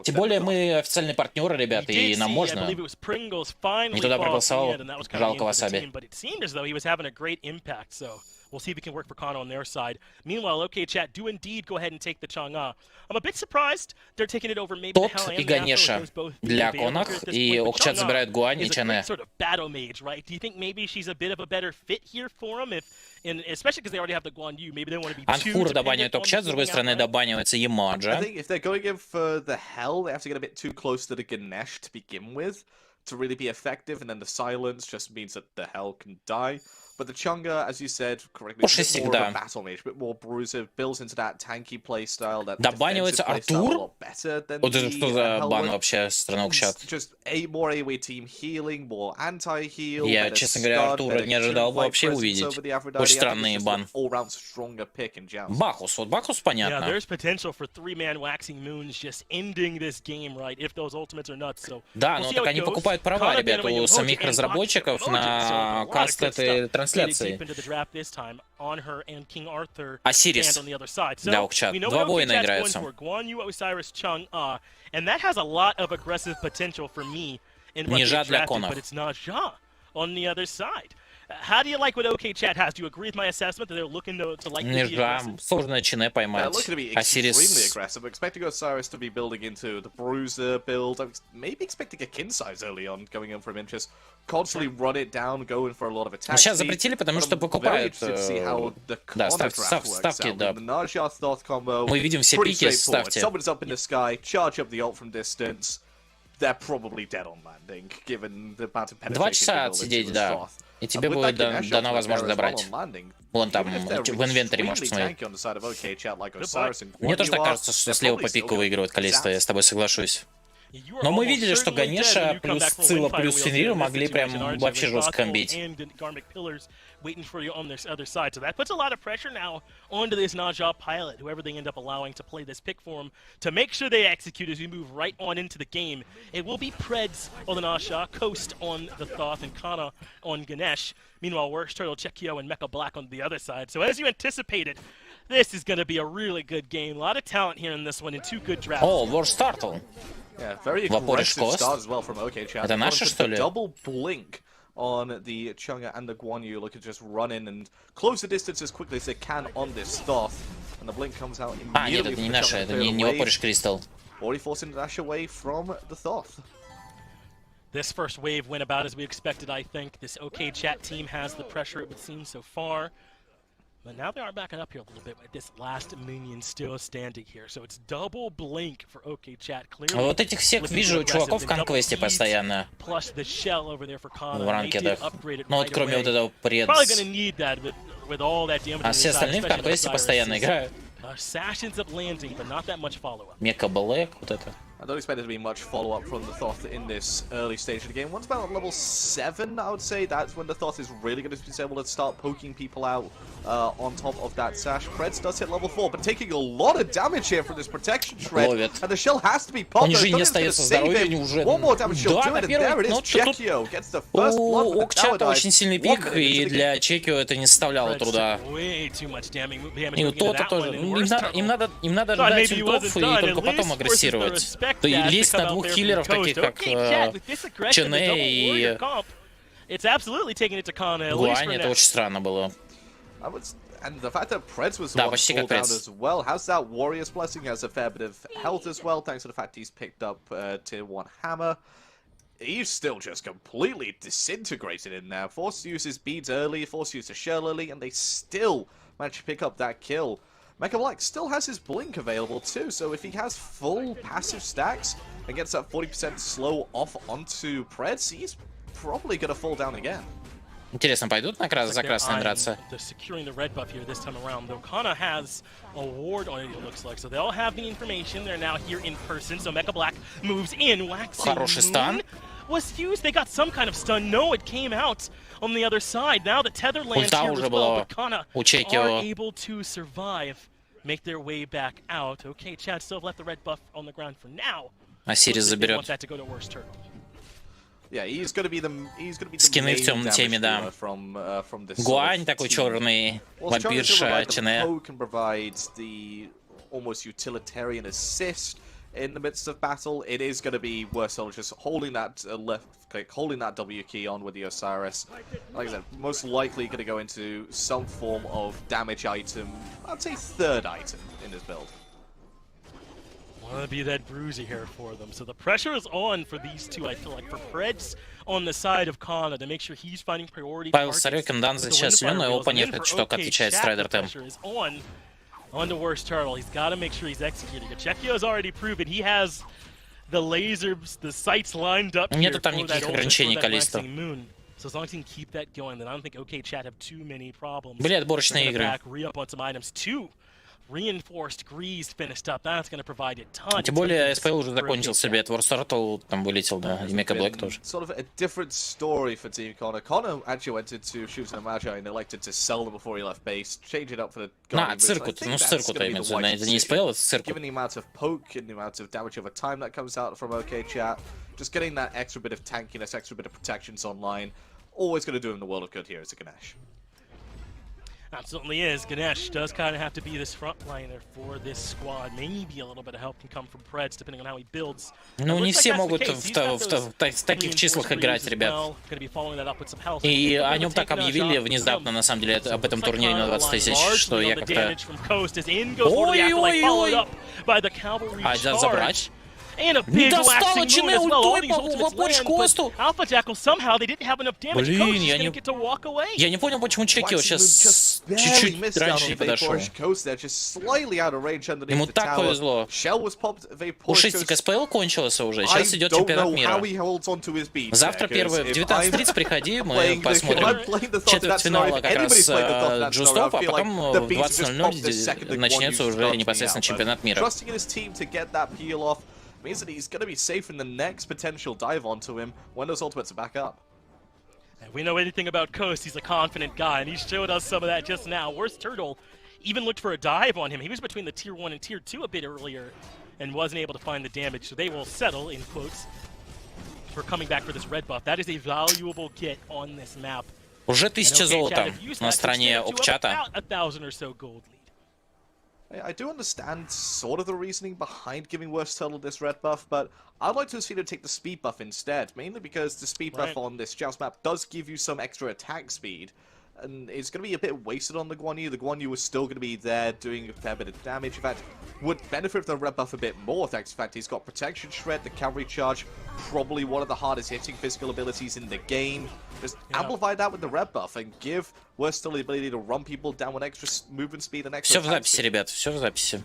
Тем более мы официальные партнеры, ребята, и нам можно. Не туда проголосовал. Жалко Васаби. We'll see if it can work for Kana on their side. Meanwhile, OK Chat do indeed go ahead and take the Chang'e. I'm a bit surprised they're taking it over maybe the Hell and the Afro, both для Конах, и Окчат забирает Гуань и Чане. Sort of battle mage, right? Do you think maybe she's a bit of a better fit here for him, especially because they already have the Guan Yu, maybe they want to be Анхур добанивает Окчат, с другой стороны добанивается Ямаджа. I think if they're going in for the Hell, they have to get a bit too close to the Ganesh to begin with to really be effective, and then the silence just means that the Hell can die. But the Chang'e, as you said correctly, is more of a battle mage, a bit more bruiser, builds into that tanky play style, that добанивается Артур? Вот это что за бан вообще со стороны Окчат? Я, честно говоря, Артура не ожидал вообще увидеть. Очень странный бан. Бахус, вот Бахус понятно. Да, но так они покупают права, ребят, у самих разработчиков на кастеты трансляции. Осирис для Окчат. Два воина играются. Нежа для Конов. How do you like what OK Chat has? Do you agree with my assessment that they're looking to like Не ждам. Сложно Чине They're поймать. looking to be extremely Осирис... aggressive. I'm expecting Osiris to be building into the Bruiser build. I'm maybe expecting a kin size early on, going in from inches. Constantly run it down, going for a lot of attack. Сейчас speed. запретили, потому But что I'm very покупают... interested to see how the Да, Connor draft works ставки, out. да. With the Naja Thoth combo, Мы видим все pretty пики, straightforward. ставьте. Someone's up in the sky, charge up the ult from distance. They're probably dead on landing, given the amount of 2 penetration часа they build отсидеть, into да. the Thoth. И тебе And with будет that Ganesh дана ultimate возможность there as well забрать. on landing, Вон там, even if they're в инвентаре можешь extremely посмотреть. tanky on the side of OK Chat like Osiris and Мне тоже так Guan Yu are, кажется, что they're слева probably по still пику gonna выигрывает количество, я с тобой соглашусь. Но мы видели, что Ганеша плюс Цила плюс Фенрир могли прям вообще жестко комбить. Waiting for you on this other side, so that puts a lot of pressure now onto this Naja pilot, whoever they end up allowing to play this pick for him, to make sure they execute as we move right on into the game. It will be Preds on the Naja, Coast on the Thoth, and Kana on Ganesh. Meanwhile, Worst Turtle, Chekio, and Mecha Black on the other side. So as you anticipated, this is going to be a really good game. A lot of talent here in this one, and 2 good drafts. О, Worst Turtle. Yeah, very Вапориш aggressive Кост. start as well from OK Chat. Это наши, что ли? Double blink on the Chunga and the Guan Yu, looking to just run in and close the distance as quickly as they can on this Thoth. And the blink comes out А, нет, immediately это не from the наша, Chunga это to clear не the wave, Вапориш Кристалл. already forcing the dash away from the Thoth. This first wave went about as we expected, I think. This OK Chat team has the pressure, it would seem, so far. But now they are backing up here a little bit with this last minion still standing here. So it's double blink for OK Chat. Clearly, Вот этих всех вижу чуваков в конквесте постоянно. Plus the shell over there for Kana. В ранкедах. Ну вот кроме вот этого Probably предс. gonna need that with all that damage. А все остальные в конквесте постоянно играют. Sash ends up landing, but not that much follow-up. Мека Блэк, вот это. I don't expect there to be much follow-up from the Thoth in this early stage of the game. Once about level 7, I would say, that's when the Thoth is really going to be able to start poking people out on top of that Sash. Preds does hit level 4, but taking a lot of damage here from this protection shred. Ловит. And the shell has to be popped. У них же не Dungeon's gonna остается save здоровья, him. они уже... One more damage she'll Да, do на it, and первый, there it is. ну тут... Chekio gets the first blood У with the tower Окчата dive. очень сильный 1 пик, minute into и the для game. Чекио это не составляло труда. И у Тота тоже. Им надо ждать ультов и только потом агрессировать. То и лезть на 2 хиллеров, таких как Чене и Гуань, это очень странно было. And the fact that Preds was the Да, one почти pulled как down Preds. as well. How's that Warrior's Blessing? He has a fair bit of health as well, thanks to the fact he's picked up Tier 1 Hammer. He's still just completely disintegrated in there. Forced to use his beads early, forced to use the shell early, and they still managed to pick up that kill. Mecha Black still has his blink available too, so if he has full passive stacks and gets that 40% slow off onto Preds, he's probably gonna fall down again. Интересно, пойдут за красные драться? Securing the red buff here this time around, though Kana has a ward on it, it looks like. So they all have the information. They're now here in person. So Mecha Black moves in. Waxing Хороший стан. was fused. They got some kind of stun. No, it came out on the other side. Now the tether lands Ульта here уже as well, была but Kana у are Чекио. able to survive, make their way back out. Okay, Chad still left the red buff on the ground for now. Осирис Looks like they заберет. want that to go to Worst Turtle. Yeah, he's gonna be the Скины в main темной damage теме, да. dealer from this Гуань sort of такой team. черный, Whilst trying to вампирша, provide the Чене. poke and provide the almost utilitarian assist in the midst of battle, it is going to be worse than just holding that left click, holding that W key on with the Osiris. Like I said, most likely going to go into some form of damage item. I'd say 3rd item in this build. Want to be that bruiser here for them. So the pressure is on for these two, I feel like, for Preds on the side of Kana to make sure he's finding priority Павел targets Сарёкин, Данзе with the сейчас Windfire зеленый, его wheels. And then понятно, for что OK отвечает Chat, Страйдер the Тем. pressure is on the Worst Turtle. He's got to make sure he's executing it. Chekio's already proven he has the lasers, the sights lined up here Нету там for that никаких ult, ограничений for that количества. waxing moon. So as long as he can keep that going, then I don't think OK Chat have too many problems. Были отборочные They're gonna игры. back, re-up on some items. 2 reinforced greased finished up. That's going to provide a ton. Тем более СПЛ уже закончил себе, от Worst Turtle там вылетел, да, и Мека Блэк тоже. Sort of a different story for Team Connor. Connor actually went into shooting a Magi and elected to sell them before he left base, change it up for the На, Guardian, which I цирку, think ну that's цирку-то gonna be the имеется, wise это не decision. СПЛ, это цирку. Given the amount of poke and the amount of damage over time that comes out from OK Chat, just getting that extra bit of tankiness, extra bit of protections online, always going to do him the world of good here as a Ganesh. Absolutely is. Ganesh does kind of have to be this frontliner for this squad. Maybe a little bit of help can come from Preds, depending on how he builds. Ну, не все могут в таких числах играть, ребят. И о нем так объявили внезапно, на самом деле, об этом турнире на 20 тысяч, что я как-то... Ой-ой-ой! А забрать? Не достало Чинеу ультой по почкосту. Блин, я не понял, почему Чекио сейчас чуть-чуть раньше не подошел. Ему так повезло. У Шистика СПЛ кончился уже, сейчас идет чемпионат мира. Завтра первый, в 19:30 приходи, мы посмотрим четвертьфинала как раз Джустов, а потом в 20:00 начнется уже непосредственно чемпионат мира. Means that he's going to be safe in the next potential dive onto him when those ultimates are back up. If we know anything about Coast, he's a confident guy, and he showed us some of that just now. Worst Turtle even looked for a dive on him. He was between the Tier 1 and Tier 2 a bit earlier and wasn't able to find the damage, so they will settle, in quotes, for coming back for this red buff. That is a valuable get on this map. Уже 1000 золота на стороне Окчата. I do understand sort of the reasoning behind giving Worst Turtle this red buff, but I'd like to see him take the speed buff instead, mainly because the speed buff on this Joust map does give you some extra attack speed, and it's going to be a bit wasted on the Guan Yu. The Guan Yu is still going to be there doing a fair bit of damage. In fact, would benefit from the red buff a bit more, thanks to the fact he's got Protection Shred, the Cavalry Charge, probably one of the hardest hitting physical abilities in the game. Just amplify that with the red buff and give Worst Turtle the ability to run people down with extra movement speed and extra Все в записи, ребят, все в записи.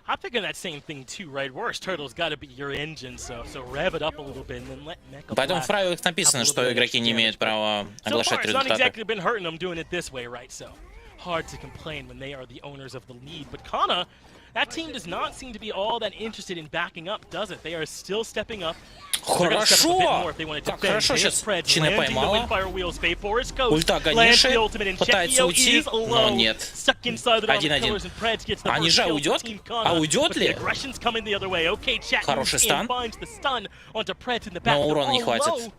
I'm thinking that same thing too, right? Worst Turtle's got to be your engine, so rev it up a little bit and then let Mecha. Поэтому в правилах написано, что игроки не имеют права оглашать результаты. It's not exactly been hurting them doing it this way, right? So hard to complain when they are the owners of the lead. But Kana, that team does not seem to be all that interested in backing up, does it? They are still stepping up. Хорошо! Так хорошо сейчас Чине поймала. Ульта Ганиши пытается уйти, но нет. 1-1. А Нижа уйдет? А уйдет ли? Хороший стан. Но урона не хватит.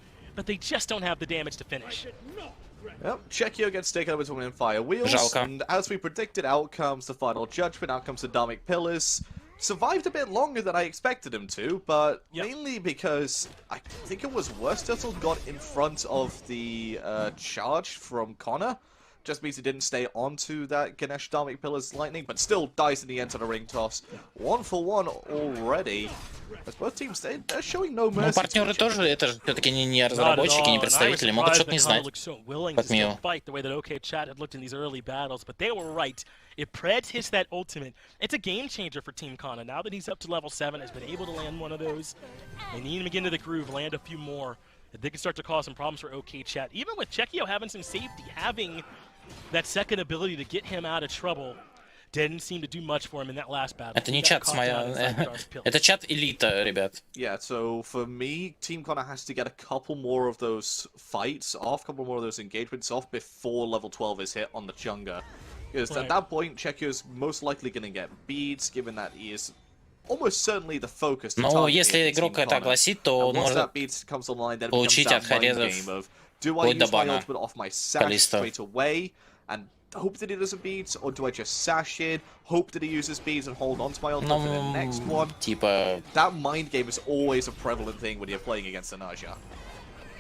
Yep, Chekio gets taken over to win Fire Wheels, Жалко. and as we predicted, out comes the Final Judgment, out comes the Dharmic Pillars. Survived a bit longer than I expected him to, but mainly because I think it was Worst Turtle got in front of the charge from Connor. Just means he didn't stay onto that Ganesh Dharmic Pillars lightning, but still dies in the end to the ring toss. 1-for-1 already. As both teams, they're showing no mercy. Ну, партнеры тоже, это же все-таки не разработчики, не представители, могут что-то не знать. Как Мио. If Preds hits that ultimate, it's a game changer for Team Kana. Now that he's up to level 7, has been able to land one of those. They need him to get into the groove, land a few more. They can start to cause some problems for OK Chat. Even with Chekio having some safety, having that second ability to get him out of trouble didn't seem to do much for him in that last battle. Это не чат с моя... Это чат элита, ребят. Yeah, so for me, Team Connor has to get a couple more of those fights off, a couple more of those engagements off before level 12 is hit on the Chunga. Because at that point, Chekio's most likely going to get beads, given that he is almost certainly the focus. Но если игрок это огласит, то он может получить от харезов вплоть до бана количество. And hope that he doesn't beat, or do I just sash in, hope that he uses beads and hold on to my ultimate for the next one? Типа... That mind game is always a prevalent thing when you're playing against a Naja.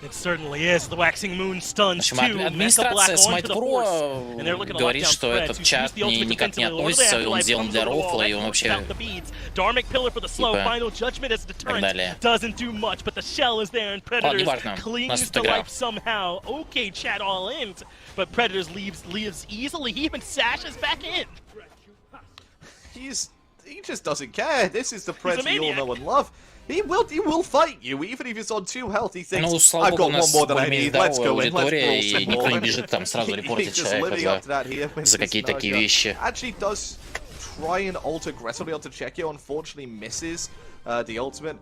It certainly is. The Waxing Moon stuns too. Администрация Smite Pro говорит, что этот чат никак не относится, он сделан для рофла, и он вообще... Darmic Pillar for the slow final judgment as deterrent doesn't do much, but the shell is there and Predators clings to life somehow. Okay, chat all in, but Predators leaves easily. He even sashes back in. He just doesn't care. This is the Predator you all know and love. He will fight you, even if he's on 2 health. He thinks, I've got one more than I need, let's go in, let's brawl some more. Никто не бежит там сразу репортить человека за какие-то такие вещи. Actually does try and ult aggressively onto Chekio, unfortunately misses the ultimate.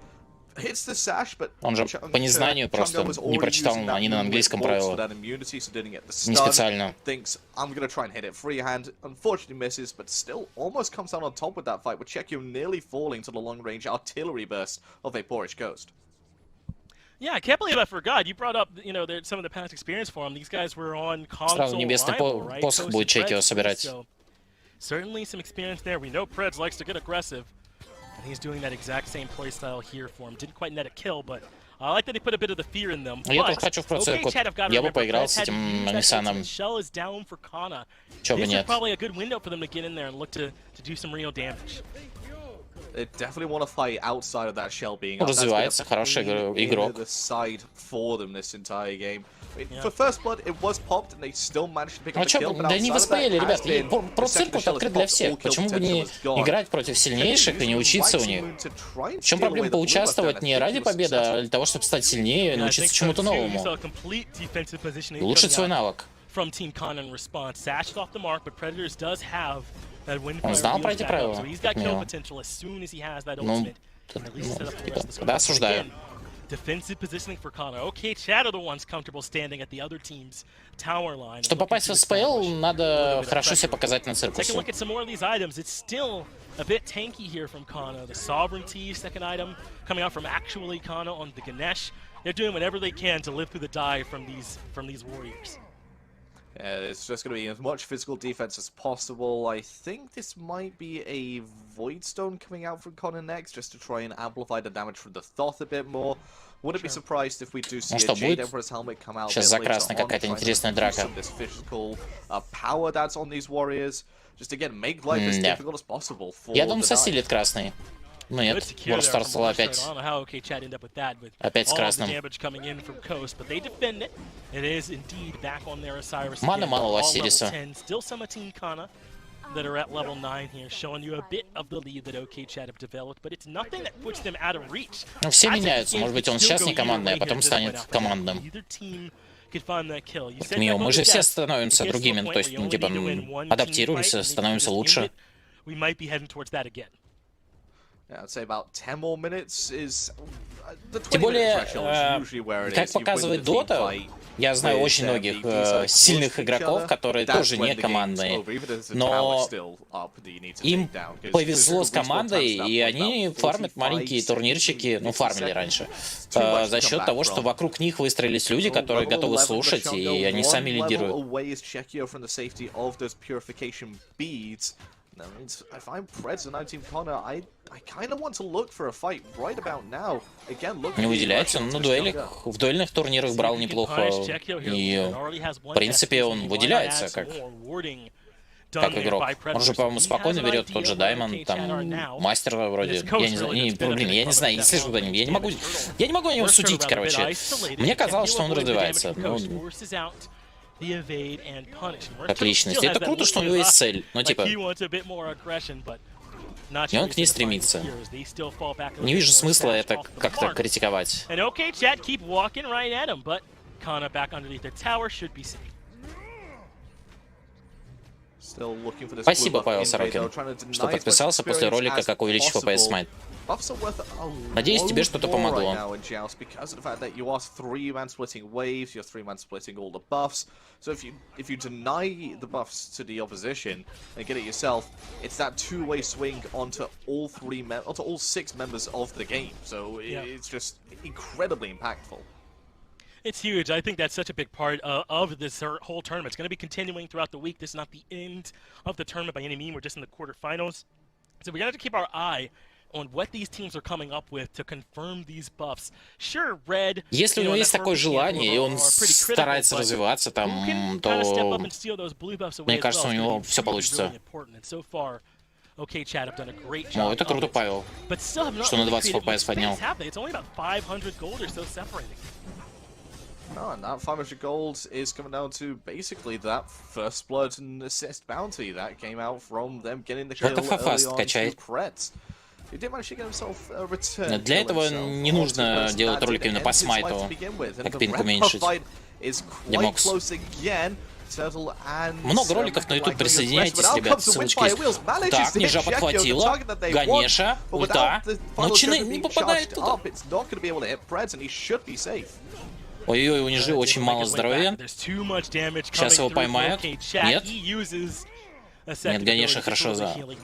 Hits the sash, but он же по незнанию просто не прочитал, они на английском правила. Не специально. Thinks, I'm going to try and hit it freehand. Unfortunately misses, but still almost comes out on top with that fight, with Chekio nearly falling to the long-range artillery burst of a Vaporish Ghost. Yeah, I can't believe I forgot. You brought up, you know, some of the past experience for them. These guys were on console Сразу небесный rival, right? посох будет чеки его собирать. So certainly some experience there. We know Preds likes to get aggressive, and he's doing that exact same playstyle here for him. Didn't quite net a kill, but I like that he put a bit of the fear in them. Я тут хочу в процессор. Я бы поиграл с этим Нисаном. Чё бы нет. Probably a good window for them to get in there and look to do some real damage. They definitely want to fight outside of that shell being up. Развивается, хороший игрок. The side for them this entire game. I mean, for first blood, it was popped, and they still managed to pick up the kill. Да не воспаяли, ребят. Про-циркут открыт для всех. Почему бы не играть против сильнейших и не учиться у них? В чем проблема поучаствовать не ради победы, а для того, чтобы стать сильнее и научиться чему-то новому? Улучшить свой навык. Он знал про эти правила? Ну, да, осуждаю. Чтобы попасть в СПЛ, надо хорошо себя показать на циркусе. A bit tanky here from Kana. The Sovereignty, second item, coming out from actually Kana on the Ganesh. They're doing whatever they can to live through the dive from these warriors. Yeah, it's just going to be as much physical defense as possible. I think this might be a Void Stone coming out from Connor next, just to try and amplify the damage from the Thoth a bit more. Wouldn't be surprised if we do see a Jade Emperor's helmet come out. Сейчас за красный какая-то интересная драка. This physical power that's on these warriors, just again make life as difficult as possible for. Я думаю, сосилит красный. Ну нет, Ворстарсел опять. Опять с красным. Маны мало у Осириса. That are at level 9 here, showing you a bit of the lead that OK Chat have developed, but it's nothing that puts them out of reach. Ну, все меняются. Может быть, он сейчас не командный, а потом станет командным. Мио, мы же все становимся другими, то есть, ну, типа, адаптируемся, становимся лучше. Тем более, как показывает Дота, я знаю очень многих сильных игроков, которые тоже не командные, но им повезло с командой, и они фармят маленькие турнирчики, ну, фармили раньше, за счет того, что вокруг них выстроились люди, которые готовы слушать, и они сами лидируют. If I'm Preds and I'm Team Connor, I kind of want to look for a fight right about now. Again, look. Не выделяется, но на дуэлях, в дуэльных турнирах брал неплохо, и в принципе он выделяется как игрок. Он же, по-моему, спокойно берет тот же Даймонд, там, мастера вроде. Я не знаю, я не знаю, не слежу за ним. Я не могу о нем судить, короче. Мне казалось, что он развивается. Как личность. Это круто, что у него есть цель, но типа... И он к ней стремится. Не вижу смысла это как-то критиковать. Спасибо, Павел Сорокин, что подписался после ролика «Как увеличить FPS Смайт». Надеюсь, тебе что-то помогло. So if you deny the buffs to the opposition and get it yourself, it's that two-way swing onto all six members of the game. So it's just incredibly impactful. It's huge. I think that's such a big part of this whole tournament. It's going to be continuing throughout the week. This is not the end of the tournament by any means. We're just in the quarterfinals. So we're going to have to keep our eye on what these teams are coming up with to confirm these buffs. Sure, Red. Если у него есть такое желание, и он старается развиваться там, то мне кажется, у него все получится. О, это круто, Павел, что на 20 FPS поднял. No, and that 500 gold is coming down to basically that first blood and assist bounty that came out from them getting the kill early on to Preds. Для этого не нужно делать ролик именно по смайту, как пинг уменьшить. Демокс. Много роликов на YouTube, присоединяйтесь, ребят, ссылочки есть. Так, Нижа подхватила, Ганеша, ульта, но Чины не попадает туда. Ой-ой-ой, у Нижи очень мало здоровья. Сейчас его поймают. Нет. Нет, Ганеша хорошо закрыл.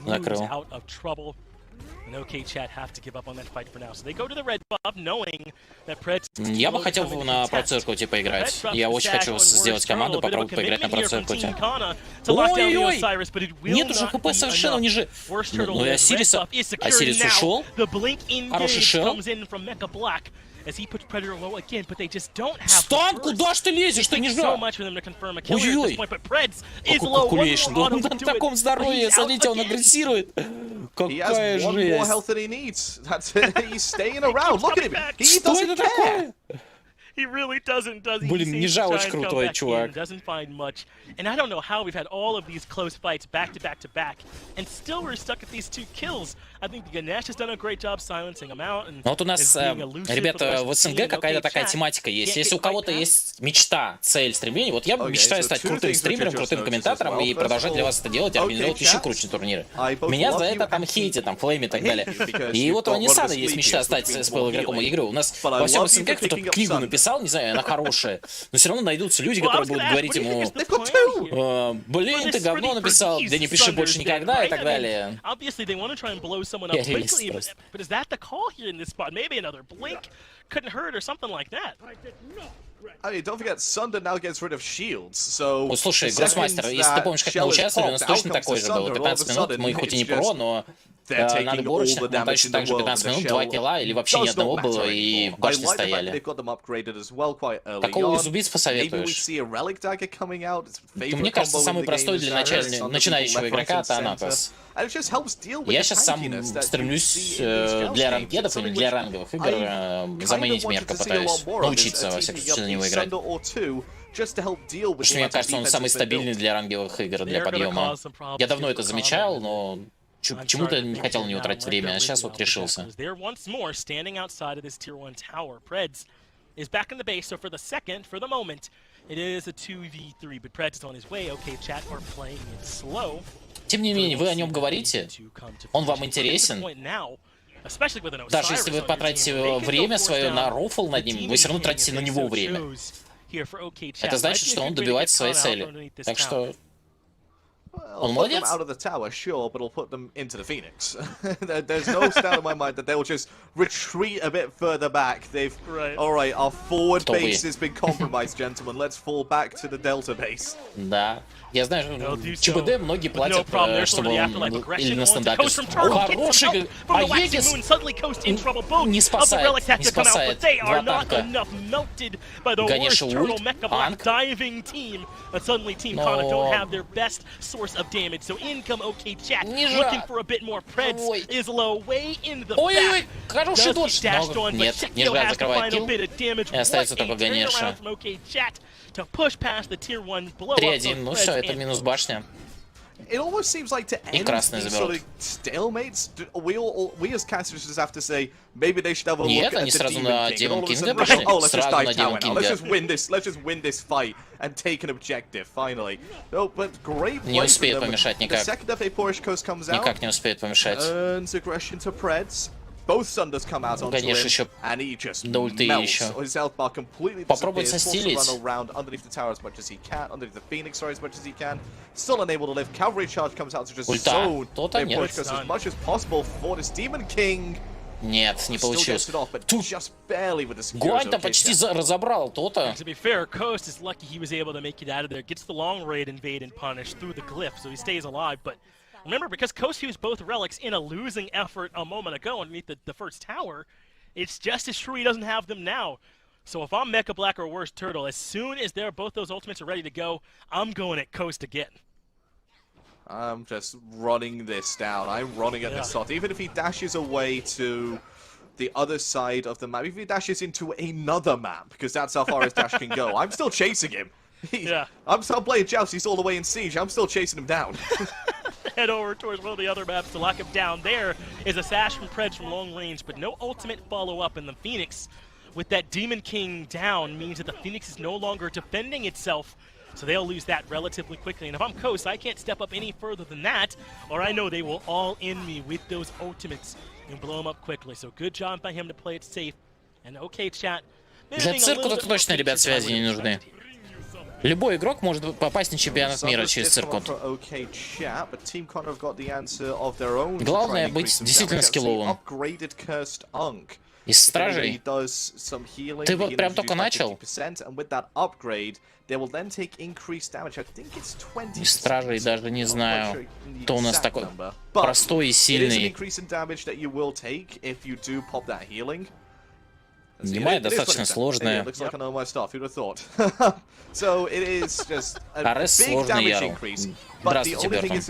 And OK Chat have to give up on that fight for now. So they go to the red buff, knowing that Preds. Я бы хотел на проциркуте поиграть. Я очень хочу сделать команду, попробовать поиграть на проциркуте. Ой-ой-ой! Нету же ХП совершенно, они же... Ну и Осирис ушел. Хороший шел. Стан, куда ж ты лезешь? Ты не ждал. Ой-ой-ой. Какой калькулейшн. Он на таком здоровье. Смотрите, он агрессирует. Какая жесть. Что это такое? He really doesn't, does he? Блин, Нижа очень крутой чувак. Doesn't find much. And I don't know how we've had all of these close fights back to back to back, and still we're stuck at these 2 kills. I think Ganesh has done a great job silencing him out. And вот у нас, ребята, в СНГ какая-то такая тематика есть. Если у кого-то есть мечта, цель, стремление, вот я мечтаю стать крутым стримером, крутым комментатором и продолжать для вас это делать, и организовать еще круче турниры. Меня за это там хейтят, там флейм и так далее. И вот у Нисана есть мечта стать СПЛ игроком игры. У нас во всем СНГ кто-то книгу написал, не знаю, она хорошая, но все равно найдутся люди, которые будут говорить ему: блин, ты говно написал, да не пиши больше никогда и так далее. Я реалист. Ой, слушай, Гроссмастер, если ты помнишь, как мы участвовали, у нас точно такой же было. 15 минут, мы хоть и не про, но на отборочных мы точно так же 15 минут, 2 килла, или вообще ни одного было, и в башне стояли. Какого из убийц посоветуешь? Мне кажется, самый простой для начинающего игрока — это Анатос. Я сейчас сам стремлюсь для ранкедов или для ранговых игр заменить Мерка, пытаюсь научиться, во всяком случае, на него играть. Потому что мне кажется, он самый стабильный для ранговых игр, для подъема. Я давно это замечал, но почему-то не хотел на него тратить время, а сейчас вот решился. Тем не менее, вы о нем говорите, он вам интересен. Даже если вы потратите время свое на рофл над ним, вы все равно тратите на него время. Это значит, что он добивается своей цели. Так что... Он молодец. There's no doubt in my mind that they'll just retreat a bit further back. They've, alright, our forward base has been compromised, gentlemen. Let's fall back to the Delta base. Да. Я знаю, ЧБД многие платят, чтобы он или на стендапе. Хороший, а Егис не спасает, не спасает. Два танка. Конечно, ульт, анк. Ой-ой-ой, хороший додж. Нет, Нижа закрывает килл. И остается только Ганеша. 3-1, ну все, это минус башня. It almost seems like to end these sort of stalemates, we as casters just have to say maybe they should have a look at the Demon King. And all of a sudden, oh, let's just dive tower now. Let's just win this fight and take an objective finally. Oh, but great play from them. The second FA Porsche Coast comes out, никак не успеет помешать. earns aggression to Preds. Both Sunders come out onto him, and he just melts. His health bar completely disappears. Forced to run around underneath the tower as much as he can, underneath the Phoenix, sorry, as much as he can. Still unable to live. Cavalry charge comes out to just zone. They push us as much as possible for this Demon King. Нет, не получилось. Тут Гуань-то почти разобрал то-то. To be fair, Coast is lucky he was able to make it out of there. Gets the long raid, invade, and punish through the glyph, so he stays alive, but remember, because Coast used both relics in a losing effort a moment ago underneath the first tower, it's just as true he doesn't have them now. So if I'm Mecha Black or worse Turtle, as soon as both those ultimates are ready to go, I'm going at Coast again. I'm just running this down. I'm running at this slot. Even if he dashes away to the other side of the map, if he dashes into another map, because that's how far his dash can go, I'm still chasing him. I'm still playing Joust, he's all the way in Siege, I'm still chasing him down. Head over towards one of the other maps to lock him down. There is a sash from Preds from long range, but no ultimate follow-up, and the Phoenix, with that Demon King down, means that the Phoenix is no longer defending itself, so they'll lose that relatively quickly. And if I'm Coast, I can't step up any further than that, or I know they will all end me with those ultimates and blow them up quickly. So good job by him to play it safe. And okay, chat. Для цирка точно, ребят, связи не нужны. Любой игрок может попасть на чемпионат мира через циркут. Главное быть действительно скилловым. Из стражей? Ты вот прям только начал? Из стражей даже не знаю, кто у нас такой простой и сильный. Внимание достаточно сложное. Арес сложный, Ярл. Здравствуйте, Бертон.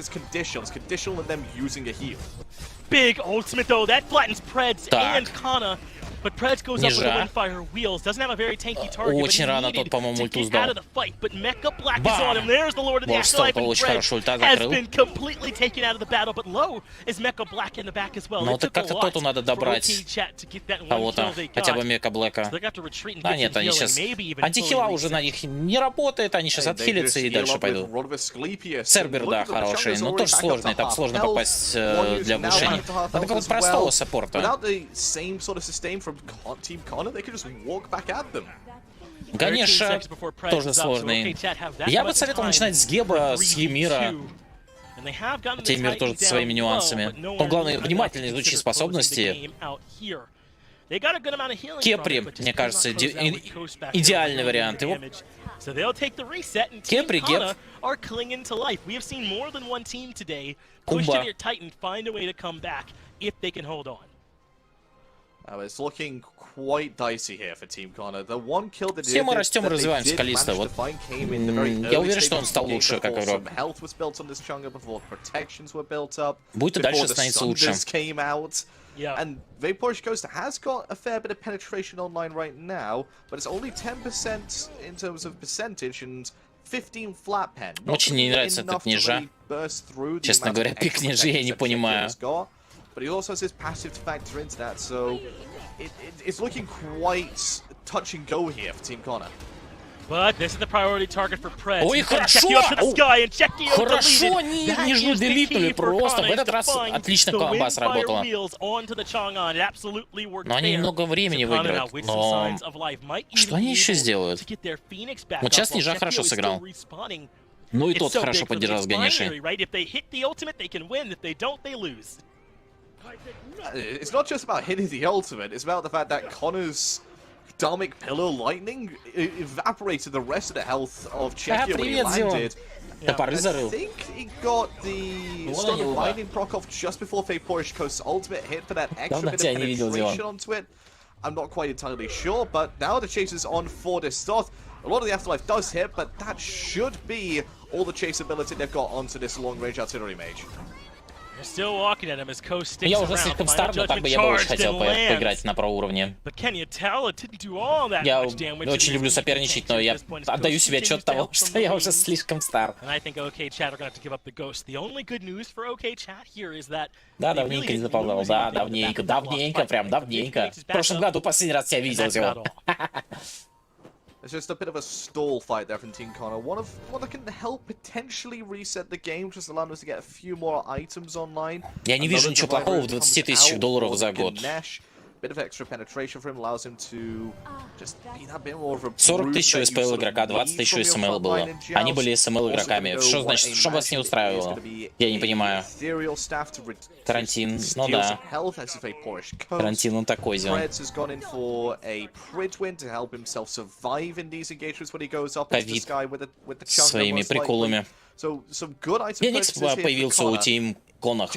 Big ultimate though, that flattens Preds and Kana. But Preds goes up with the Windfire wheels. Doesn't have a very tanky target, Очень рано тот, по-моему, ульту сдал. But Mecha Black is on him. There's the Lord of the Afterlife, and Preds has been completely taken out of the battle. But low is Mecha Black in the back as well. Ну так как-то тоту надо добрать кого-то, хотя бы Мека Блэка. А нет, они сейчас... Антихила уже на них не работает, они сейчас отхилятся и дальше пойдут. Цербер, да, хороший, но тоже сложный, там сложно попасть для оглушения. Это какого-то простого саппорта. Конечно, тоже сложный. Я бы советовал начинать с Геба, с Емира. Хотя Емир тоже со своими нюансами. Но главное, внимательно изучи способности. Кепри, мне кажется, идеальный вариант. Его... Кепри, Геб. Кумба. Все мы растем и развиваемся, Калиста. Вот. Я уверен, что он стал лучше, как игрок. Будет и дальше становиться лучше. And Vapor's Ghost has got a fair bit of penetration online right now, but it's only 10% in terms of percentage and 15 flat pen. Очень не нравится эта княжа. Честно говоря, пик княжи я не понимаю. But he also has his passive to factor into that, so it's looking quite touch and go here for Team Connor. But this is the priority target for Preds. Ой, хорошо! Хорошо, не жду делитнули просто. В этот раз отлично комба сработала. Но они немного времени выиграют. Но что они еще сделают? Вот сейчас Нижа хорошо сыграл. Ну и тот хорошо поддержал с Ганишей. It's not just about hitting the ultimate, it's about the fact that Connor's Dharmic Pillar Lightning evaporated the rest of the health of Czechia when he landed. I think he got the Stone of Lightning proc off just before Vapor's Coast's ultimate hit for that extra bit of penetration onto it. I'm not quite entirely sure, but now the chase is on for Distoth. A lot of the Afterlife does hit, but that should be all the chase ability they've got onto this long-range artillery mage. Я уже слишком стар, но так бы я бы очень хотел поиграть на про-уровне. Я очень люблю соперничать, но я отдаю себе отчет того, что я уже слишком стар. Да, давненько не заполнял, да, давненько, прям давненько. В прошлом году последний раз я видел его. It's just a bit of a stall fight there from Team Connor. One that can help potentially reset the game, just allow us to get a few more items online. Я не вижу ничего плохого в 20 тысячах долларов за год. Bit of extra penetration for him allows him to just be that bit more of a 40 тысяч у СПЛ игрока, 20 тысяч у СМЛ было. Они были СМЛ игроками. Что значит, что вас не устраивало? Я не понимаю. Карантин, ну да. Карантин, он такой зел. Ковид своими приколами. Феникс появился у Team Конах.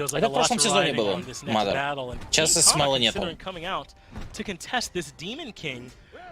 Это в прошлом сезоне было, Мадер. Сейчас СМЛа нету.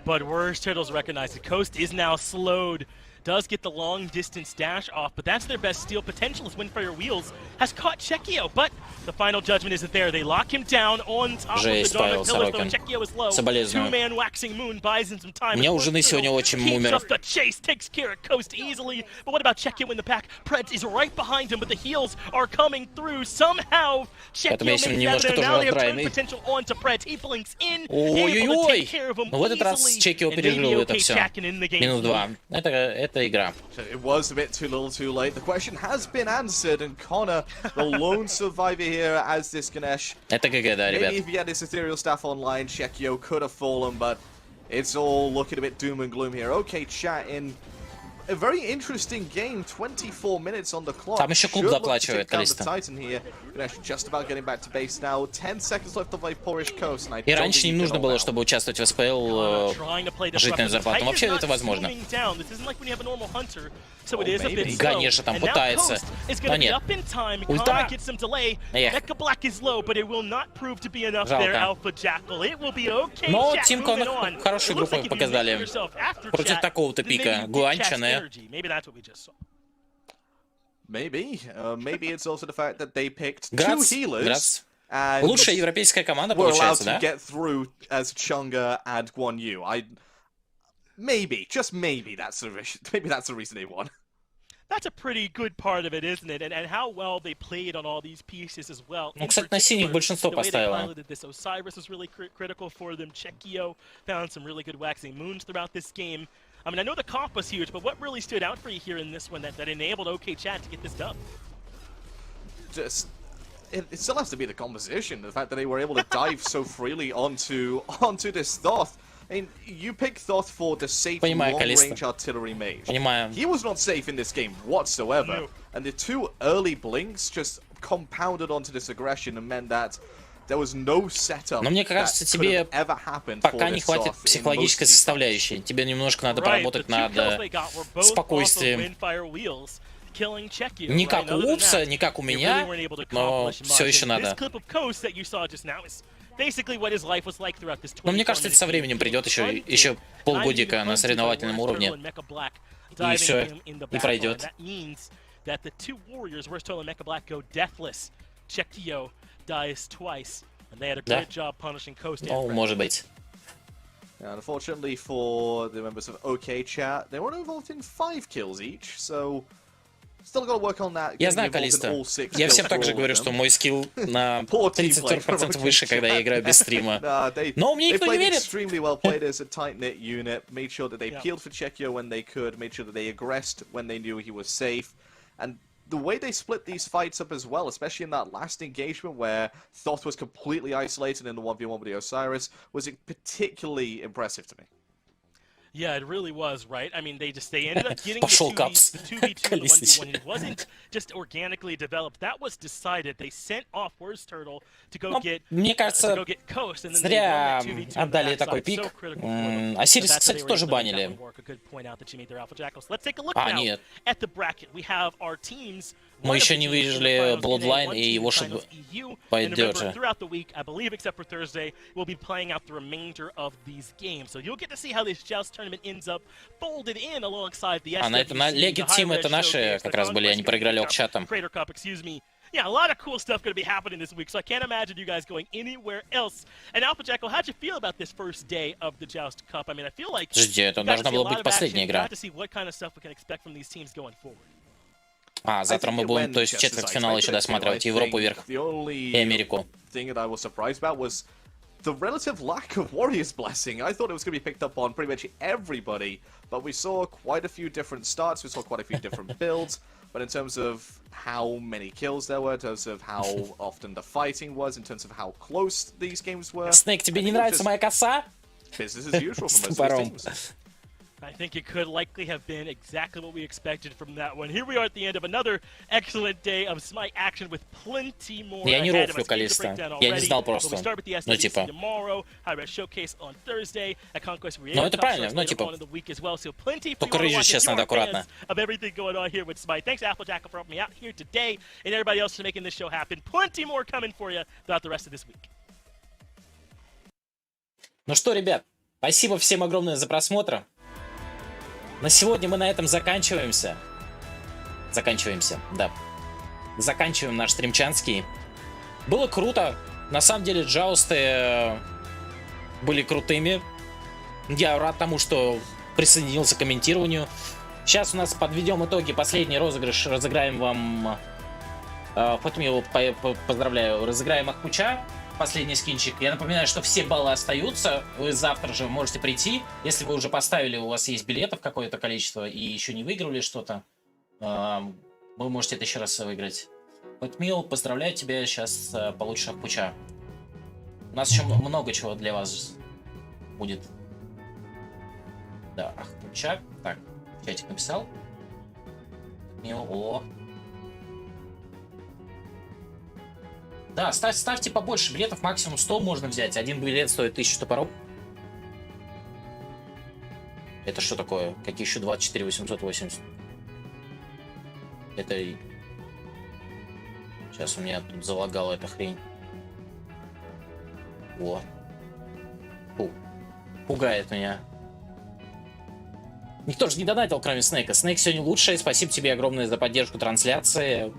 But worse turtles recognize the coast is now slowed. Does get the long distance dash off, but that's their best steal potential as Windfire Wheels has caught Czechio, but the final judgment isn't there. They lock him down on top of the Dormant Pillars, though Czechio is low. Two-man Waxing Moon buys him some time. У меня у жены сегодня очень умер. Just the chase takes care of Coast easily, but what about Czechio in the pack? Preds is right behind him, but the heals are coming through somehow. Czechio makes that, now they have turn potential onto Preds. He blinks in, able to take care of him easily. В этот раз Czechio пережил это все. -2. Это эта игра. It was a bit too little too late. The question has been answered, and Connor, the lone survivor here as this Ganesh. Это ГГ, да, ребят. Maybe if he had his ethereal staff online, Shekio could have fallen, but it's all looking a bit doom and gloom here. Okay, chat, in a very interesting game, 24 minutes on the clock. Там еще клуб Should look to доплачивает, take down the Калиста. Titan here. Ganesh just about getting back to base now. 10 seconds left on the Polish coast, and I И don't раньше think не he can нужно hold было, out. чтобы участвовать в СПЛ жителям зарплату. Вообще это возможно. Конечно, там пытается. Но нет. Ульта. Жалко. Но Тим Коннор хорошую игру показали. Против такого-то пика. Гуанчане. Maybe. Maybe it's also the fact that they picked two Грац. healers. Грац. And Лучшая европейская команда were allowed получается, to да? get through as Chunga and Guan Yu. Maybe, just maybe that's the reason they won. That's a pretty good part of it, isn't it? And how well they played on all these pieces as well. Ну, кстати, на синих большинство поставило. This Osiris was really critical for them. Chekio found some really good waxing moons throughout this game. I mean, I know the comp was huge, but what really stood out for you here in this one that enabled OK Chat to get this dub? Just, it still has to be the composition. The fact that they were able to dive so freely onto this Thoth. I mean, you pick Thoth for the safe long-range artillery mage. Понимаю. He was not safe in this game whatsoever. No. And the two early blinks just compounded onto this aggression and meant that there was no setup. Но мне кажется, тебе пока не хватит психологической составляющей. Тебе немножко надо поработать над спокойствием. Не как у Упса, не как у меня, но все еще надо. Но мне кажется, это со временем придет, еще полгодика на соревновательном уровне. И все, и пройдет. Да. Ну, может быть. Unfortunately for the members of OK Chat, they were involved in 5 kills each, so still got to work on that. Я знаю, Калиста. Я всем также говорю, что мой скилл на 30-40% выше, когда я играю без стрима. Но мне никто не верит. Extremely well played as a tight-knit unit, made sure that they peeled for Chekio when they could, made sure that they aggressed when they knew he was safe, and the way they split these fights up as well, especially in that last engagement where Thoth was completely isolated in the 1v1 with the Osiris, was particularly impressive to me. Yeah, it really was, right? I mean, they ended up getting the 2v2 and the 1v1. It wasn't just organically developed. That was decided. They sent off Worst Turtle to go get Coast, and then зря they won that 2v2 отдали такой пик. Осирис, кстати, тоже банили. Нет. Мы еще не выжили Bloodline и его пойдет же. А на это на Леги Тим это наши как раз были, они проиграли окчатом. Yeah, a lot of cool stuff going to be happening this week, so I can't imagine you guys going anywhere else. And Alpha Jackal, how'd you feel about this first day of the Joust Cup? I mean, I feel like Жди, это должна была быть последняя игра. А, завтра мы будем, то есть четвертьфинал еще досматривать Европу вверх и Америку. The relative lack of Warrior's Blessing. I thought it was going to be picked up on pretty much everybody, but we saw quite a few different starts, we saw quite a few different builds, but in terms of how many kills there were, in terms of how often the fighting was, in terms of how close these games were. Snake, тебе не нравится моя коса? Business as usual for most of these teams. I think it could likely have been exactly what we expected from that one. Here we are at the end of another excellent day of Smite action with plenty more. Я не рофлю, Калиста. Я не знал просто. Ну, типа. Ну, это правильно, ну, типа. Только рыжий сейчас надо аккуратно. Thanks, Apple Jackal, for helping me out here today, and everybody else for making this show happen. Plenty more coming for you throughout the rest of this week. Ну что, ребят, спасибо всем огромное за просмотр. На сегодня мы на этом заканчиваемся. Да. Заканчиваем наш стримчанский. Было круто. На самом деле, джаусты были крутыми. Я рад тому, что присоединился к комментированию. Сейчас у нас подведем итоги. Последний розыгрыш. Разыграем вам... Фатмилу поздравляю. Разыграем Ахмуча. последний скинчик. Я напоминаю, что все баллы остаются. Вы завтра же можете прийти. Если вы уже поставили, у вас есть билетов какое-то количество и еще не выиграли что-то, вы можете это еще раз выиграть. Пэтмил, поздравляю тебя, сейчас получишь Ахпуча. У нас еще много чего для вас будет. Да, Ахпуча. Так, чатик написал. Пэтмил, о. Да, ставьте побольше билетов, максимум 100 можно взять. Один билет стоит 1000 топоров. Это что такое? Какие еще 24 880? Это... Сейчас у меня тут залагала эта хрень. О. Фу. Пугает меня. Никто же не донатил, кроме Снейка. Снейк сегодня лучший. Спасибо тебе огромное за поддержку трансляции.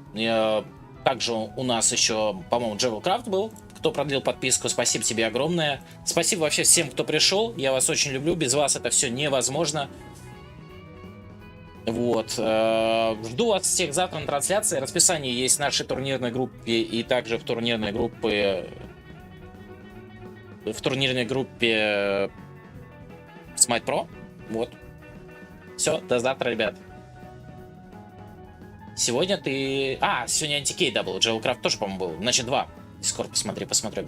Также у нас еще, по-моему, Джевелкрафт был, кто продлил подписку. Спасибо тебе огромное. Спасибо вообще всем, кто пришел. Я вас очень люблю. Без вас это все невозможно. Вот. Жду вас всех завтра на трансляции. Расписание есть в нашей турнирной группе и также в турнирной группе Smite Pro. Вот. Все, до завтра, ребят. Сегодня ты... сегодня антикейда был. Джевелкрафт тоже, по-моему, был. Значит, 2. Дискорд посмотрю обязательно.